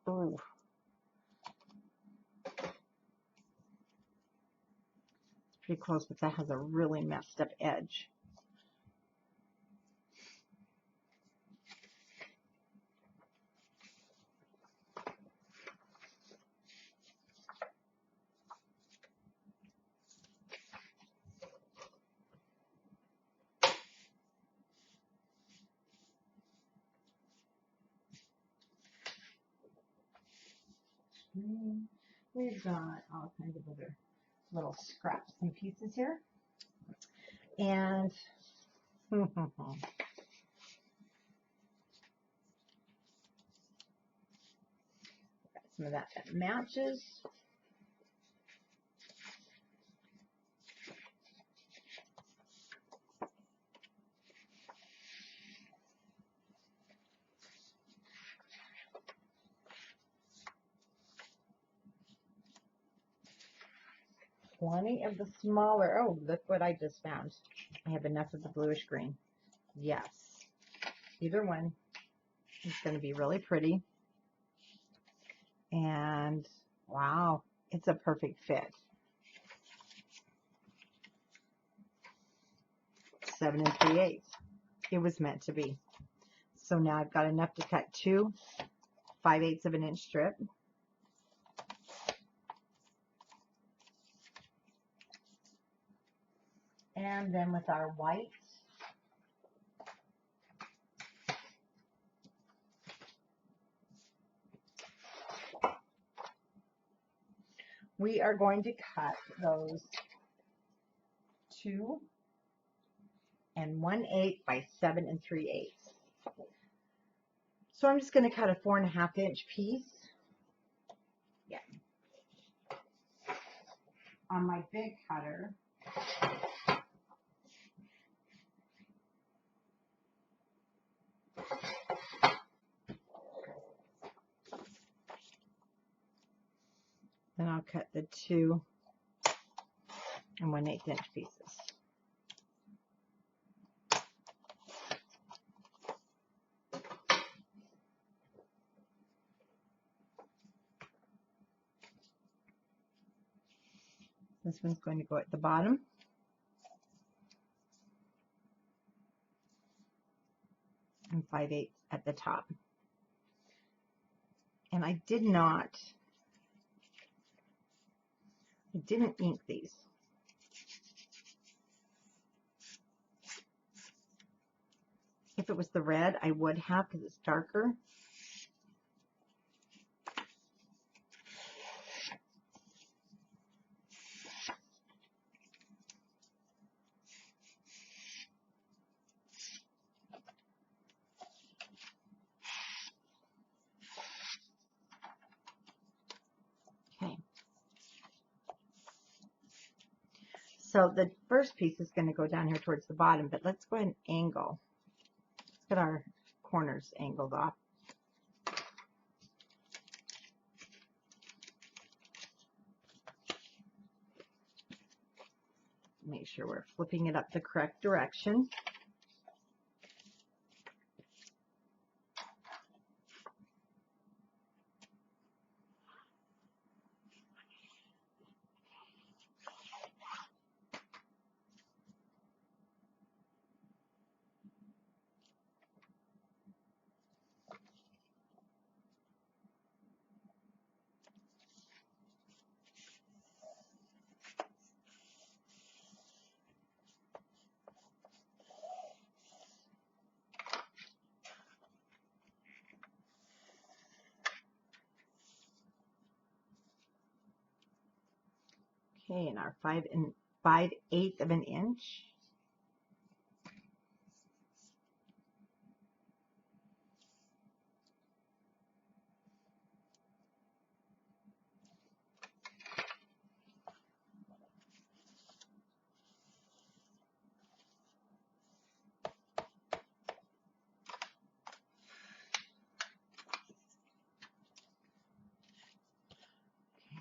Ooh. It's pretty close, but that has a really messed up edge. We've got all kinds of other little scraps and pieces here. And some of that matches. Plenty of the smaller, oh, look what I just found. I have enough of the bluish green. Yes. Either one is going to be really pretty. And wow, it's a perfect fit. 7 3/8. It was meant to be. So now I've got enough to cut 2 5/8 of an inch strip. And then with our white, we are going to cut those 2 1/8 by 7 3/8. So I'm just going to cut a 4.5 inch piece. Yeah. On my big cutter. Then I'll cut the 2 1/8 inch pieces. This one's going to go at the bottom. And 5/8 at the top. And I didn't ink these. If it was the red, I would have because it's darker. Okay. So the first piece is going to go down here towards the bottom, but let's go ahead and angle. Let's get our corners angled off. Make sure we're flipping it up the correct direction. Okay, and our 5/8 of an inch.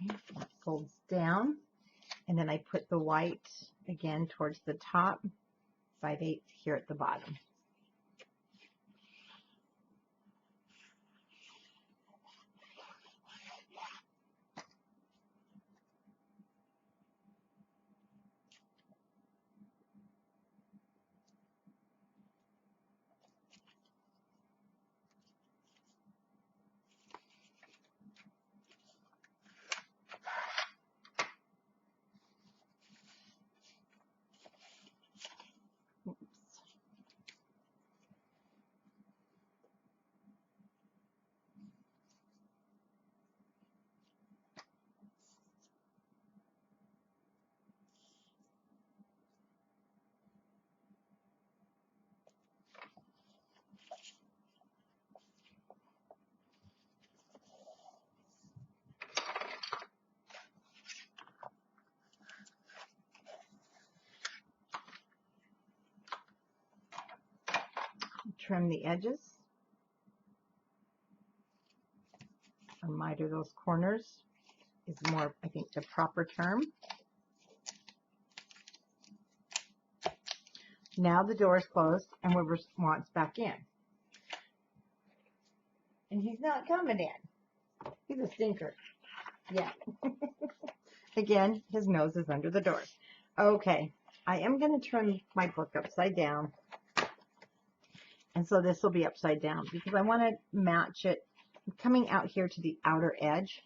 Okay, that folds down. And then I put the white again towards the top, 5/8 here at the bottom. Trim the edges, or miter those corners is more, I think, the proper term. Now the door is closed and Wilbur wants back in. And he's not coming in. He's a stinker. Yeah. Again, his nose is under the door. Okay, I am going to turn my book upside down. And so this will be upside down because I want to match it. I'm coming out here to the outer edge.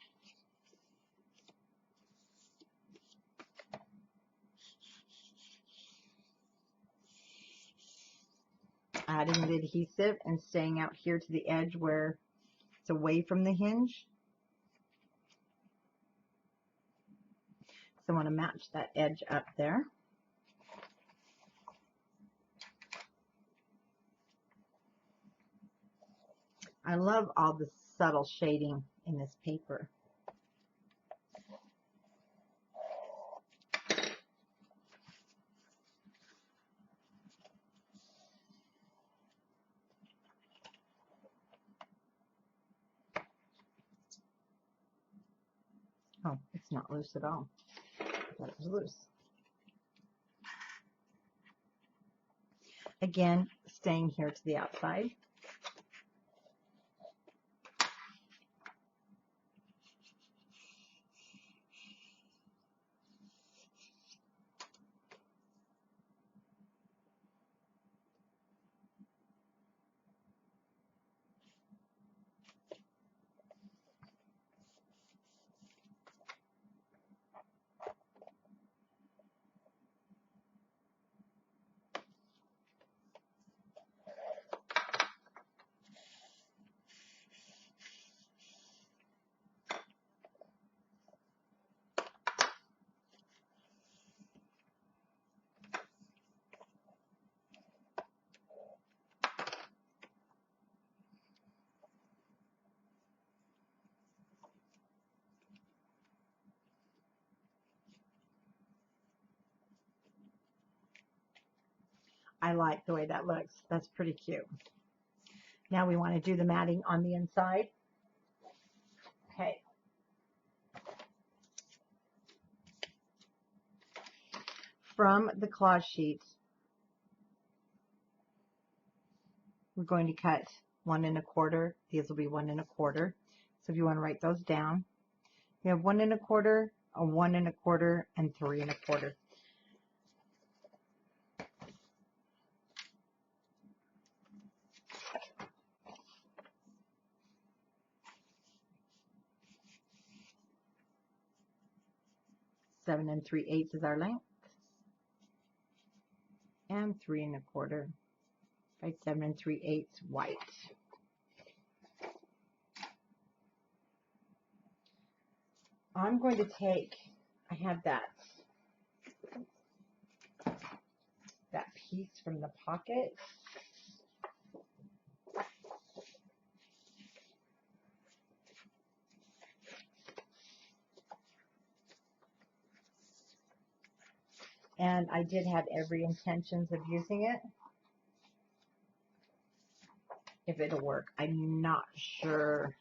Adding the adhesive and staying out here to the edge where it's away from the hinge. So I want to match that edge up there. I love all the subtle shading in this paper. Oh, it's not loose at all. I thought it was loose. Again, staying here to the outside. I like the way that looks. That's pretty cute. Now we want to do the matting on the inside. Okay. From the collage sheet, we're going to cut 1 1/4. These will be 1 1/4. So if you want to write those down, you have 1 1/4, a 1 1/4, and 3 1/4. Seven and 3/8 is our length, and 3 1/4 by 7 3/8 white. I'm going to take, I have that piece from the pocket. And I did have every intentions of using it. If it'll work, I'm not sure.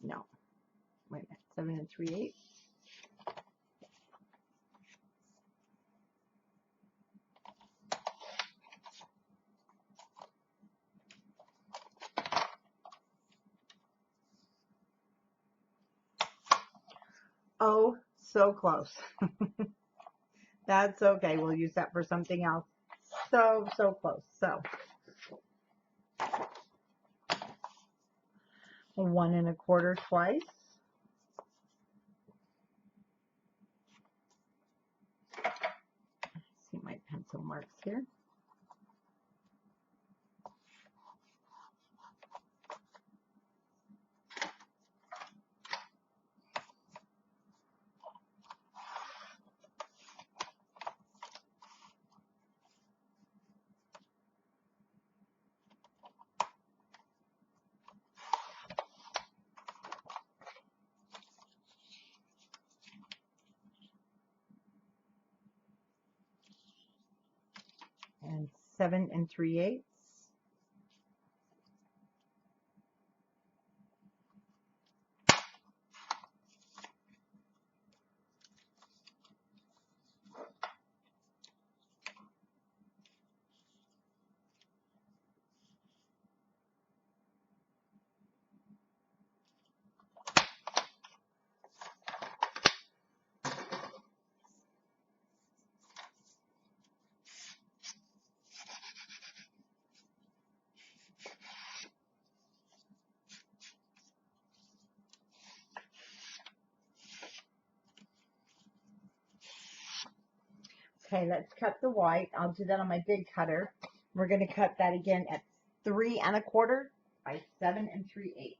No. Wait a minute. 7 3/8. Oh, so close. That's okay. We'll use that for something else. So close. So 1 1/4 twice. See my pencil marks here. And 7 3/8. Okay, let's cut the white. I'll do that on my big cutter. We're going to cut that again at 3 1/4 by 7 3/8.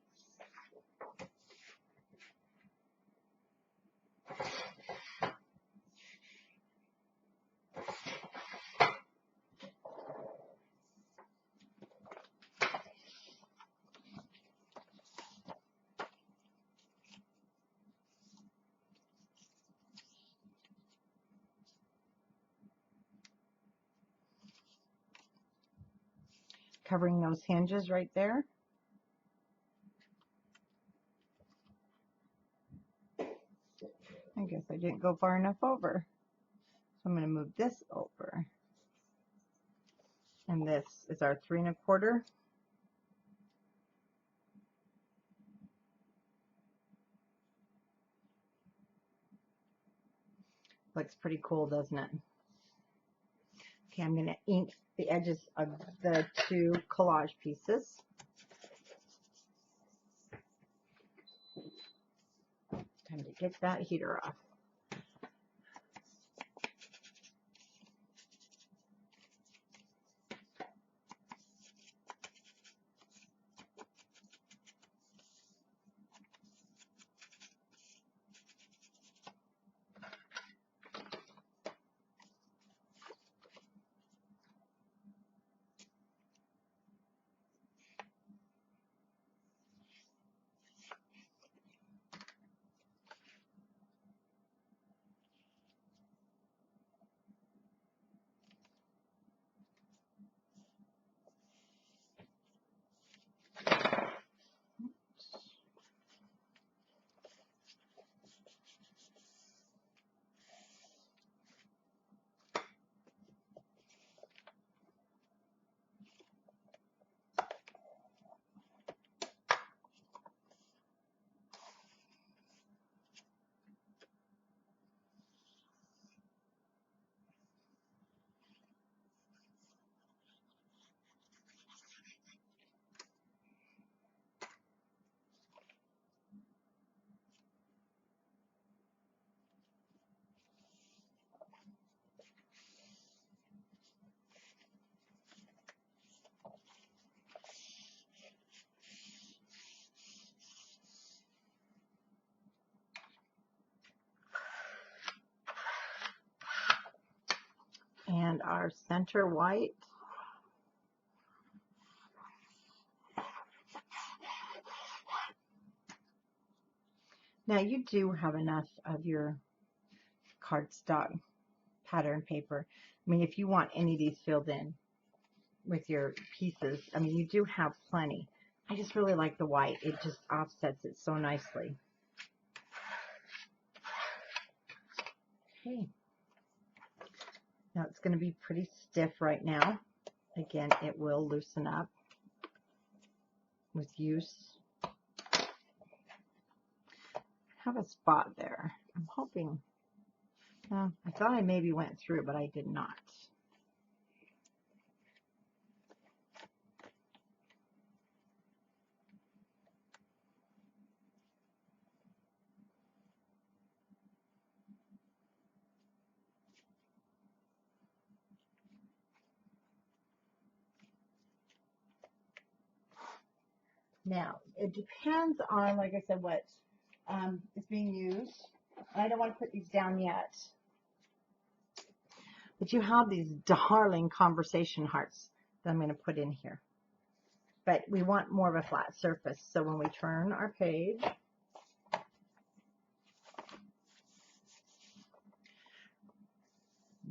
Covering those hinges right there. I guess I didn't go far enough over. So I'm going to move this over. And this is our 3 1/4. Looks pretty cool, doesn't it? Okay, I'm going to ink the edges of the 2 collage pieces. Time to get that heater off. And our center white. Now you do have enough of your cardstock pattern paper. I mean, if you want any of these filled in with your pieces, I mean, you do have plenty. I just really like the white. It just offsets it so nicely. Okay. Now it's going to be pretty stiff right now. Again, it will loosen up with use. I have a spot there. I'm hoping. I thought I maybe went through, but I did not. Now, it depends on, like I said, what is being used. I don't want to put these down yet. But you have these darling conversation hearts that I'm going to put in here. But we want more of a flat surface. So when we turn our page,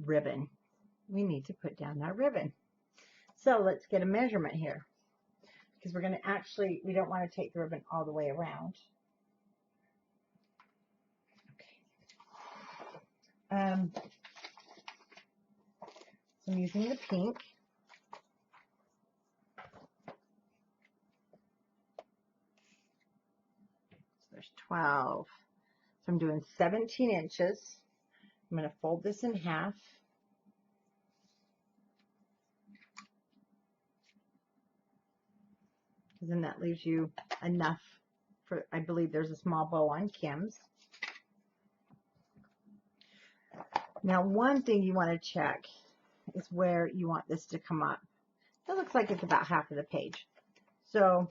ribbon. We need to put down that ribbon. So let's get a measurement here. Because we're going to actually, we don't want to take the ribbon all the way around. Okay. So I'm using the pink. So there's 12. So I'm doing 17 inches. I'm going to fold this in half. Because then that leaves you enough for, I believe there's a small bow on Kim's. Now, one thing you want to check is where you want this to come up. It looks like it's about half of the page. So,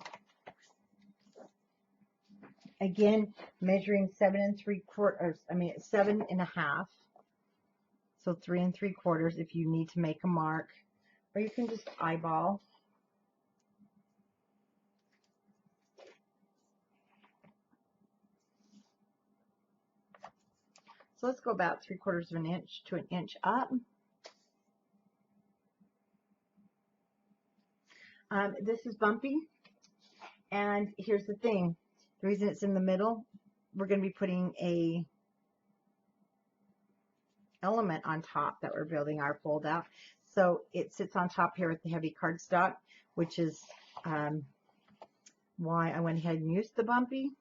again, measuring 7 3/4, 7 1/2. So 3 3/4 if you need to make a mark, or you can just eyeball. So let's go about 3/4 of an inch to an inch up. This is bumpy, and here's the thing. The reason it's in the middle, we're going to be putting a element on top that we're building our fold out. So it sits on top here with the heavy cardstock, which is why I went ahead and used the bumpy,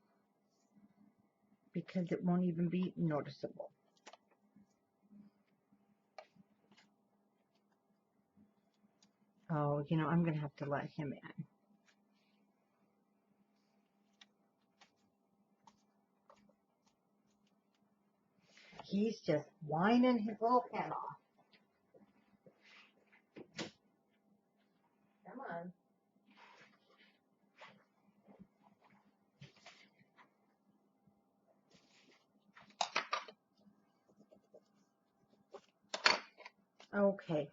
because it won't even be noticeable. Oh, you know, I'm going to have to let him in. He's just whining his little head off. Come on. Okay.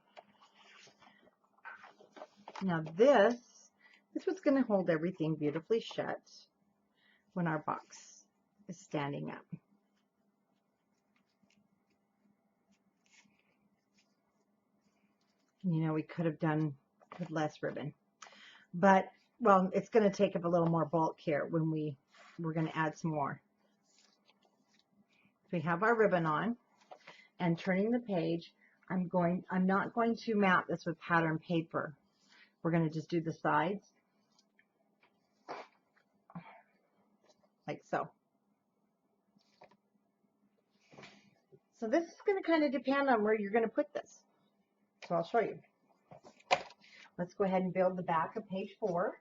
Now this what's going to hold everything beautifully shut when our box is standing up. You know, we could have done with less ribbon, but well, it's going to take up a little more bulk here when we're going to add some more. So we have our ribbon on, and turning the page, I'm not going to mount this with pattern paper. We're going to just do the sides like so. So this is going to kind of depend on where you're going to put this. So I'll show you. Let's go ahead and build the back of page 4.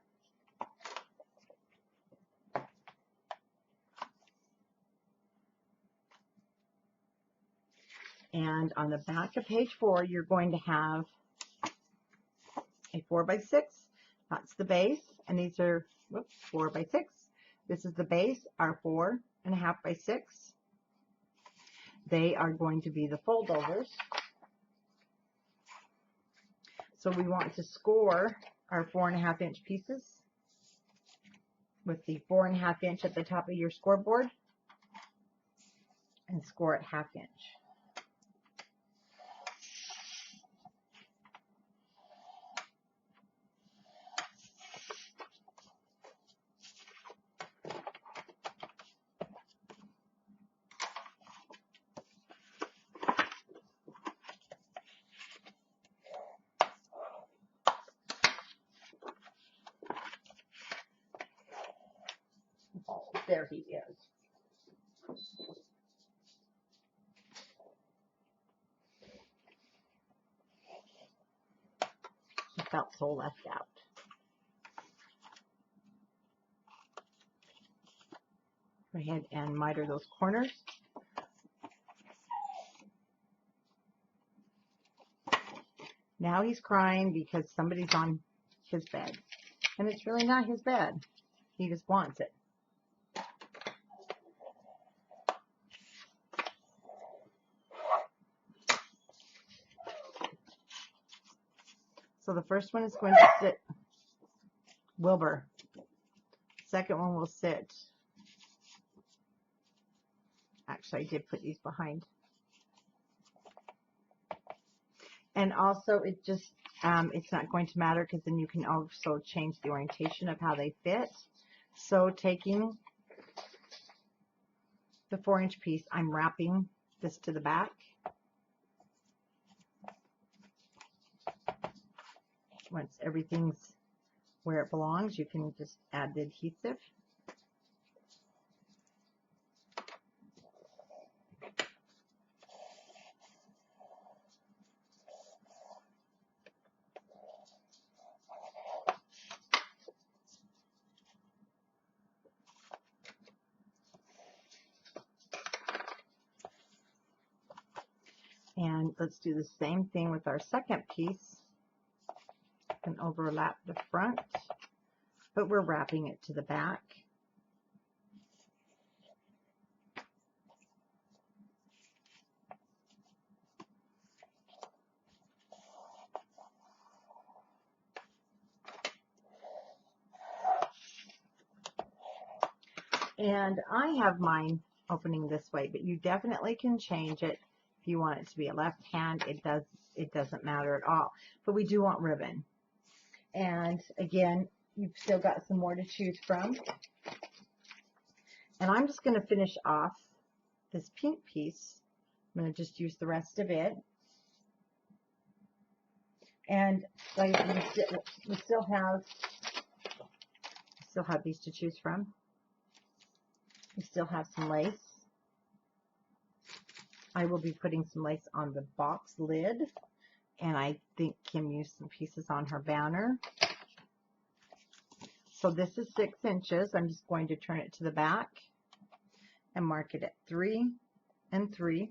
And on the back of page 4, you're going to have a 4 by 6. That's the base, and these are 4 by 6. This is the base, our 4.5 by 6. They are going to be the foldovers. So we want to score our 4.5 inch pieces with the 4.5 inch at the top of your scoreboard, and score it 1/2 inch. There he is. He felt so left out. Go ahead and miter those corners. Now he's crying because somebody's on his bed. And it's really not his bed. He just wants it. So the first one is going to sit Wilbur. Second one will sit. Actually, I did put these behind. And also, it just, it's not going to matter because then you can also change the orientation of how they fit. So taking the 4 inch piece, I'm wrapping this to the back. Once everything's where it belongs, you can just add the adhesive. then let's do the same thing with our second piece and overlap the front, but we're wrapping it to the back. And I have mine opening this way, but you definitely can change it if you want it to be a left hand. It doesn't matter at all. But we do want ribbon. And again, you've still got some more to choose from. And I'm just going to finish off this pink piece. I'm going to just use the rest of it. And like we still have these to choose from. We still have some lace. I will be putting some lace on the box lid, and I think Kim used some pieces on her banner. So this is 6 inches. I'm just going to turn it to the back and mark it at 3 and 3.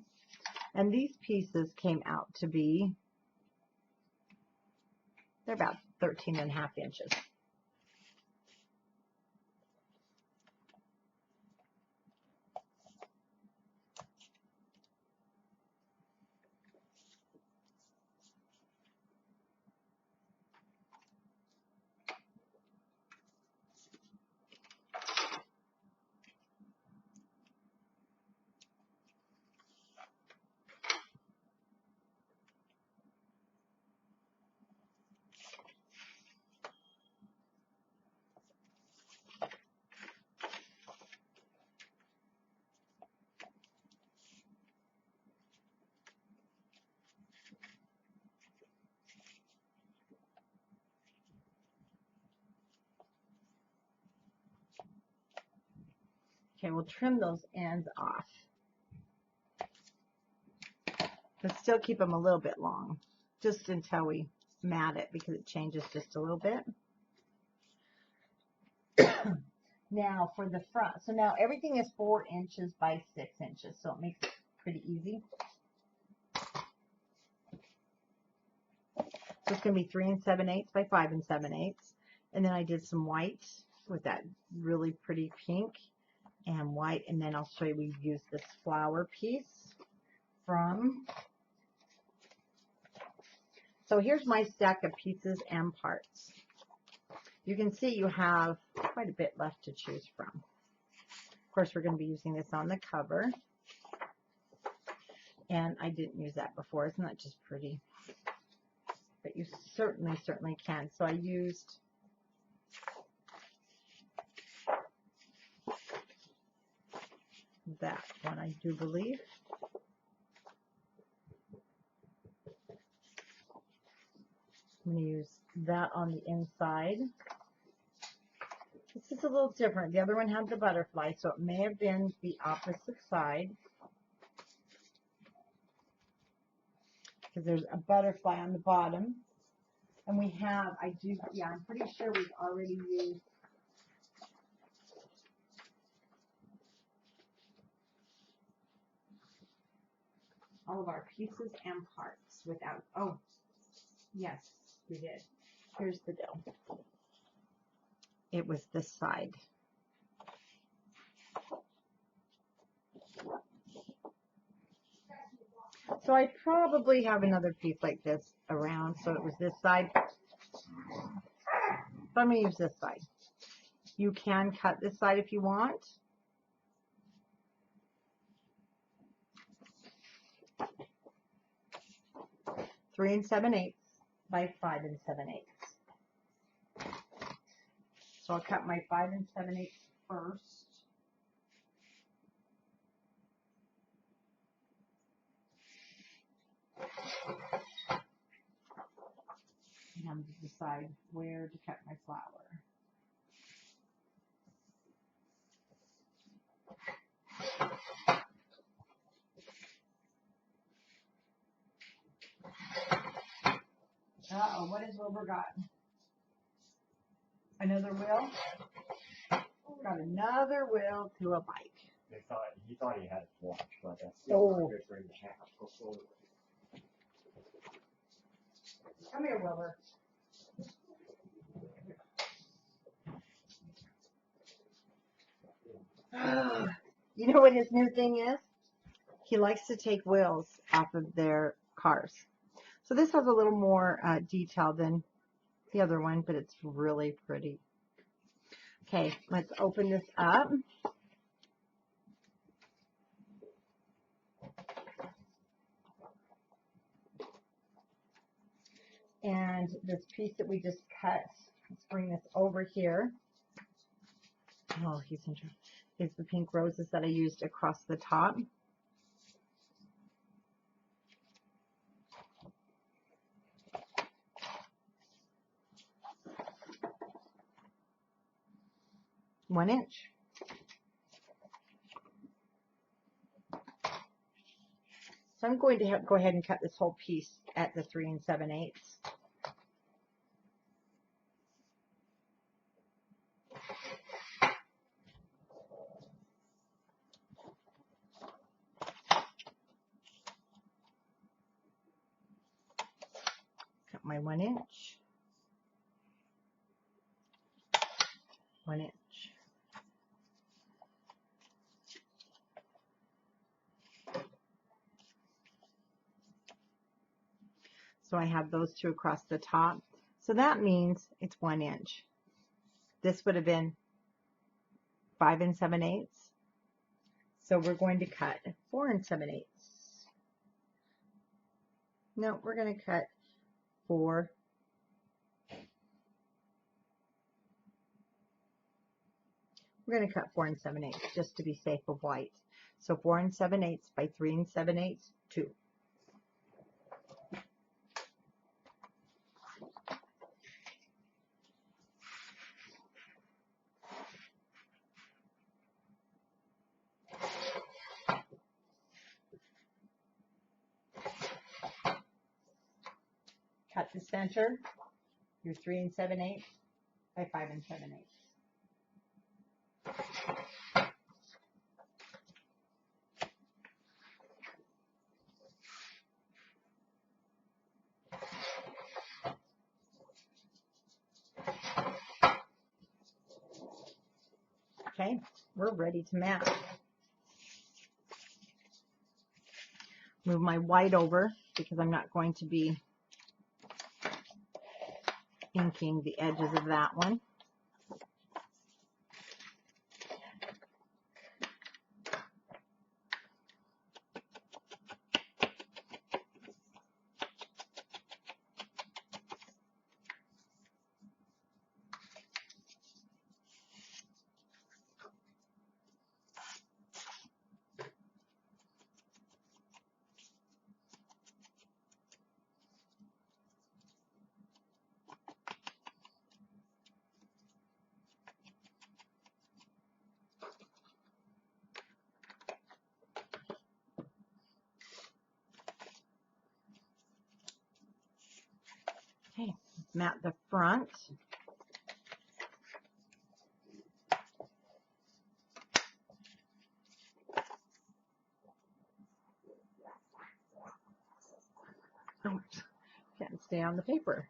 And these pieces came out to be, they're about 13.5 inches. Okay, we'll trim those ends off, but still keep them a little bit long, just until we mat it, because it changes just a little bit. Now for the front, so now everything is 4 inches by 6 inches, so it makes it pretty easy. So it's going to be 3 7/8 by 5 7/8, and then I did some white with that really pretty pink and white, and then I'll show you we used this flower piece from. So here's my stack of pieces and parts. You can see you have quite a bit left to choose from. Of course, we're going to be using this on the cover. And I didn't use that before. Isn't that just pretty? But you certainly can. So I used that one, I do believe. I'm going to use that on the inside. This is a little different. The other one had the butterfly, so it may have been the opposite side, because there's a butterfly on the bottom. And we have, I'm pretty sure we've already used all of our pieces and parts without, oh, yes, we did. Here's the deal. It was this side. So I probably have another piece like this around, so it was this side. So I'm going to use this side. You can cut this side if you want. Three 7/8 by 5 7/8. So I'll cut my 5 7/8 first. And I'm going to decide where to cut my flower. Uh-oh, what has Wilbur got? Another wheel? Got another wheel to a bike. He thought he had a watch, but that's oh. good for him to have. Come here, Wilbur. You know what his new thing is? He likes to take wheels off of their cars. So this has a little more detail than the other one, but it's really pretty. Okay, let's open this up. And this piece that we just cut, let's bring this over here. Oh, he's interesting. Here's the pink roses that I used across the top. One inch. So I'm going to go ahead and cut this whole piece at the 3 7/8. Cut my 1 inch. 1 inch. So I have those two across the top. So that means it's 1 inch. This would have been 5 7/8. So we're going to cut 4 7/8. No, we're going to cut 4. We're going to cut 4 7/8 just to be safe of white. So 4 7/8 by 3 7/8, 2. Cut the center, your 3 7/8 by 5 7/8. Okay, we're ready to mat. Move my white over because I'm not going to be inking the edges of that one. Okay, mat the front. Oops, can't stay on the paper.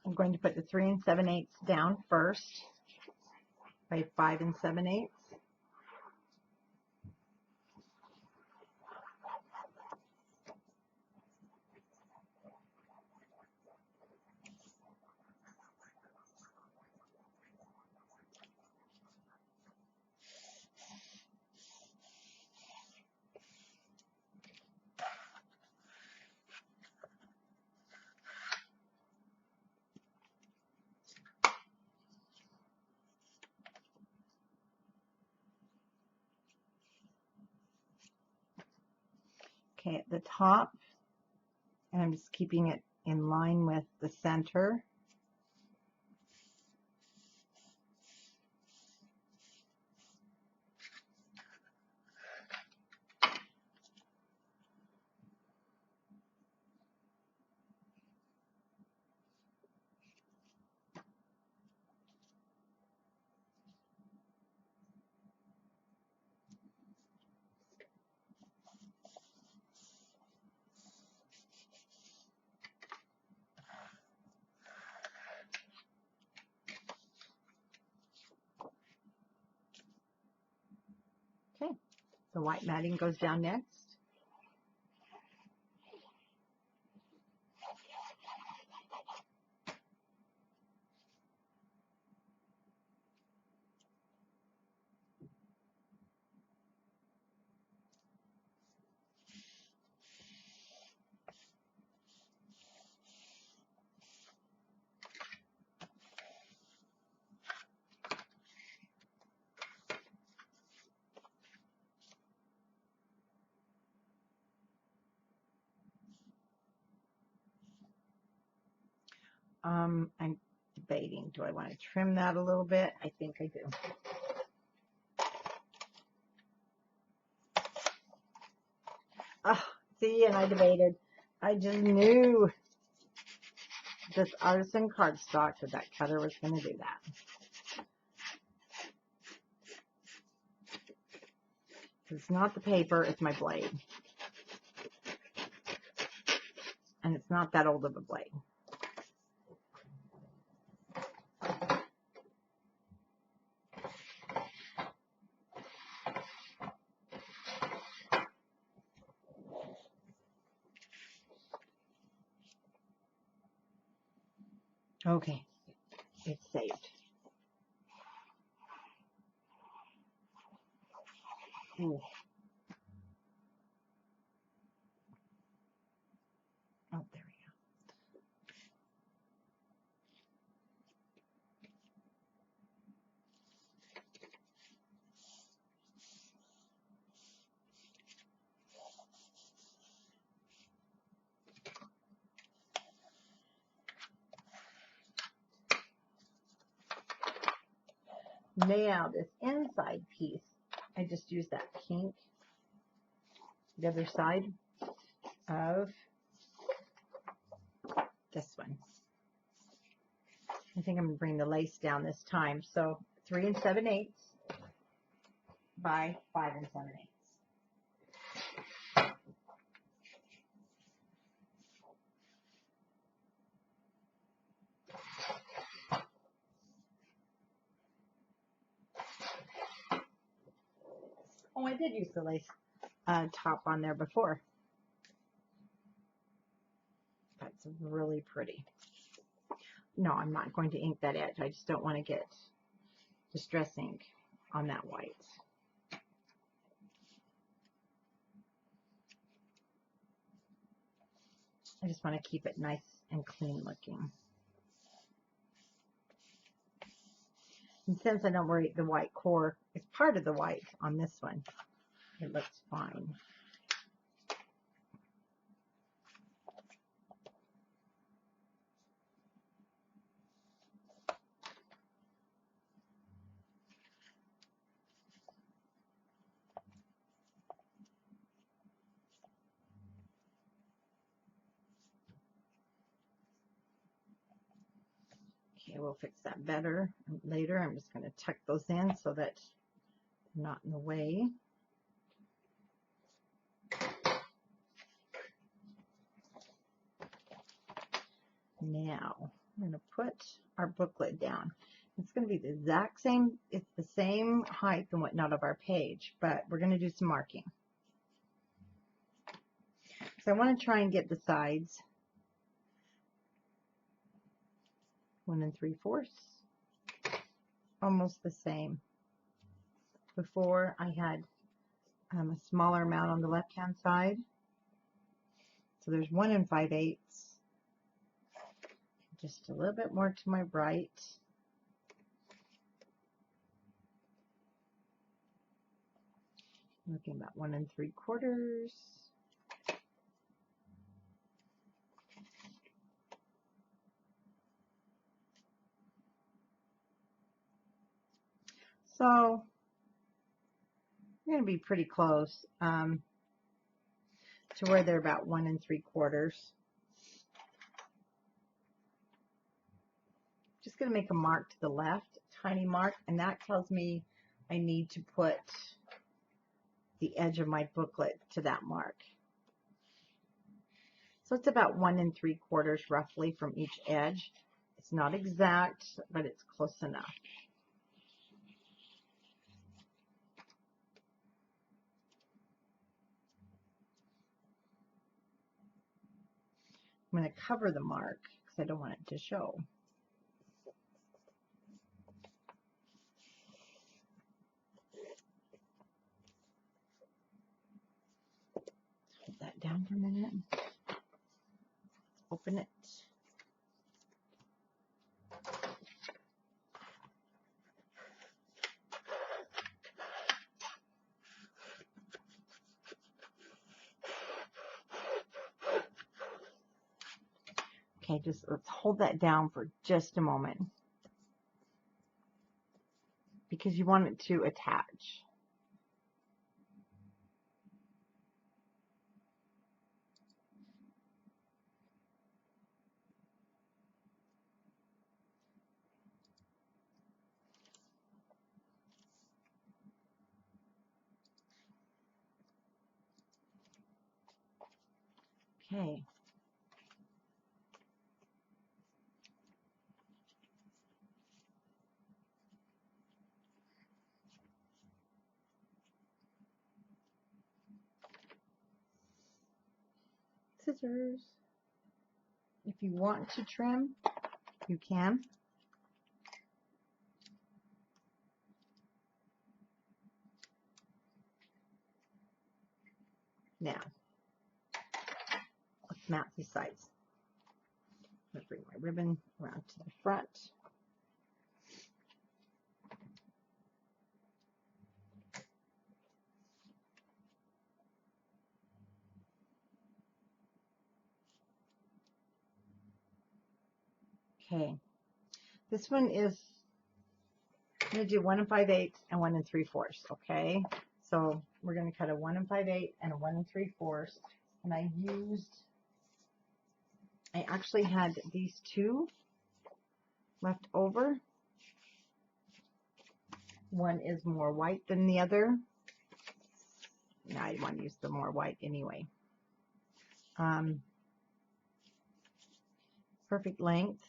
I'm going to put the 3 7/8 down first by 5 7/8. Okay, at the top, And I'm just keeping it in line with the center. Okay, the white matting goes down next. I'm debating, do I want to trim that a little bit? I think I do. Oh, see, and I debated. I just knew this artisan cardstock that cutter was going to do that. It's not the paper, it's my blade. And it's not that old of a blade. Okay, it's saved. Ooh. Oh, there we go. Now, this inside piece, I just used that pink, the other side of this one. I think I'm going to bring the lace down this time. So 3 7/8 by 5 7/8. Oh, I did use the lace top on there before. That's really pretty. No, I'm not going to ink that edge. I just don't want to get distress ink on that white. I just want to keep it nice and clean looking. And since I don't worry, the white core is part of the white on this one, it looks fine. Okay, we'll fix that better later. I'm just going to tuck those in so that they're not in the way. Now, I'm going to put our booklet down. It's going to be the exact same, it's the same height and whatnot of our page, but we're going to do some marking. So I want to try and get the sides 1 3/4, almost the same. Before I had a smaller amount on the left hand side, so there's 1 5/8, just a little bit more to my right. Looking about 1 3/4. So I'm going to be pretty close to where they're about 1 3/4. Just going to make a mark to the left, tiny mark, and that tells me I need to put the edge of my booklet to that mark. So it's about 1 3/4 roughly from each edge. It's not exact, but it's close enough. I'm going to cover the mark because I don't want it to show. Hold that down for a minute. Open it. Okay, just let's hold that down for just a moment because you want it to attach. Okay. Scissors. If you want to trim, you can. Now, let's mount these sides. I'm going to bring my ribbon around to the front. Okay, this one is, I'm going to do 1 5/8 and 1 3/4, okay? So we're going to cut a 1 5/8 and a 1 3/4, and I actually had these two left over. One is more white than the other. Now I want to use the more white anyway. Perfect length.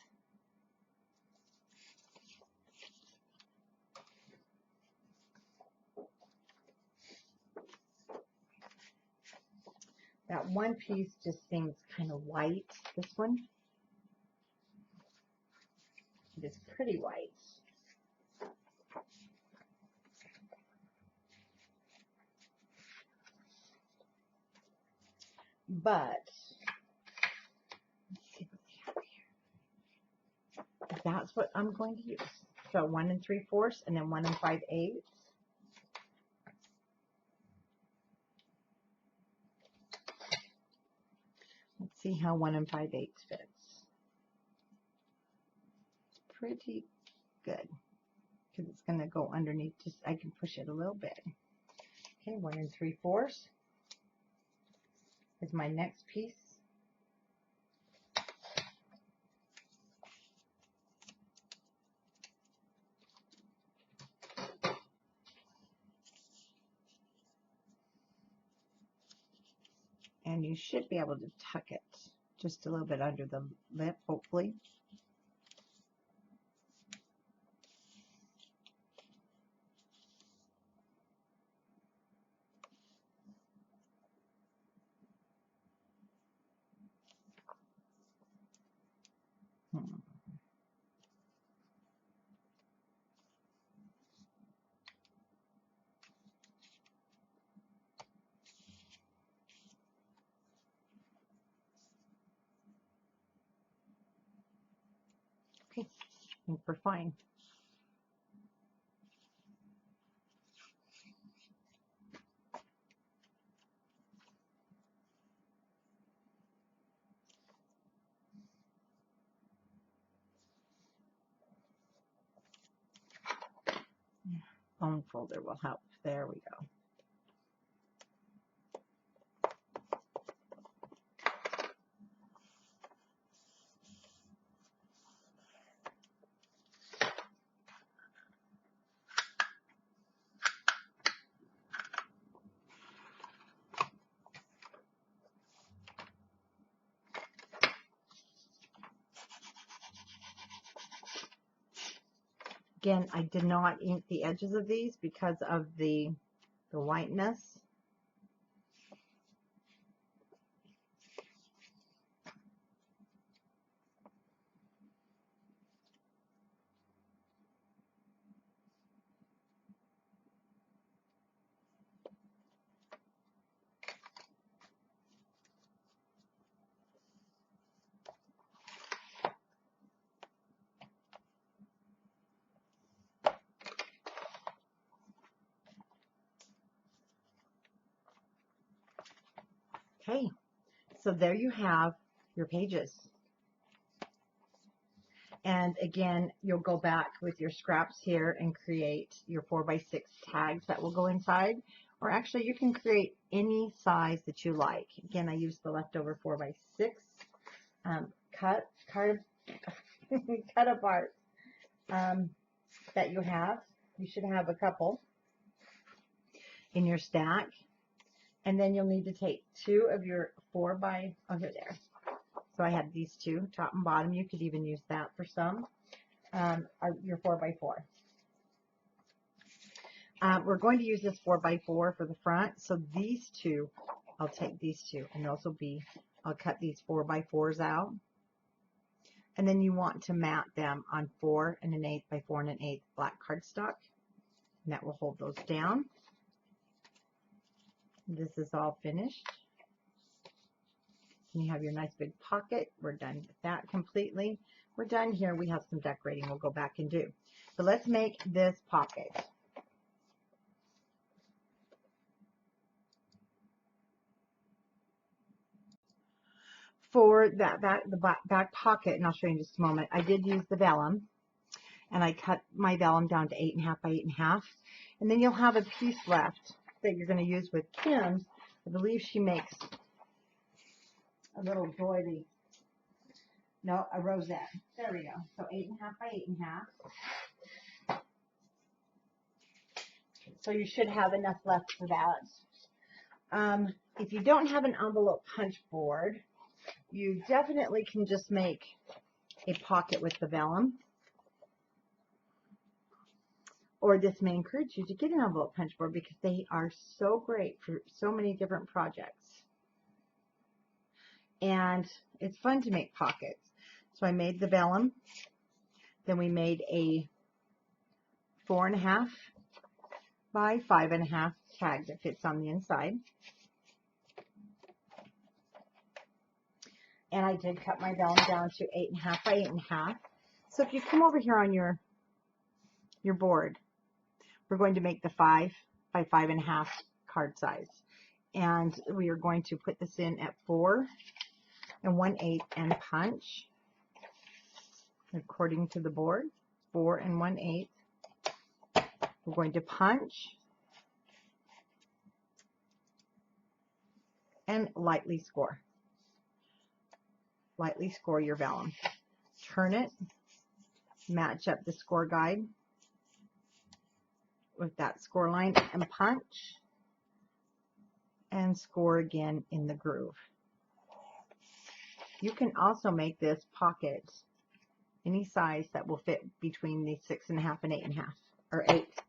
That one piece just seems kind of white. This one, it is pretty white. But let's see what we have here. That's what I'm going to use. So 1 3/4 and then 1 5/8. Let's see how 1 5/8 fits. It's pretty good because it's going to go underneath. Just I can push it a little bit. Okay, 1 3/4 is my next piece. And you should be able to tuck it just a little bit under the lip, hopefully. Okay, I think we're fine. phone folder will help. There we go. Again, I did not ink the edges of these because of the whiteness. Okay, so there you have your pages. And again, you'll go back with your scraps here and create your 4x6 tags that will go inside. Or actually, you can create any size that you like. Again, I used the leftover 4x6 cut apart that you have. You should have a couple in your stack. And then you'll need to take two of your over there. So I had these two, top and bottom. You could even use that for some. Your 4x4. We're going to use this 4x4 for the front. So these two, I'll take these two, and those will be, I'll cut these 4x4s out. And then you want to mat them on 4 1/8 by 4 1/8 black cardstock. And that will hold those down. This is all finished. And you have your nice big pocket. We're done with that completely. We're done here. We have some decorating we'll go back and do. But let's make this pocket. For that back pocket, and I'll show you in just a moment, I did use the vellum. And I cut my vellum down to 8 1/2 by 8 1/2. And then you'll have a piece left that you're going to use with Kim's. I believe she makes a little doily. No, a rosette. There we go. So 8 1/2 by 8 1/2. So you should have enough left for that. If you don't have an envelope punch board, you definitely can just make a pocket with the vellum. Or this may encourage you to get an envelope punch board because they are so great for so many different projects. And it's fun to make pockets. So I made the vellum. Then we made a 4 1/2 by 5 1/2 tag that fits on the inside. And I did cut my vellum down to 8 1/2 by 8 1/2. So if you come over here on your board, we're going to make the 5 by 5 1/2 card size. And we are going to put this in at 4 1/8 and punch according to the board. 4 1/8. We're going to punch and lightly score. Lightly score your vellum. Turn it, match up the score guide with that score line and punch, and score again in the groove. You can also make this pocket any size that will fit between the 6 1/2 and 8 1/2, or 8.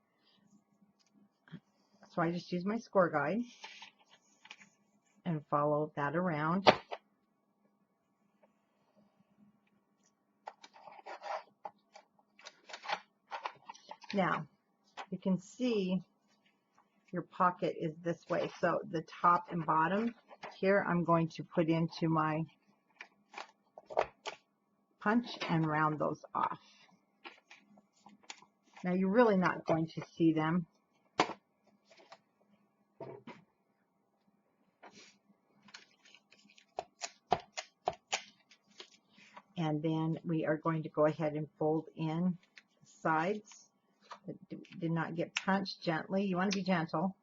So I just use my score guide and follow that around. Now, you can see your pocket is this way. So the top and bottom here, I'm going to put into my punch and round those off. Now, you're really not going to see them. And then we are going to go ahead and fold in the sides It did not get punched gently. You want to be gentle.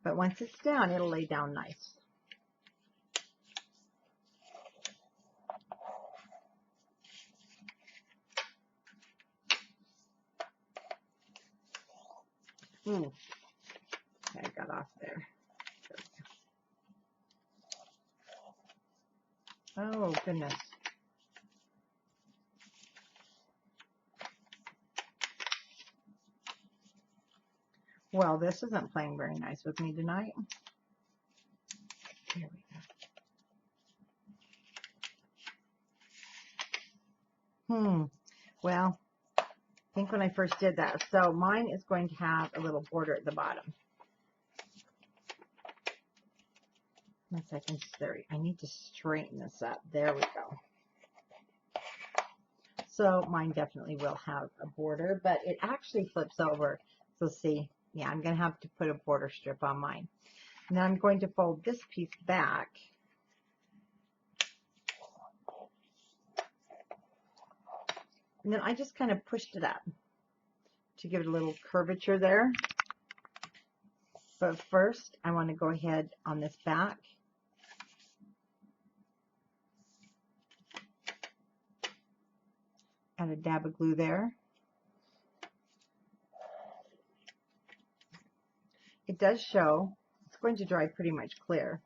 But once it's down, it'll lay down nice. Ooh, I got off there. Oh, goodness. Well, this isn't playing very nice with me tonight. Here we go. Well, I think when I first did that. So mine is going to have a little border at the bottom. One second. There. I need to straighten this up. There we go. So mine definitely will have a border, but it actually flips over. So see, yeah, I'm going to have to put a border strip on mine. Now I'm going to fold this piece back. And then I just kind of pushed it up to give it a little curvature there. But first, I want to go ahead on this back. Add a dab of glue there. It does show. It's going to dry pretty much clear.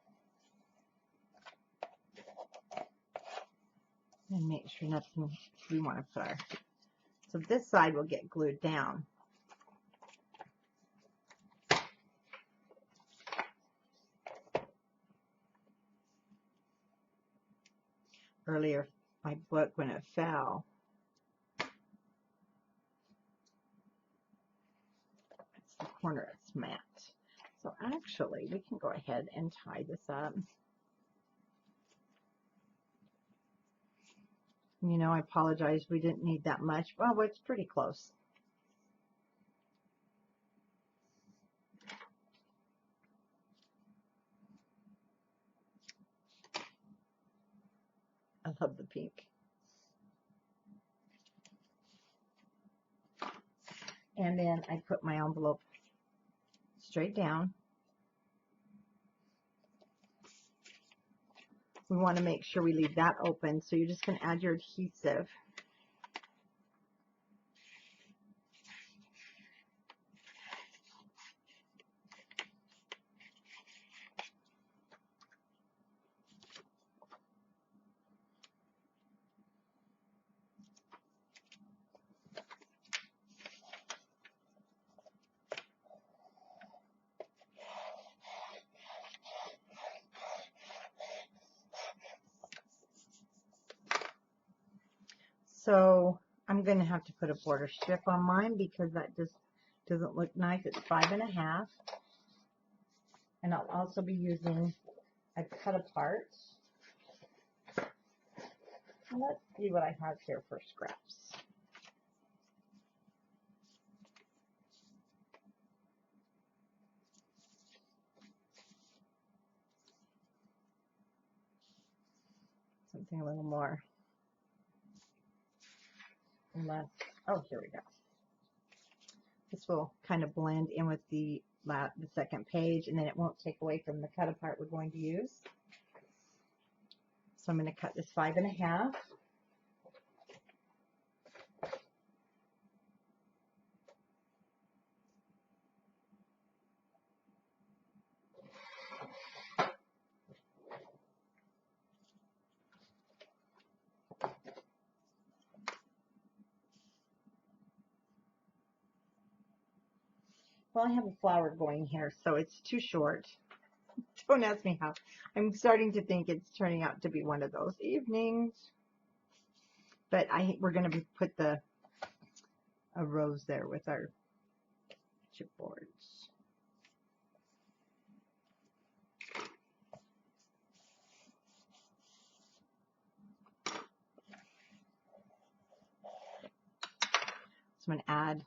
And make sure nothing we want to put our. So this side will get glued down. Earlier, my book, when it fell, it's the corner it's matte. So actually, we can go ahead and tie this up. You know, I apologize. We didn't need that much. Well, it's pretty close. I love the pink. And then I put my envelope straight down. We want to make sure we leave that open. So you're just going to add your adhesive. So I'm going to have to put a border strip on mine because that just doesn't look nice. It's 5.5. And I'll also be using a cut apart. Let's see what I have here for scraps. Something a little more. Less. Oh, here we go. This will kind of blend in with the second page, and then it won't take away from the cut apart we're going to use. So I'm going to cut this 5.5. Well, I have a flower going here, so it's too short. Don't ask me how. I'm starting to think it's turning out to be one of those evenings. But we're going to put a rose there with our chipboards. So I'm going to add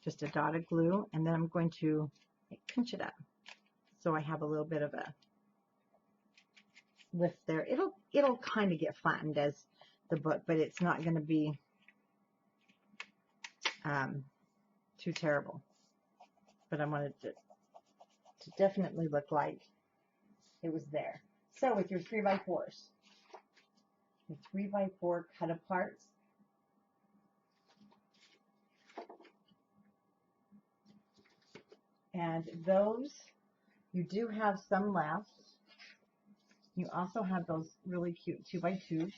just a dot of glue, and then I'm going to pinch it up. So I have a little bit of a lift there. It'll kind of get flattened as the book, but it's not going to be too terrible. But I wanted it to definitely look like it was there. So with your 3x4s, your 3x4 cut aparts, and those, you do have some left. You also have those really cute 2x2s.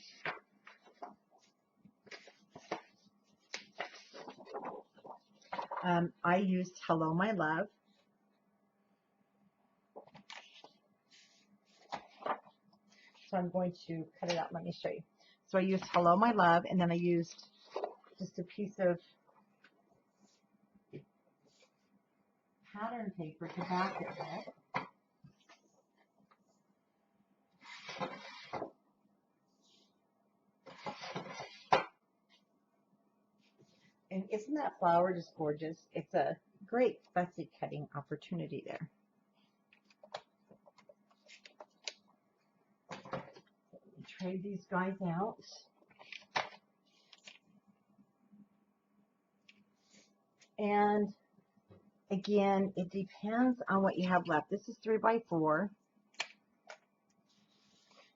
I used Hello My Love. So I'm going to cut it out. Let me show you. So I used Hello My Love, and then I used just a piece of pattern paper to back it with. And isn't that flower just gorgeous? It's a great fussy cutting opportunity there. Trade these guys out. And again, it depends on what you have left. This is 3x4.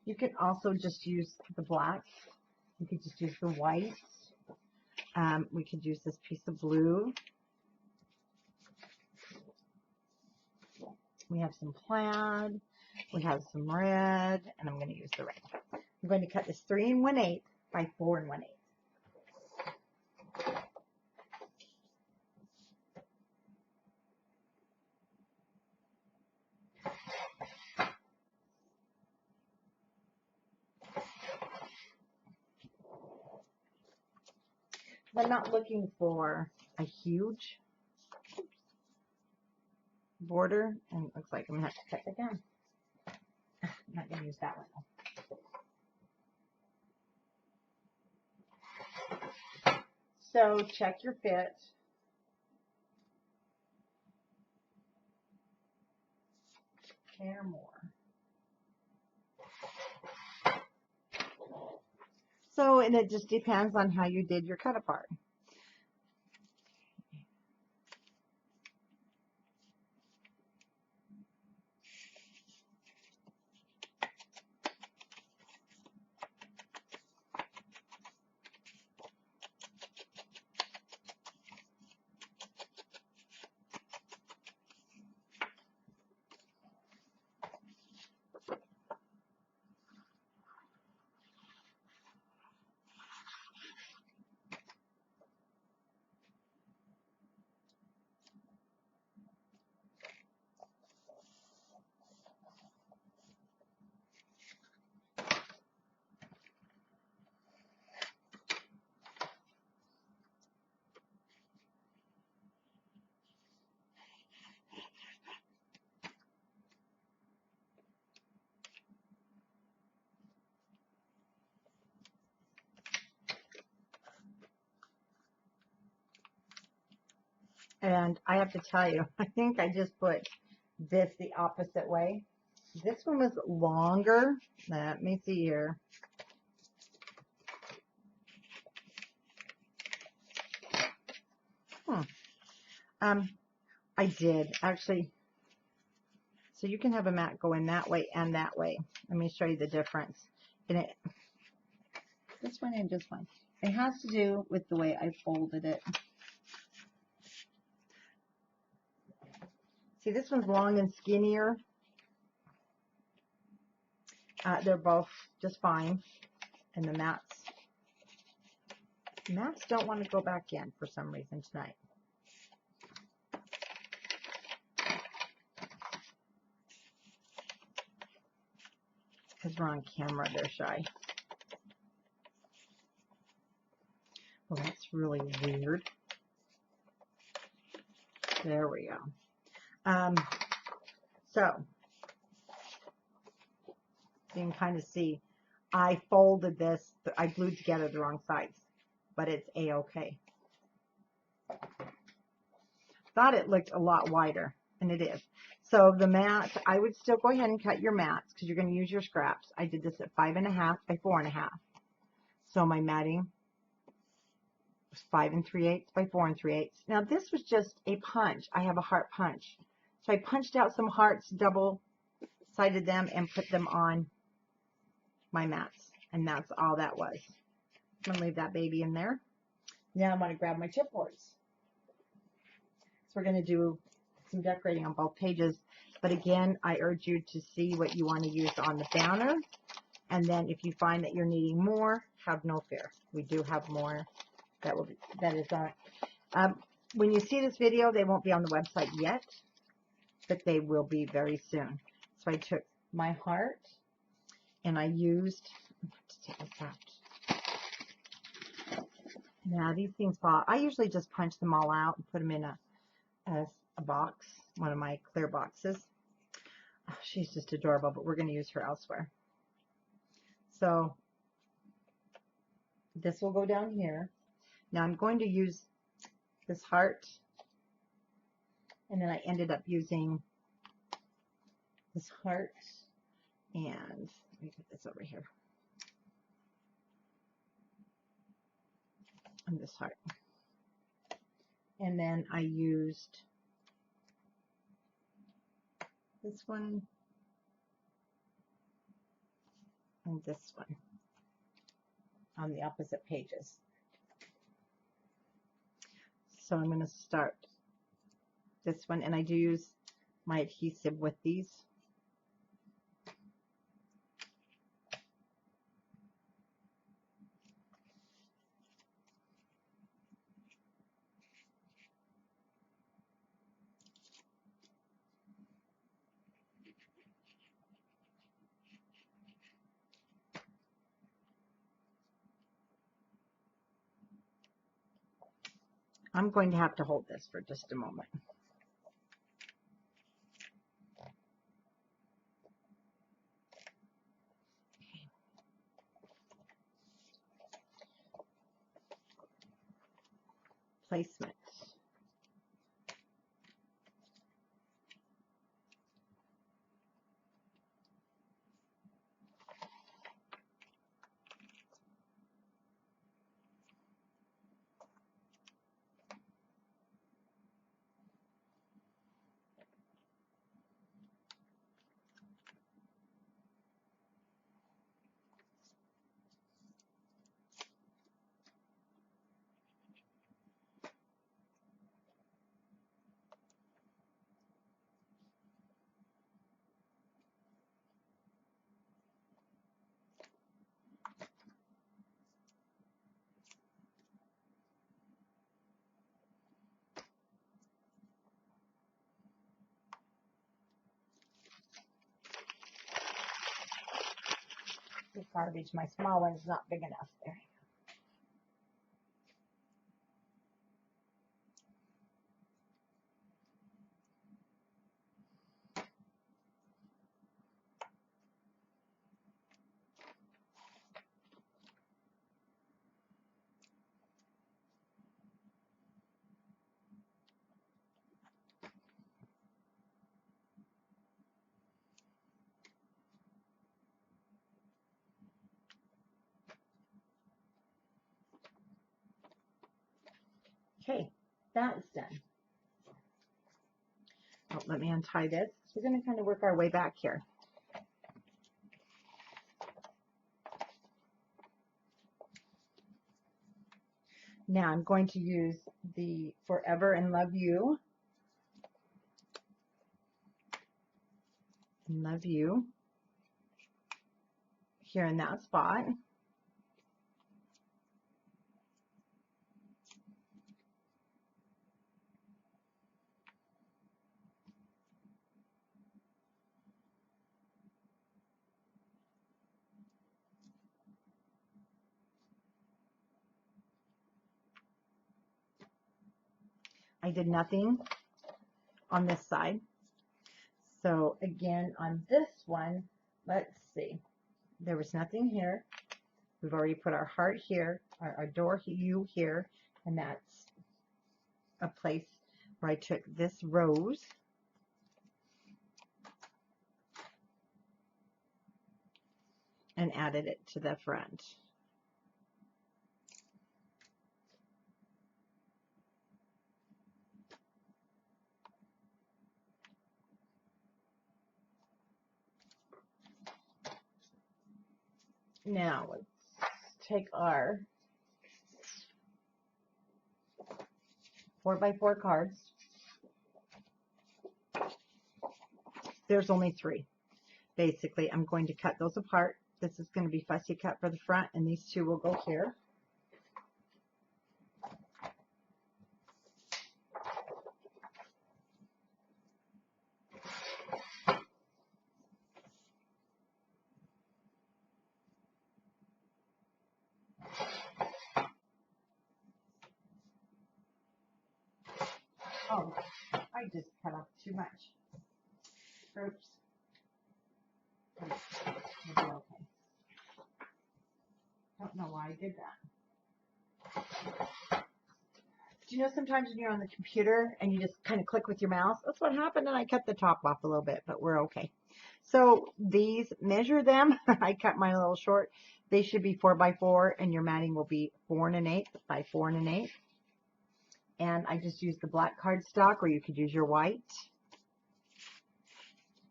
You can also just use the black. You could just use the white. We could use this piece of blue. We have some plaid. We have some red, and I'm going to use the red. I'm going to cut this 3 1/8 by 4 1/8. I'm not looking for a huge border, and it looks like I'm going to have to cut it down. I'm not going to use that one. So check your fit. Care more. So, and it just depends on how you did your cut apart. And I have to tell you, I think I just put this the opposite way. This one was longer. Let me see here. I did actually. So you can have a mat go in that way and that way. Let me show you the difference. And this went in just fine. It has to do with the way I folded it. See, this one's long and skinnier. They're both just fine. And the mats don't want to go back in for some reason tonight. Because we're on camera, they're shy. Well, that's really weird. There we go. So, you can kind of see, I folded this, I glued together the wrong sides, but it's A-okay. Thought it looked a lot wider, and it is. So the mat, I would still go ahead and cut your mats because you're going to use your scraps. I did this at 5 1/2 by 4 1/2. So my matting 5 3/8 by 4 3/8. Now this was just a punch. I have a heart punch. So I punched out some hearts, double-sided them, and put them on my mats. And that's all that was. I'm going to leave that baby in there. Now I'm going to grab my chipboards. So we're going to do some decorating on both pages. But again, I urge you to see what you want to use on the banner. And then if you find that you're needing more, have no fear. We do have more that is on. When you see this video, they won't be on the website yet, but they will be very soon. So I took my heart and I used, let's take this out. Now these things fall. I usually just punch them all out and put them in a box, one of my clear boxes. Oh, she's just adorable, but we're going to use her elsewhere. So this will go down here. Now I'm going to use this heart, and then I ended up using this heart, and let me put this over here, and this heart. And then I used this one and this one on the opposite pages. So I'm going to start this one, and I do use my adhesive with these. I'm going to have to hold this for just a moment. Placement. This garbage, my small one is not big enough there. Okay, that's done. Oh, let me untie this. We're going to kind of work our way back here. Now I'm going to use the Forever and Love You. Love You here in that spot. I did nothing on this side. So again, on this one, let's see. There was nothing here. We've already put our heart here, our door U here, and that's a place where I took this rose and added it to the front. Now let's take our 4x4 cards. There's only 3. Basically, I'm going to cut those apart. This is going to be fussy cut for the front, and these 2 will go here. Oh, I just cut off too much. Oops. Okay. Don't know why I did that. Do you know sometimes when you're on the computer and you just kind of click with your mouse? That's what happened, and I cut the top off a little bit, but we're okay. So these, measure them. I cut mine a little short. They should be 4x4, and your matting will be 4 1/8 by 4 1/8. And I just used the black cardstock, or you could use your white.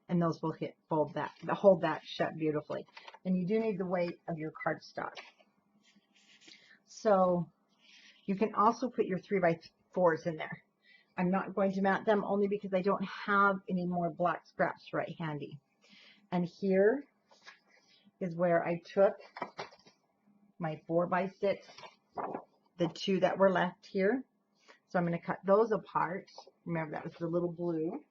And those will hold that shut beautifully. And you do need the weight of your cardstock. So you can also put your 3x4s in there. I'm not going to mat them only because I don't have any more black scraps right handy. And here is where I took my 4x6, the 2 that were left here. So I'm going to cut those apart. Remember, that was the little blue.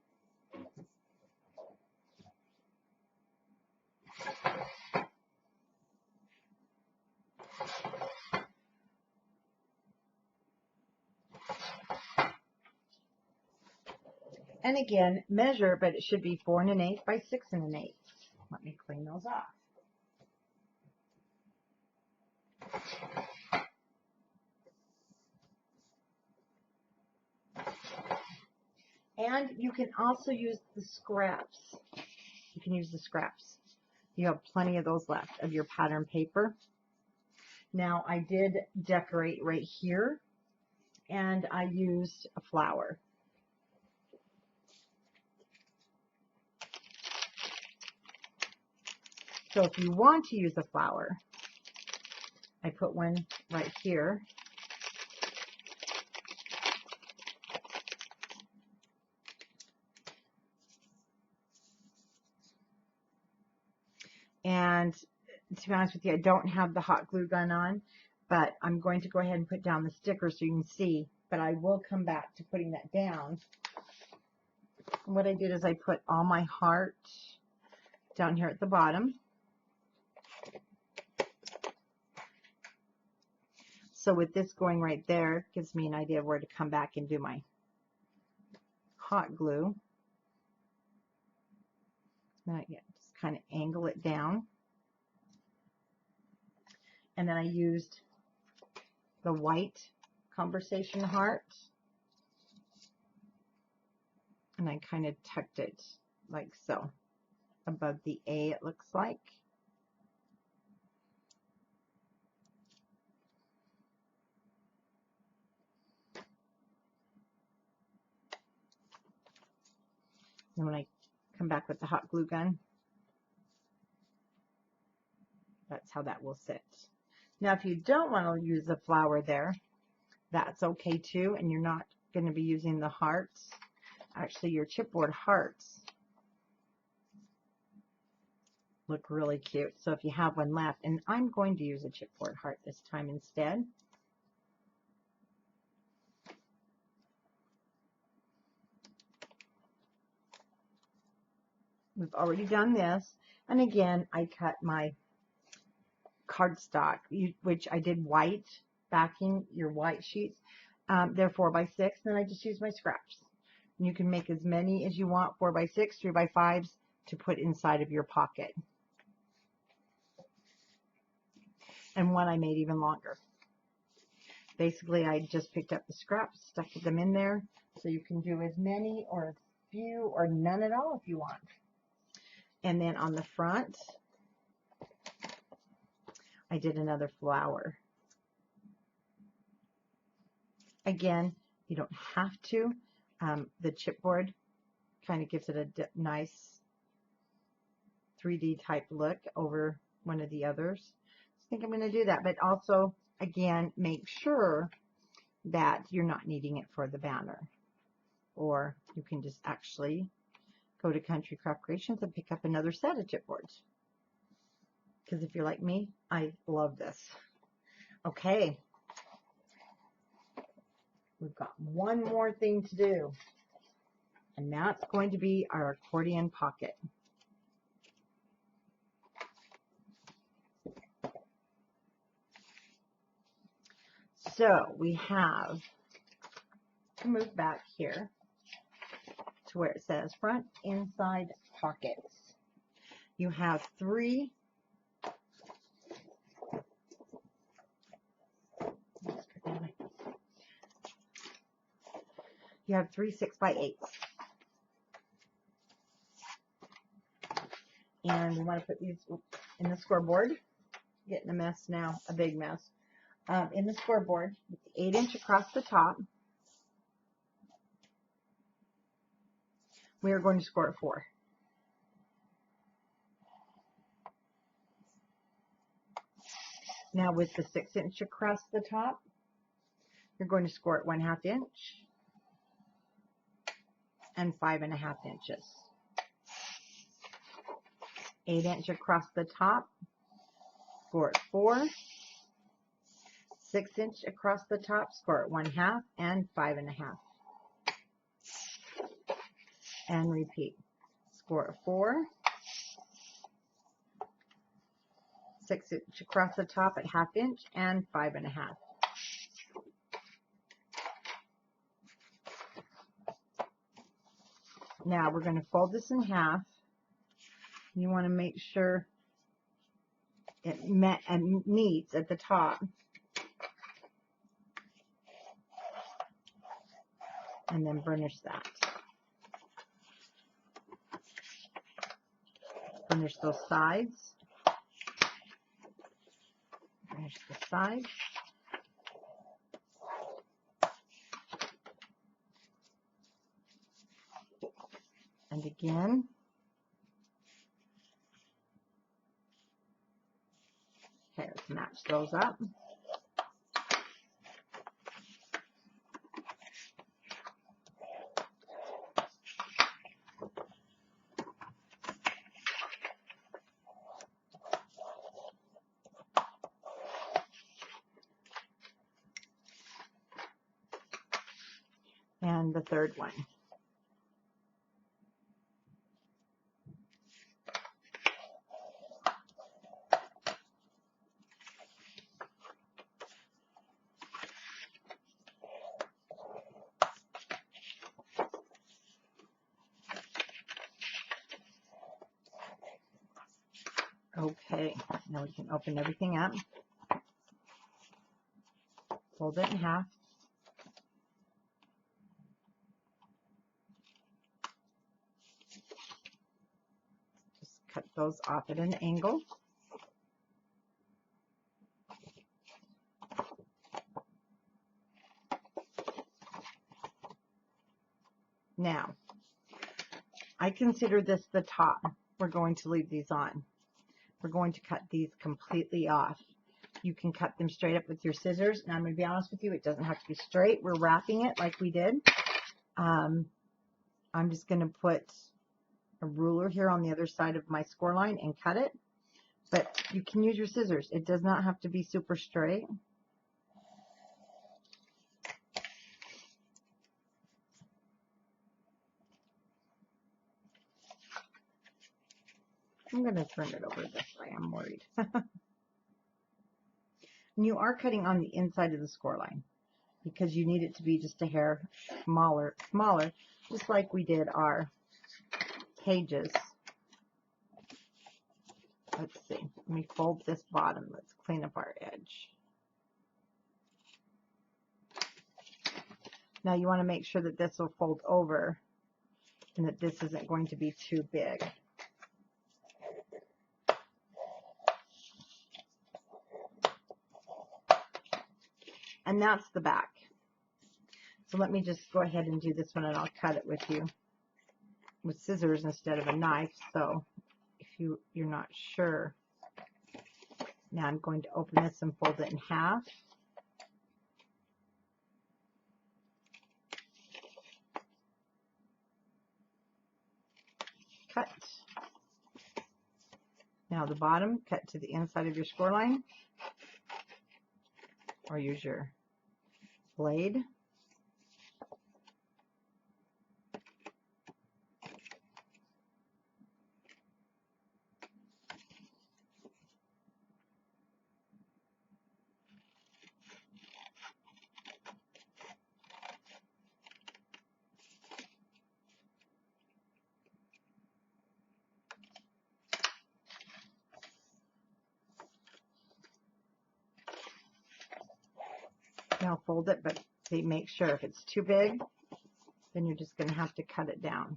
And again, measure, but it should be 4 1/8 by 6 1/8. Let me clean those off. And you can also use the scraps. You can use the scraps. You have plenty of those left of your pattern paper. Now I did decorate right here, and I used a flower. So if you want to use a flower, I put one right here. And to be honest with you, I don't have the hot glue gun on, but I'm going to go ahead and put down the sticker so you can see, but I will come back to putting that down. And what I did is I put all my heart down here at the bottom. So with this going right there, it gives me an idea of where to come back and do my hot glue. Then I just kind of angle it down. And then I used the white conversation heart. And I kind of tucked it like so. Above the A, it looks like. And when I come back with the hot glue gun, that's how that will sit. Now, if you don't want to use the flower there, that's okay too, and you're not going to be using the hearts. Actually, your chipboard hearts look really cute. So if you have one left, and I'm going to use a chipboard heart this time instead. We've already done this, and again, I cut my cardstock, which I did white, backing your white sheets. They're 4x6, and I just use my scraps. And you can make as many as you want, 4x6, 3x5s, to put inside of your pocket. And one I made even longer. Basically, I just picked up the scraps, stuck them in there, so you can do as many or as few or none at all if you want. And then on the front, I did another flower. Again, you don't have to. The chipboard kind of gives it a nice 3D type look over one of the others. think I'm going to do that. But also, again, make sure that you're not needing it for the banner. Or you can just actually go to Country Craft Creations and pick up another set of chipboards. Because if you're like me, I love this. Okay. We've got one more thing to do. And that's going to be our accordion pocket. So we have to move back here to where it says front inside pockets. You have three you have three 6x8s. And we want to put these in the scoreboard. Getting a mess now, a big mess. In the scoreboard, with the 8-inch across the top, we are going to score it 4. Now with the 6-inch across the top, you're going to score it 1/2 inch and 5.5 inches. 8-inch across the top, score it 4. 6-inch across the top, score it 1/2 and 5.5. And repeat. Score it 4. 6-inch across the top at 1/2 inch and 5.5. Now we're going to fold this in half. You want to make sure it meets at the top. And then burnish that. Burnish those sides. Burnish the sides. And again. Okay, let's match those up. And the third one. Okay, now we can open everything up. Fold it in half. Just cut those off at an angle. Now, I consider this the top. We're going to leave these on. We're going to cut these completely off. You can cut them straight up with your scissors. And I'm going to be honest with you, it doesn't have to be straight. We're wrapping it like we did. I'm just going to put a ruler here on the other side of my score line and cut it. But you can use your scissors. It does not have to be super straight. I'm going to turn it over this way. I'm worried. And you are cutting on the inside of the score line because you need it to be just a hair smaller, just like we did our pages. Let's see. Let me fold this bottom. Let's clean up our edge. Now you want to make sure that this will fold over and that this isn't going to be too big. And that's the back. So let me just go ahead and do this one, and I'll cut it with you with scissors instead of a knife. So if you're not sure Now I'm going to open this and fold it in half. Cut. Now the bottom, cut to the inside of your score line, or use your blade. Now fold it, but make sure if it's too big, then you're just going to have to cut it down.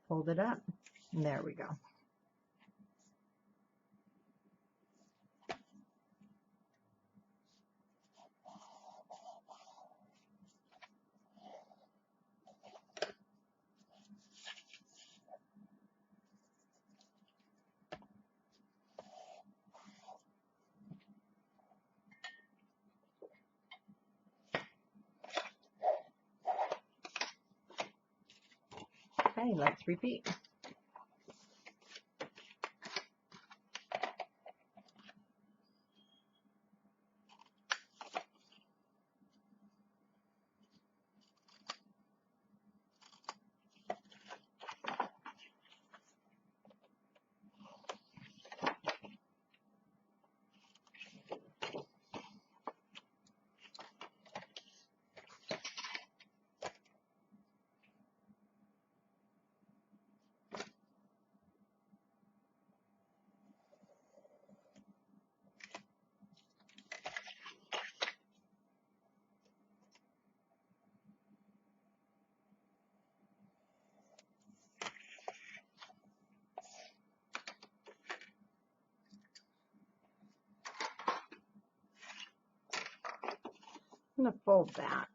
Fold it up, and there we go. Okay, let's repeat. I'm going to fold that.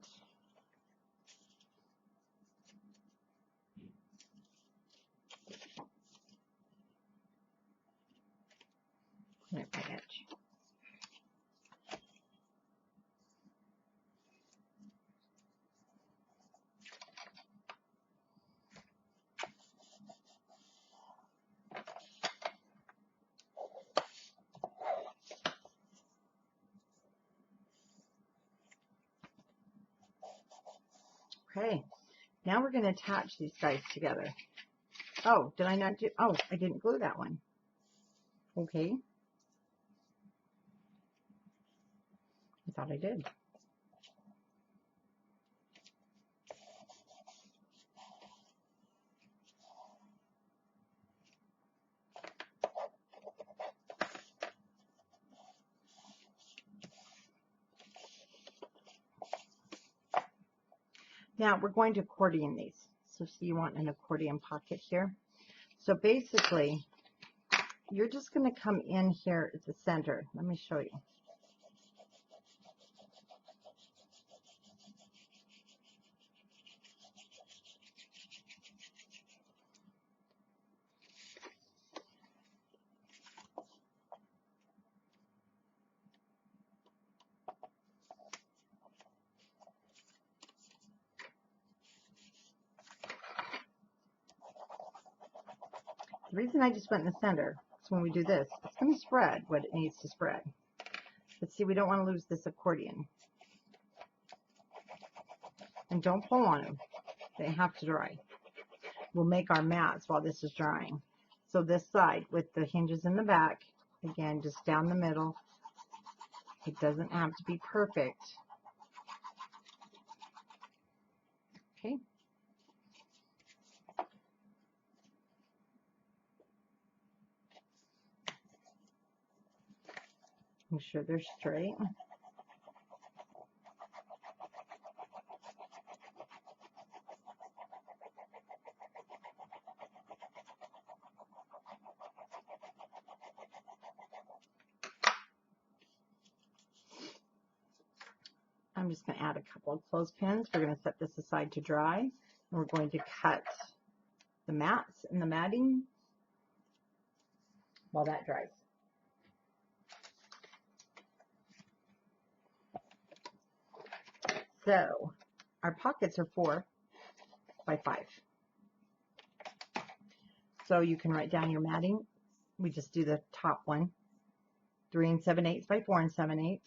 Right my edge. Okay, now we're going to attach these guys together. Oh, did I not do? Oh, I didn't glue that one. Okay. I thought I did. Now we're going to accordion these. So see, you want an accordion pocket here. So basically, you're just going to come in here at the center. Let me show you. The reason I just went in the center is when we do this, it's going to spread what it needs to spread. But see, we don't want to lose this accordion. And don't pull on them. They have to dry. We'll make our mats while this is drying. So this side with the hinges in the back, again, just down the middle. It doesn't have to be perfect. Okay. Make sure they're straight. I'm just going to add a couple of clothespins. We're going to set this aside to dry. And we're going to cut the mats and the matting while that dries. So our pockets are 4 by 5. So you can write down your matting. We just do the top one. 3 7/8 by 4 7/8.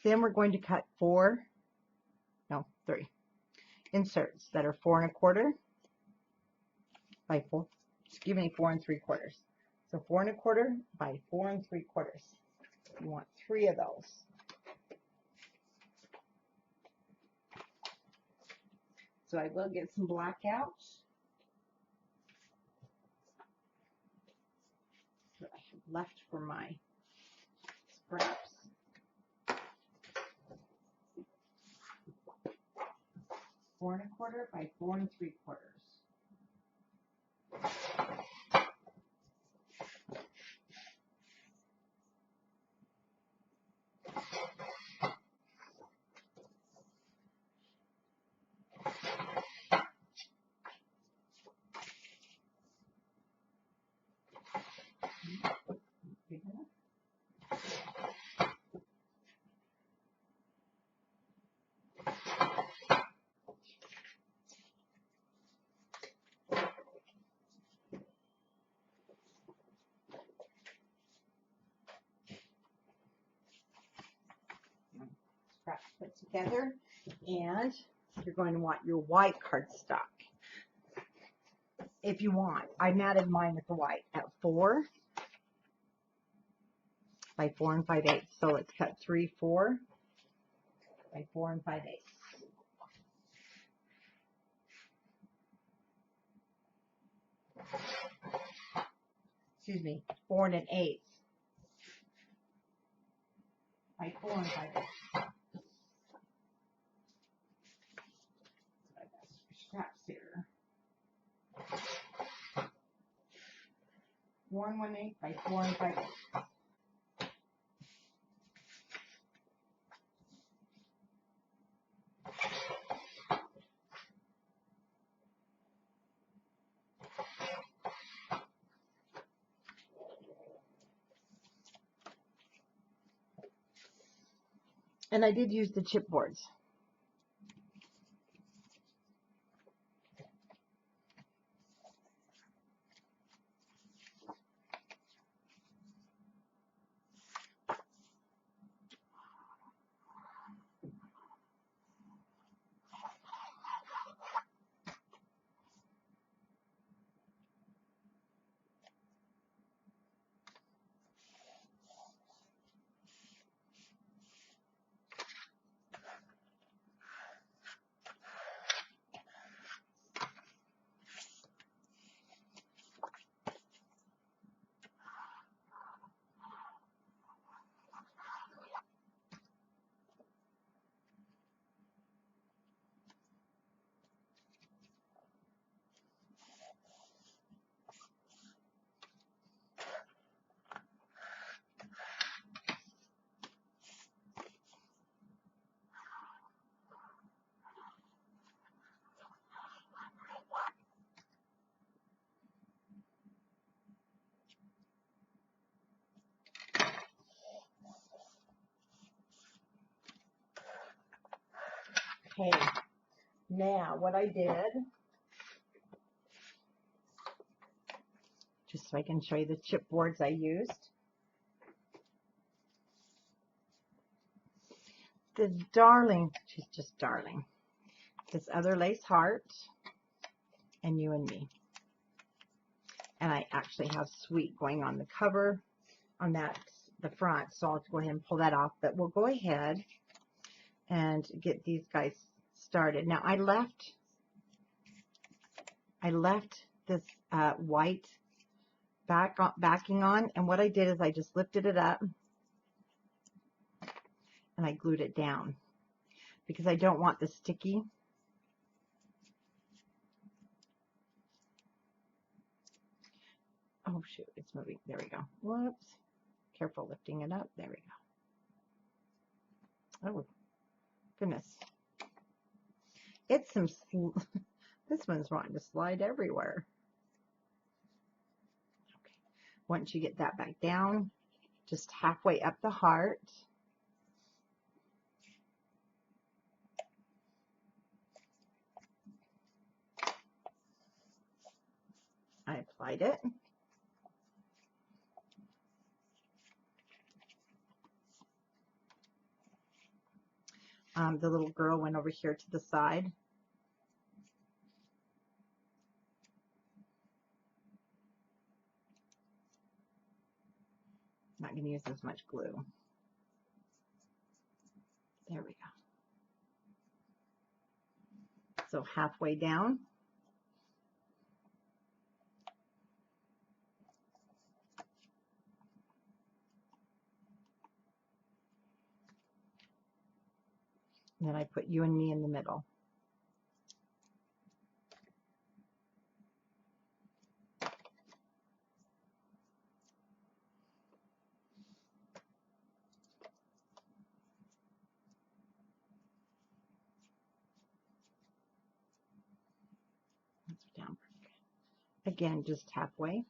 Then we're going to cut 3 inserts that are 4 1/4 by 4. Excuse me, 4 3/4. So 4 1/4 by 4 3/4. You want 3 of those. So I will get some black out. That I have left for my scraps. 4 1/4 by 4 3/4. Big enough? Scraps put together, and you're going to want your white cardstock. If you want, I matted mine with the white at 4 by 4 5/8. So let's cut 3 4 by 4 5/8. Excuse me, 4 1/8 by 4 5/8. I got some scraps here. 4 1/8 by 4 5/8. And I did use the chipboards. Okay, now what I did, just so I can show you the chipboards I used. This darling, she's just darling. This other lace heart, and you and me. And I actually have Sweet going on the cover, on that, the front, so I'll go ahead and pull that off. But we'll go ahead and get these guys started. Now I left this white backing on, and what I did is I just lifted it up and I glued it down because I don't want the sticky. Oh shoot, it's moving. There we go. Whoops. Careful lifting it up. There we go. Oh goodness. It's some, this one's wanting to slide everywhere. Once you get that back down, just halfway up the heart, I applied it. The little girl went over here to the side. Not going to use as much glue. There we go. So halfway down. And then I put you and me in the middle. That's down. Again, just halfway.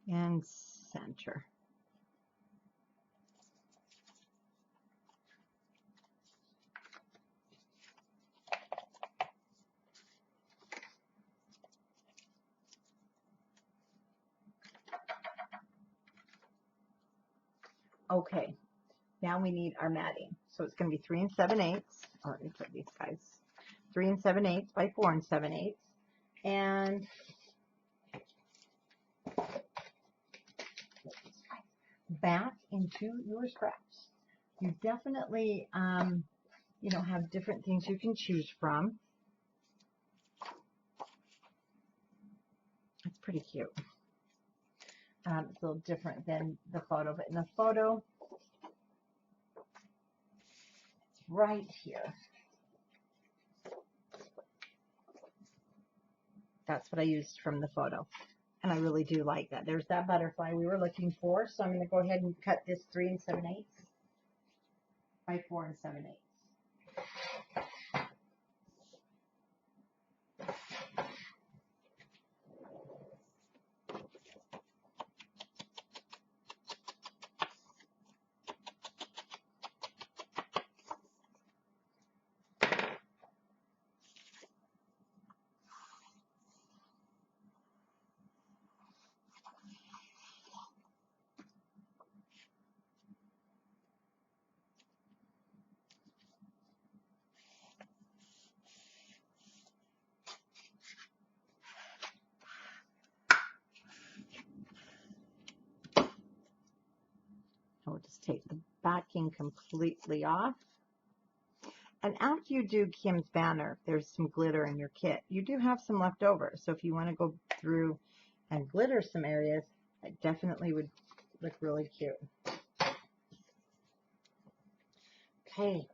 And center. Okay, now we need our matting. So it's going to be 3 7/8. Oh, let me put these guys. 3 7/8 by 4 7/8. And back into your scraps. You definitely, you know, have different things you can choose from. It's pretty cute. It's a little different than the photo, but in the photo, it's right here. That's what I used from the photo. And I really do like that. There's that butterfly we were looking for. So I'm going to go ahead and cut this 3 7/8 by 4 7/8. I'll just take the backing completely off. And after you do Kim's banner, there's some glitter in your kit. You do have some left over. So if you want to go through and glitter some areas, it definitely would look really cute. Okay,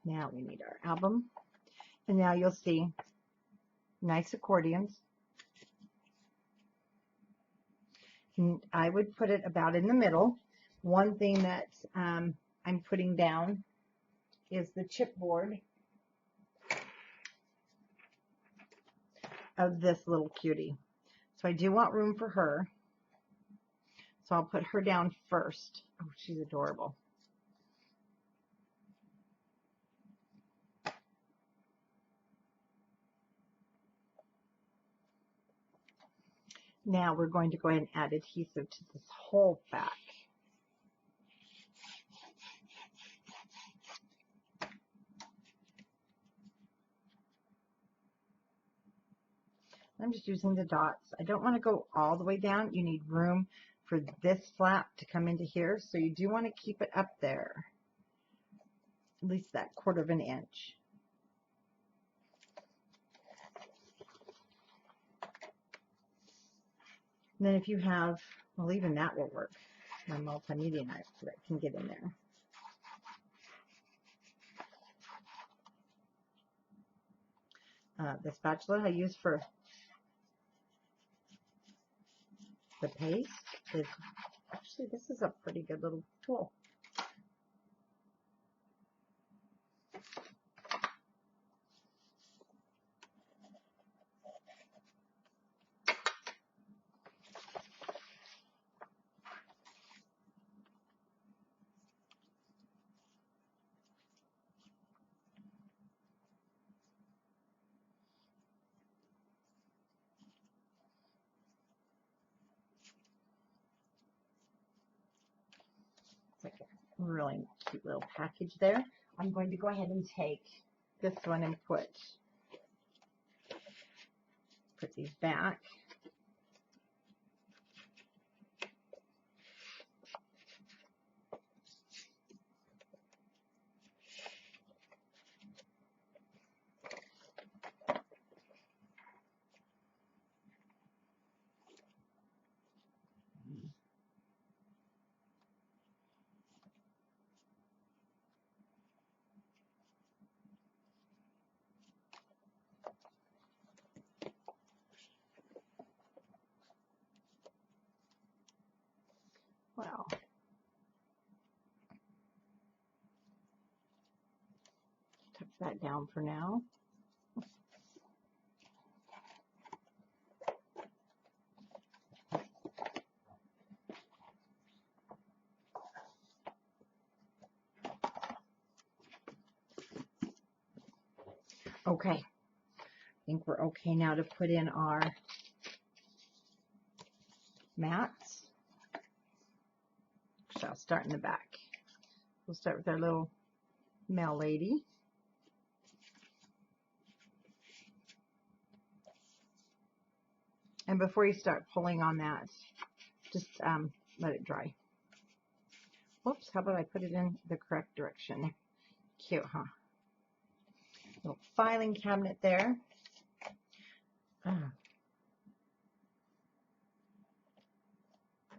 now we need our album. And now you'll see nice accordions. And I would put it about in the middle. One thing that I'm putting down is the chipboard of this little cutie. So I do want room for her. So I'll put her down first. Oh, she's adorable. Now we're going to go ahead and add adhesive to this whole back. I'm just using the dots. I don't want to go all the way down. You need room for this flap to come into here. So you do want to keep it up there, at least that 1/4 of an inch. And then if you have, well, even that will work. My multimedia knife so that can get in there. The spatula I use for the paste is, actually, this is a pretty good little tool. Really cute little package there. I'm going to go ahead and take this one and put these back. Well, tuck that down for now. Okay, I think we're okay now to put in our mats. So I'll start in the back. We'll start with our little male lady. And before you start pulling on that, just let it dry. Whoops, how about I put it in the correct direction? Cute, huh? Little filing cabinet there.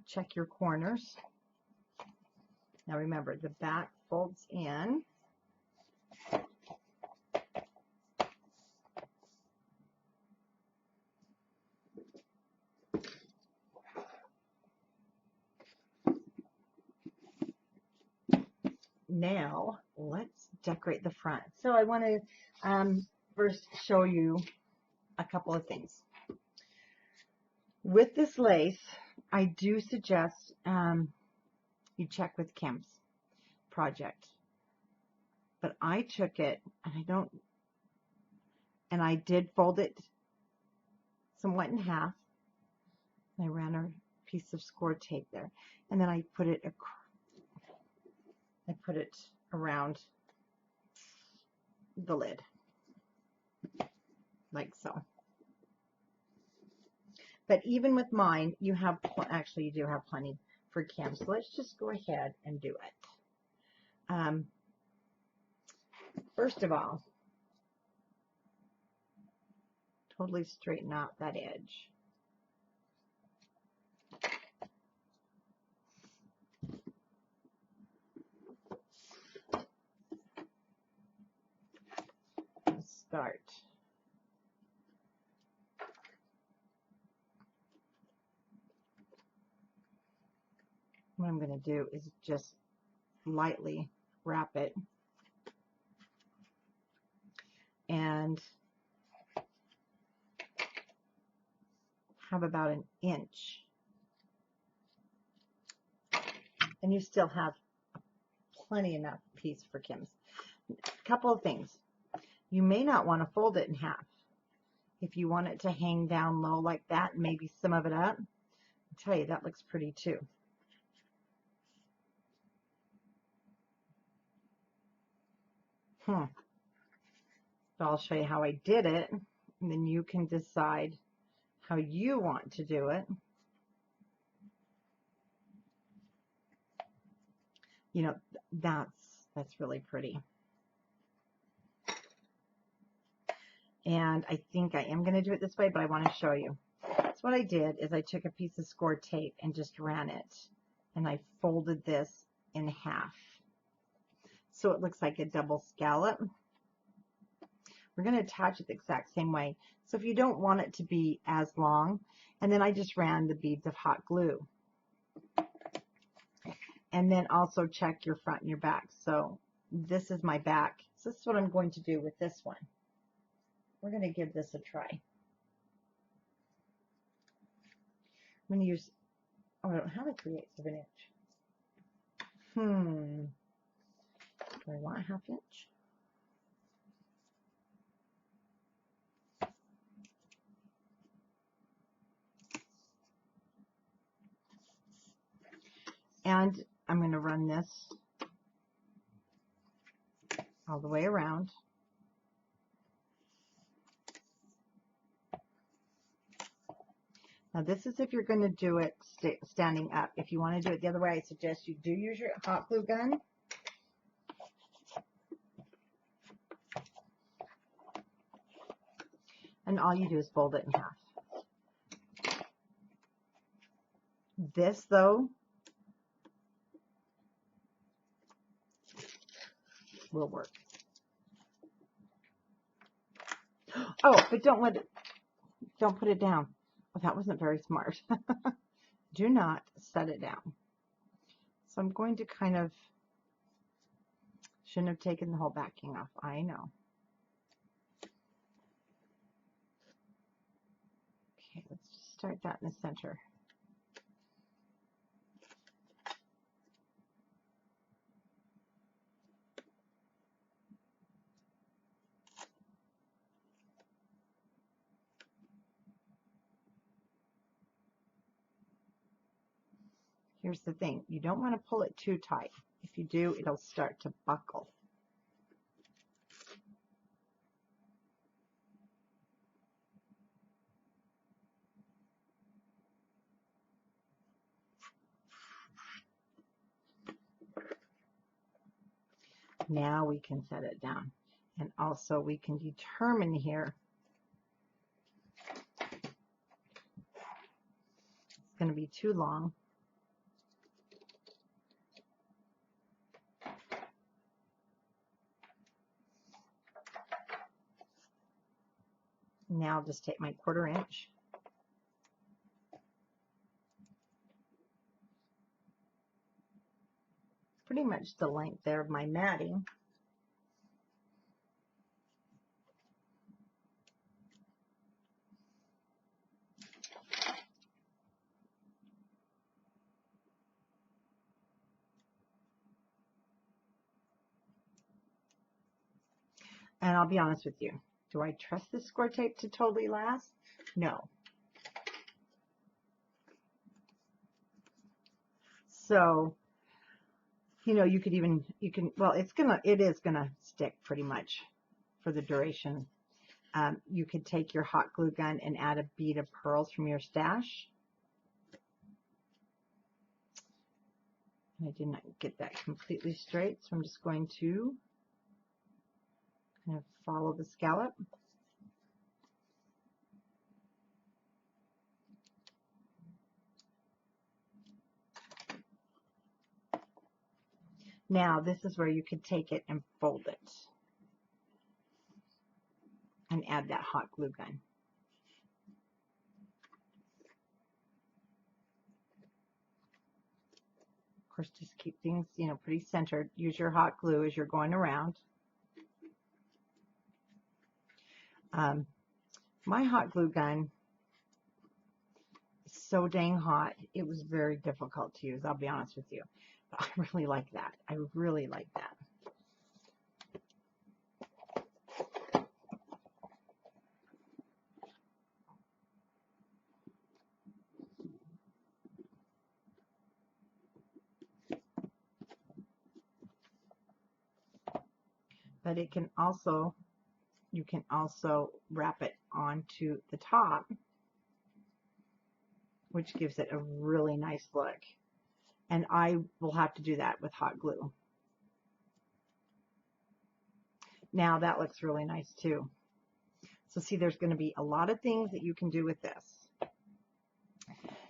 Check your corners. Now remember, the back folds in. Now let's decorate the front. So I want to first show you a couple of things. With this lace, I do suggest you check with Kim's project. But I took it and I did fold it somewhat in half. I ran a piece of score tape there, and then I put it around the lid, like so. But even with mine, you have, actually you do have plenty for Kim, so let's just go ahead and do it. First of all, totally straighten out that edge. Start. What I'm going to do is just lightly wrap it and have about an inch. And you still have plenty enough piece for Kim's. A couple of things. You may not want to fold it in half. If you want it to hang down low like that, maybe some of it up, I'll tell you, that looks pretty too. So I'll show you how I did it, and then you can decide how you want to do it. You know, that's really pretty. And I think I am going to do it this way, but I want to show you. So what I did is I took a piece of score tape and just ran it, and I folded this in half. So it looks like a double scallop. We're going to attach it the exact same way. So if you don't want it to be as long, and then I just ran the beads of hot glue. And then also check your front and your back. So this is my back. So this is what I'm going to do with this one. We're going to give this a try. I'm going to use, oh, I don't have a 3/8 of an inch. Do I want a 1/2 inch? And I'm going to run this all the way around. Now this is if you're going to do it standing up. If you want to do it the other way, I suggest you do use your hot glue gun. And all you do is fold it in half. This, though, will work. Oh, but don't put it down. Well, that wasn't very smart. Do not set it down. So I'm going to kind of, shouldn't have taken the whole backing off. I know. Okay, let's just start that in the center. Here's the thing. You don't want to pull it too tight. If you do, it'll start to buckle. Now we can set it down. And also we can determine here, it's going to be too long. Now I'll just take my 1/4 inch. Pretty much the length there of my matting. And I'll be honest with you. Do I trust this score tape to totally last? No. So, you know, well, it is gonna stick pretty much for the duration. You could take your hot glue gun and add a bead of pearls from your stash. I did not get that completely straight, so I'm just going to kind of follow the scallop. Now, this is where you could take it and fold it and add that hot glue gun. Of course, just keep things, you know, pretty centered. Use your hot glue as you're going around. My hot glue gun is so dang hot, it was very difficult to use, I'll be honest with you. But I really like that. I really like that. But it can also, you can also wrap it onto the top, which gives it a really nice look. And I will have to do that with hot glue. Now that looks really nice too. So see, there's going to be a lot of things that you can do with this.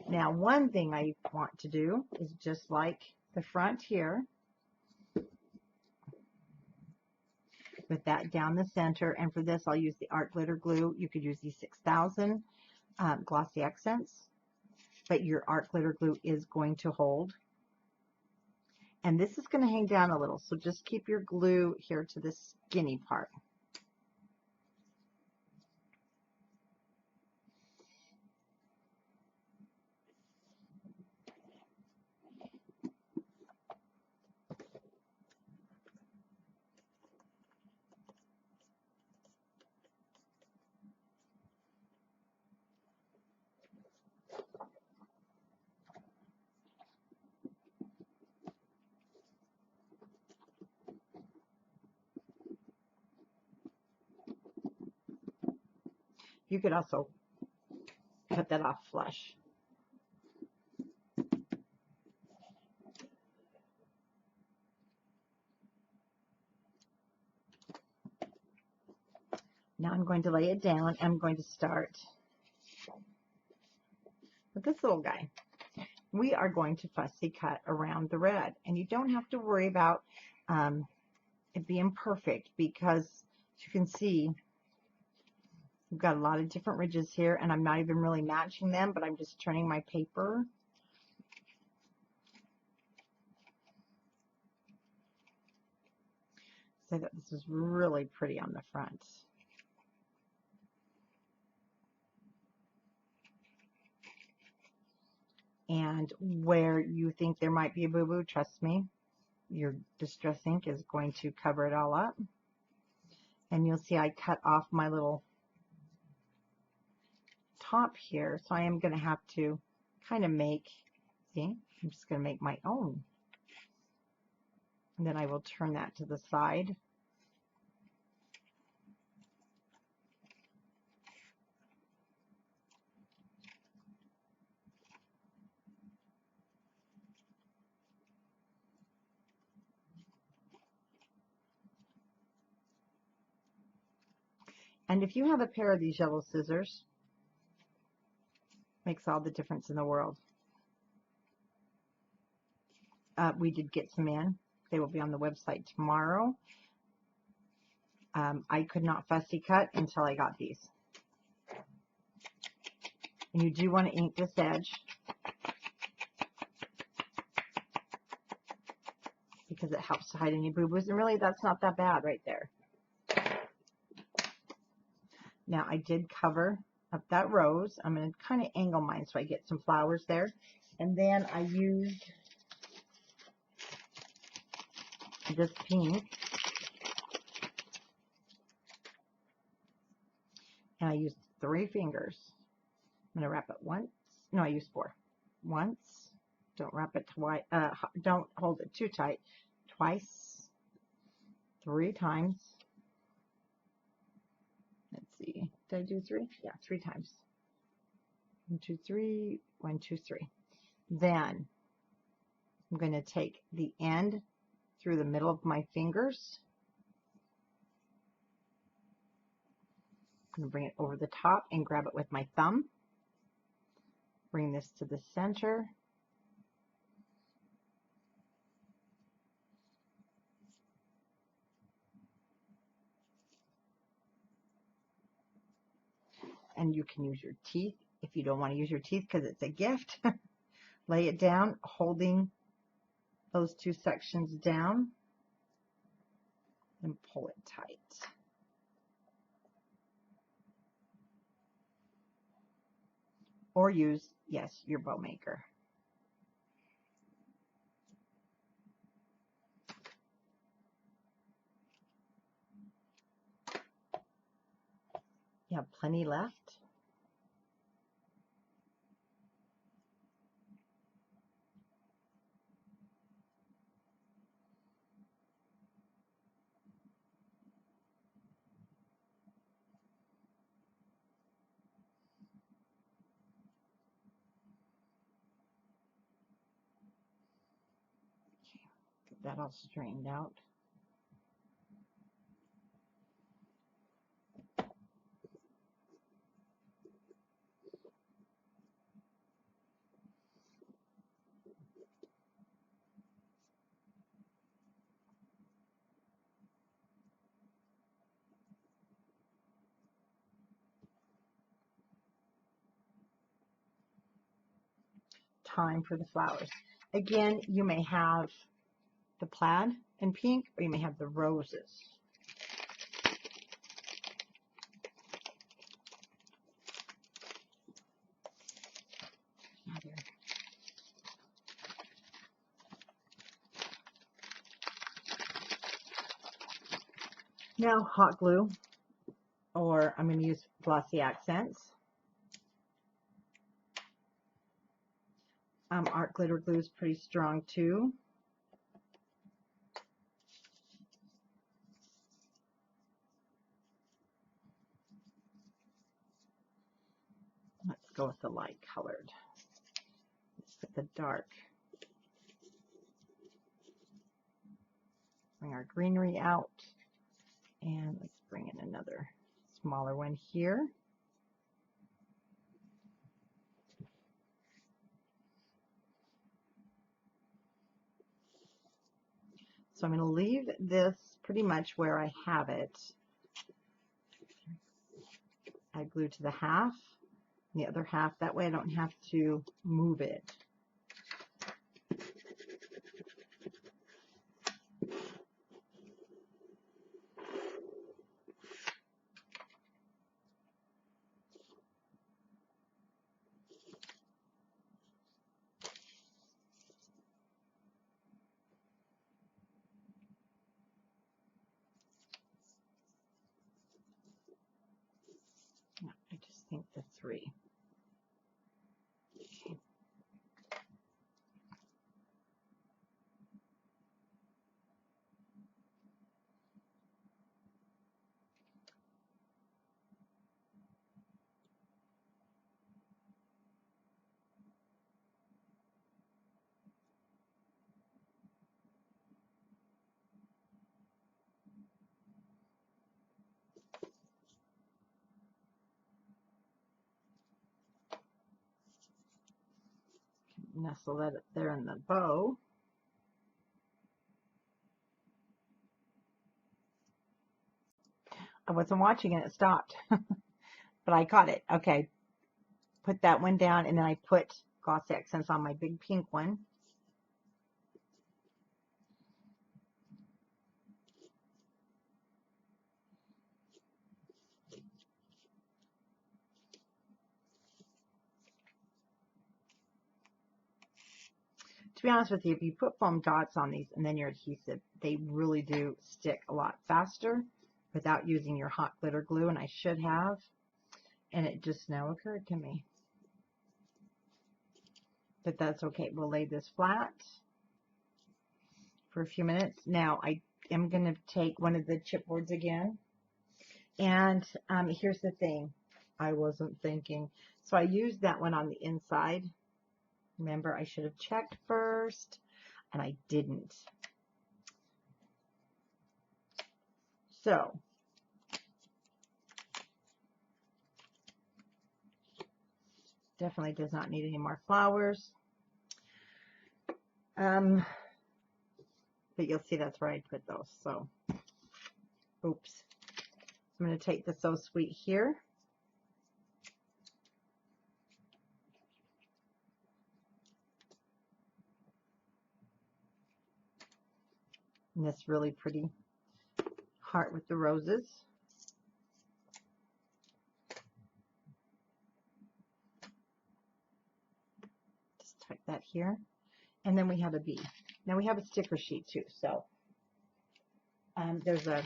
Now, one thing I want to do is just like the front here, with that down the center. And for this, I'll use the art glitter glue. You could use the 6000 glossy accents, but your art glitter glue is going to hold. And this is going to hang down a little, so just keep your glue here to the skinny part. You could also cut that off flush. Now I'm going to lay it down. I'm going to start with this little guy. We are going to fussy cut around the red, and you don't have to worry about it being perfect, because as you can see, we've got a lot of different ridges here, and I'm not even really matching them, but I'm just turning my paper. So that this is really pretty on the front. And where you think there might be a boo-boo, trust me, your Distress ink is going to cover it all up. And you'll see I cut off my little top here, so I am going to have to kind of make, see, I'm just going to make my own. And then I will turn that to the side. And if you have a pair of these yellow scissors, makes all the difference in the world. We did get some in. They will be on the website tomorrow. I could not fussy cut until I got these. And you do want to ink this edge, because it helps to hide any boo-boos. And really, that's not that bad right there. Now, I did cover up that rose. I'm going to kind of angle mine so I get some flowers there. And then I used this pink. And I used 3 fingers. I'm going to wrap it once. No, I used 4. Once. Don't wrap it twice. Don't hold it too tight. Twice. 3 times. Let's see. Did I do 3? Yeah, 3 times. 1, 2, 3. 1, 2, 3. Then I'm going to take the end through the middle of my fingers. I'm going to bring it over the top and grab it with my thumb. Bring this to the center. And you can use your teeth if you don't want to use your teeth because it's a gift. Lay it down, holding those 2 sections down, and pull it tight. Or use, yes, your bow maker. You have plenty left. Get that all straightened out. Time for the flowers. Again, you may have the plaid and pink, or you may have the roses. Now, hot glue, or I'm going to use glossy accents. Art glitter glue is pretty strong too. the light colored. Let's put the dark. Bring our greenery out. And let's bring in another smaller one here. So I'm going to leave this pretty much where I have it. I glue to the half, and the other half. That way I don't have to move it. I just think the 3. Okay. Nestle that up there in the bow. I wasn't watching and it stopped, but I caught it. Okay, put that one down, and then I put gloss accents on my big pink one. To be honest with you, if you put foam dots on these and then your adhesive, they really do stick a lot faster without using your hot glitter glue, and I should have, and it just now occurred to me. But that's okay. We'll lay this flat for a few minutes. Now I am going to take one of the chipboards again, and here's the thing. I wasn't thinking. So I used that one on the inside. Remember, I should have checked first, and I didn't. So definitely does not need any more flowers. But you'll see that's where I put those. So, oops. I'm going to take the So Sweet here. And this really pretty heart with the roses. Just tuck that here. And then we have a bee. Now we have a sticker sheet too. So there's a,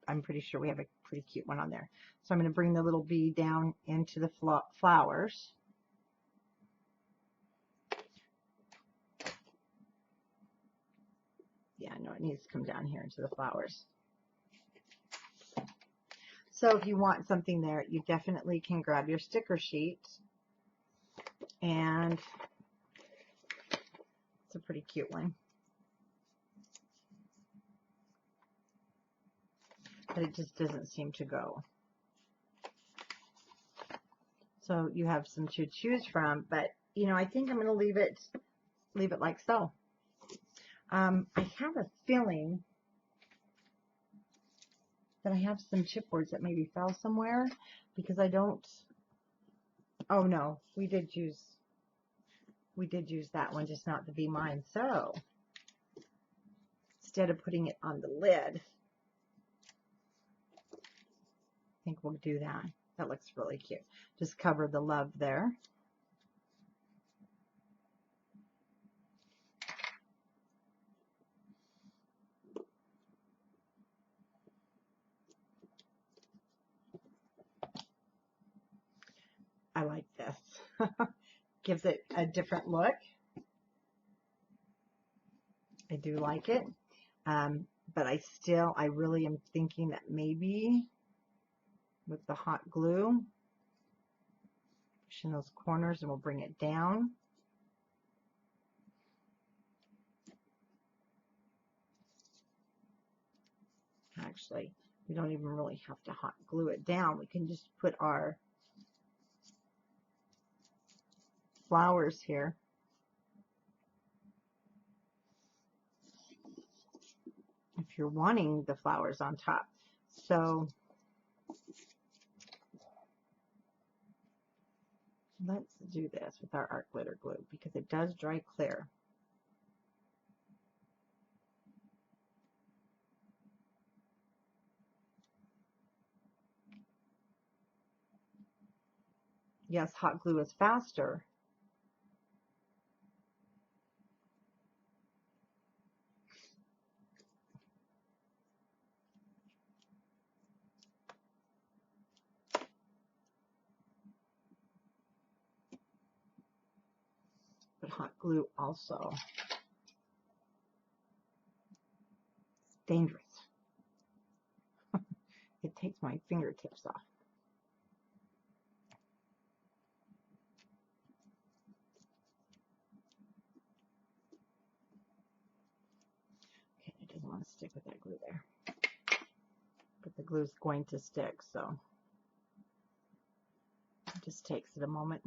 I'm pretty sure we have a pretty cute one on there. So I'm going to bring the little bee down into the flowers. Yeah, no, it needs to come down here into the flowers. So if you want something there, you definitely can grab your sticker sheet, and it's a pretty cute one. But it just doesn't seem to go. So you have some to choose from, but you know, I think I'm going to leave it like so. I have a feeling that I have some chipboards that maybe fell somewhere, because I don't, oh no, we did use that one, just not the Be Mine. So instead of putting it on the lid, I think we'll do that. That looks really cute. Just cover the love there. I like this. Gives it a different look. I do like it. But I really am thinking that maybe with the hot glue, in those corners, and we'll bring it down. Actually, we don't even really have to hot glue it down. We can just put our flowers here. If you're wanting the flowers on top. So let's do this with our art glitter glue because it does dry clear. Yes, hot glue is faster. But hot glue also is dangerous. It takes my fingertips off. Okay, it doesn't want to stick with that glue there. But the glue is going to stick, so it just takes it a moment.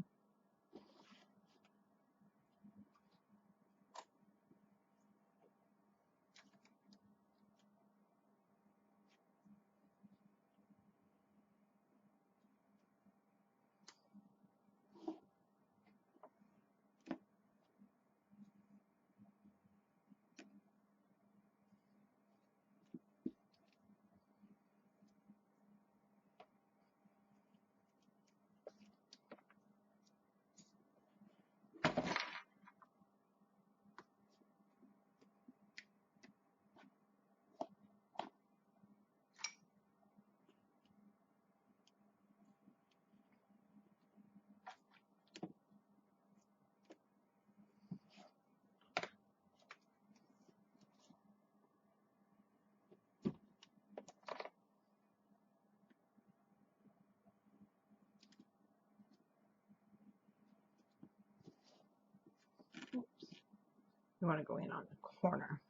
You want to go in on the corner.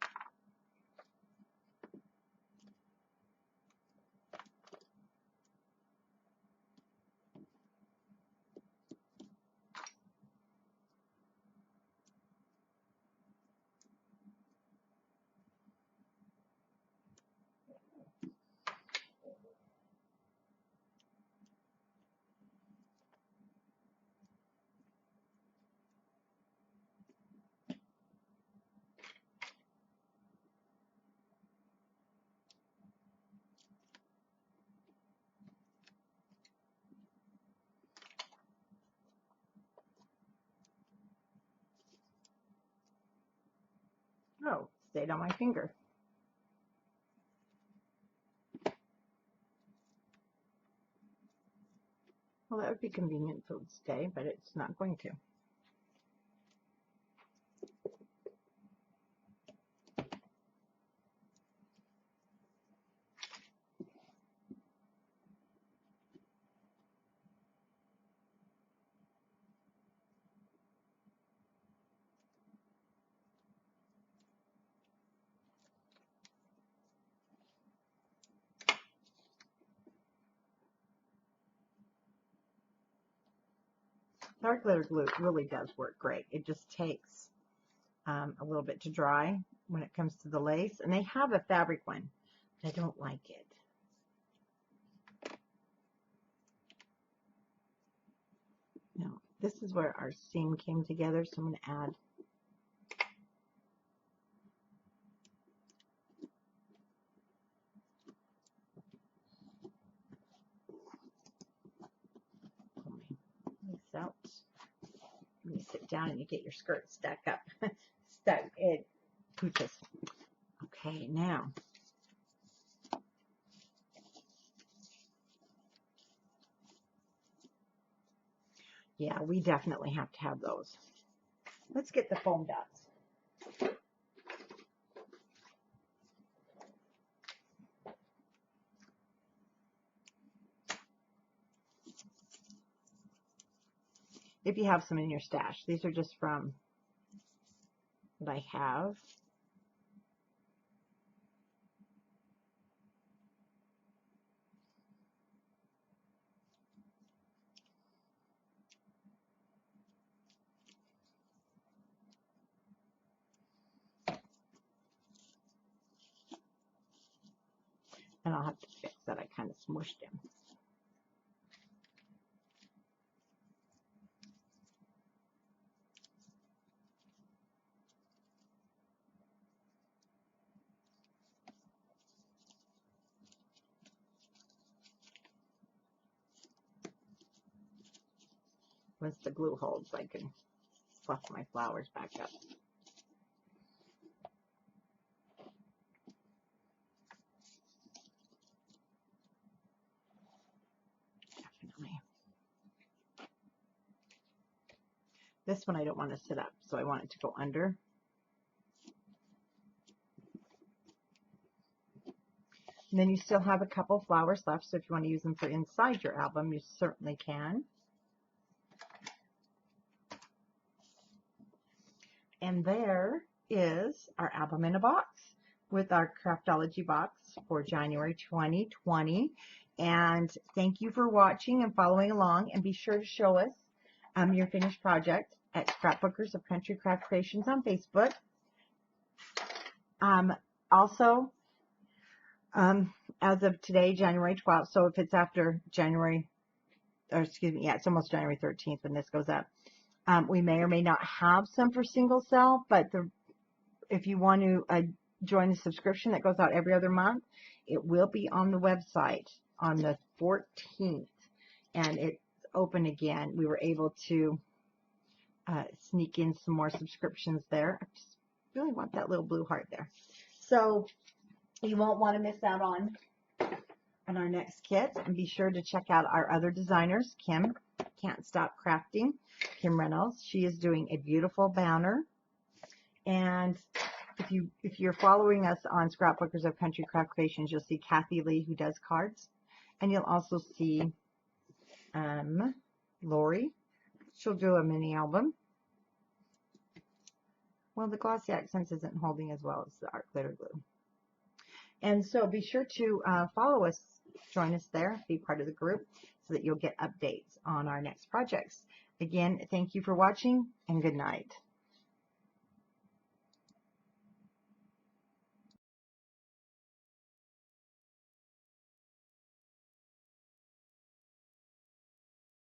Oh, stayed on my finger. Well, that would be convenient if it would stay, but it's not going to. Dark glitter glue really does work great. It just takes a little bit to dry when it comes to the lace. And they have a fabric one, but I don't like it. Now, this is where our seam came together, so I'm going to add lace out. You sit down and you get your skirt stuck up. It pooches. Okay, now yeah, we definitely have to have those. Let's get the foam dots. if you have some in your stash. These are just from what I have. And I'll have to fix that. I kind of smushed him. Once the glue holds, I can fluff my flowers back up. Definitely. This one I don't want to sit up, so I want it to go under. And then you still have a couple flowers left, so if you want to use them for inside your album, you certainly can. And there is our album in a box with our Craftology box for January 2020. And thank you for watching and following along. And be sure to show us your finished project at Scrapbookers of Country Craft Creations on Facebook. Also, as of today, January 12th, so if it's after January, or excuse me, yeah, it's almost January 13th when this goes up. We may or may not have some for single cell, but if you want to join the subscription that goes out every other month, it will be on the website on the 14th, and it's open again. We were able to sneak in some more subscriptions there. I just really want that little blue heart there. So you won't want to miss out on our next kit, and be sure to check out our other designers. Kim Can't Stop Crafting, Kim Reynolds. She is doing a beautiful banner. And if you're following us on Scrapbookers of Country Craft Creations, you'll see Kathy Lee, who does cards, and you'll also see Lori. She'll do a mini album. Well, the Glossy Accents isn't holding as well as the Art Glitter Glue. And so be sure to follow us, join us there, be part of the group, so that you'll get updates on our next projects. Again, thank you for watching, and good night.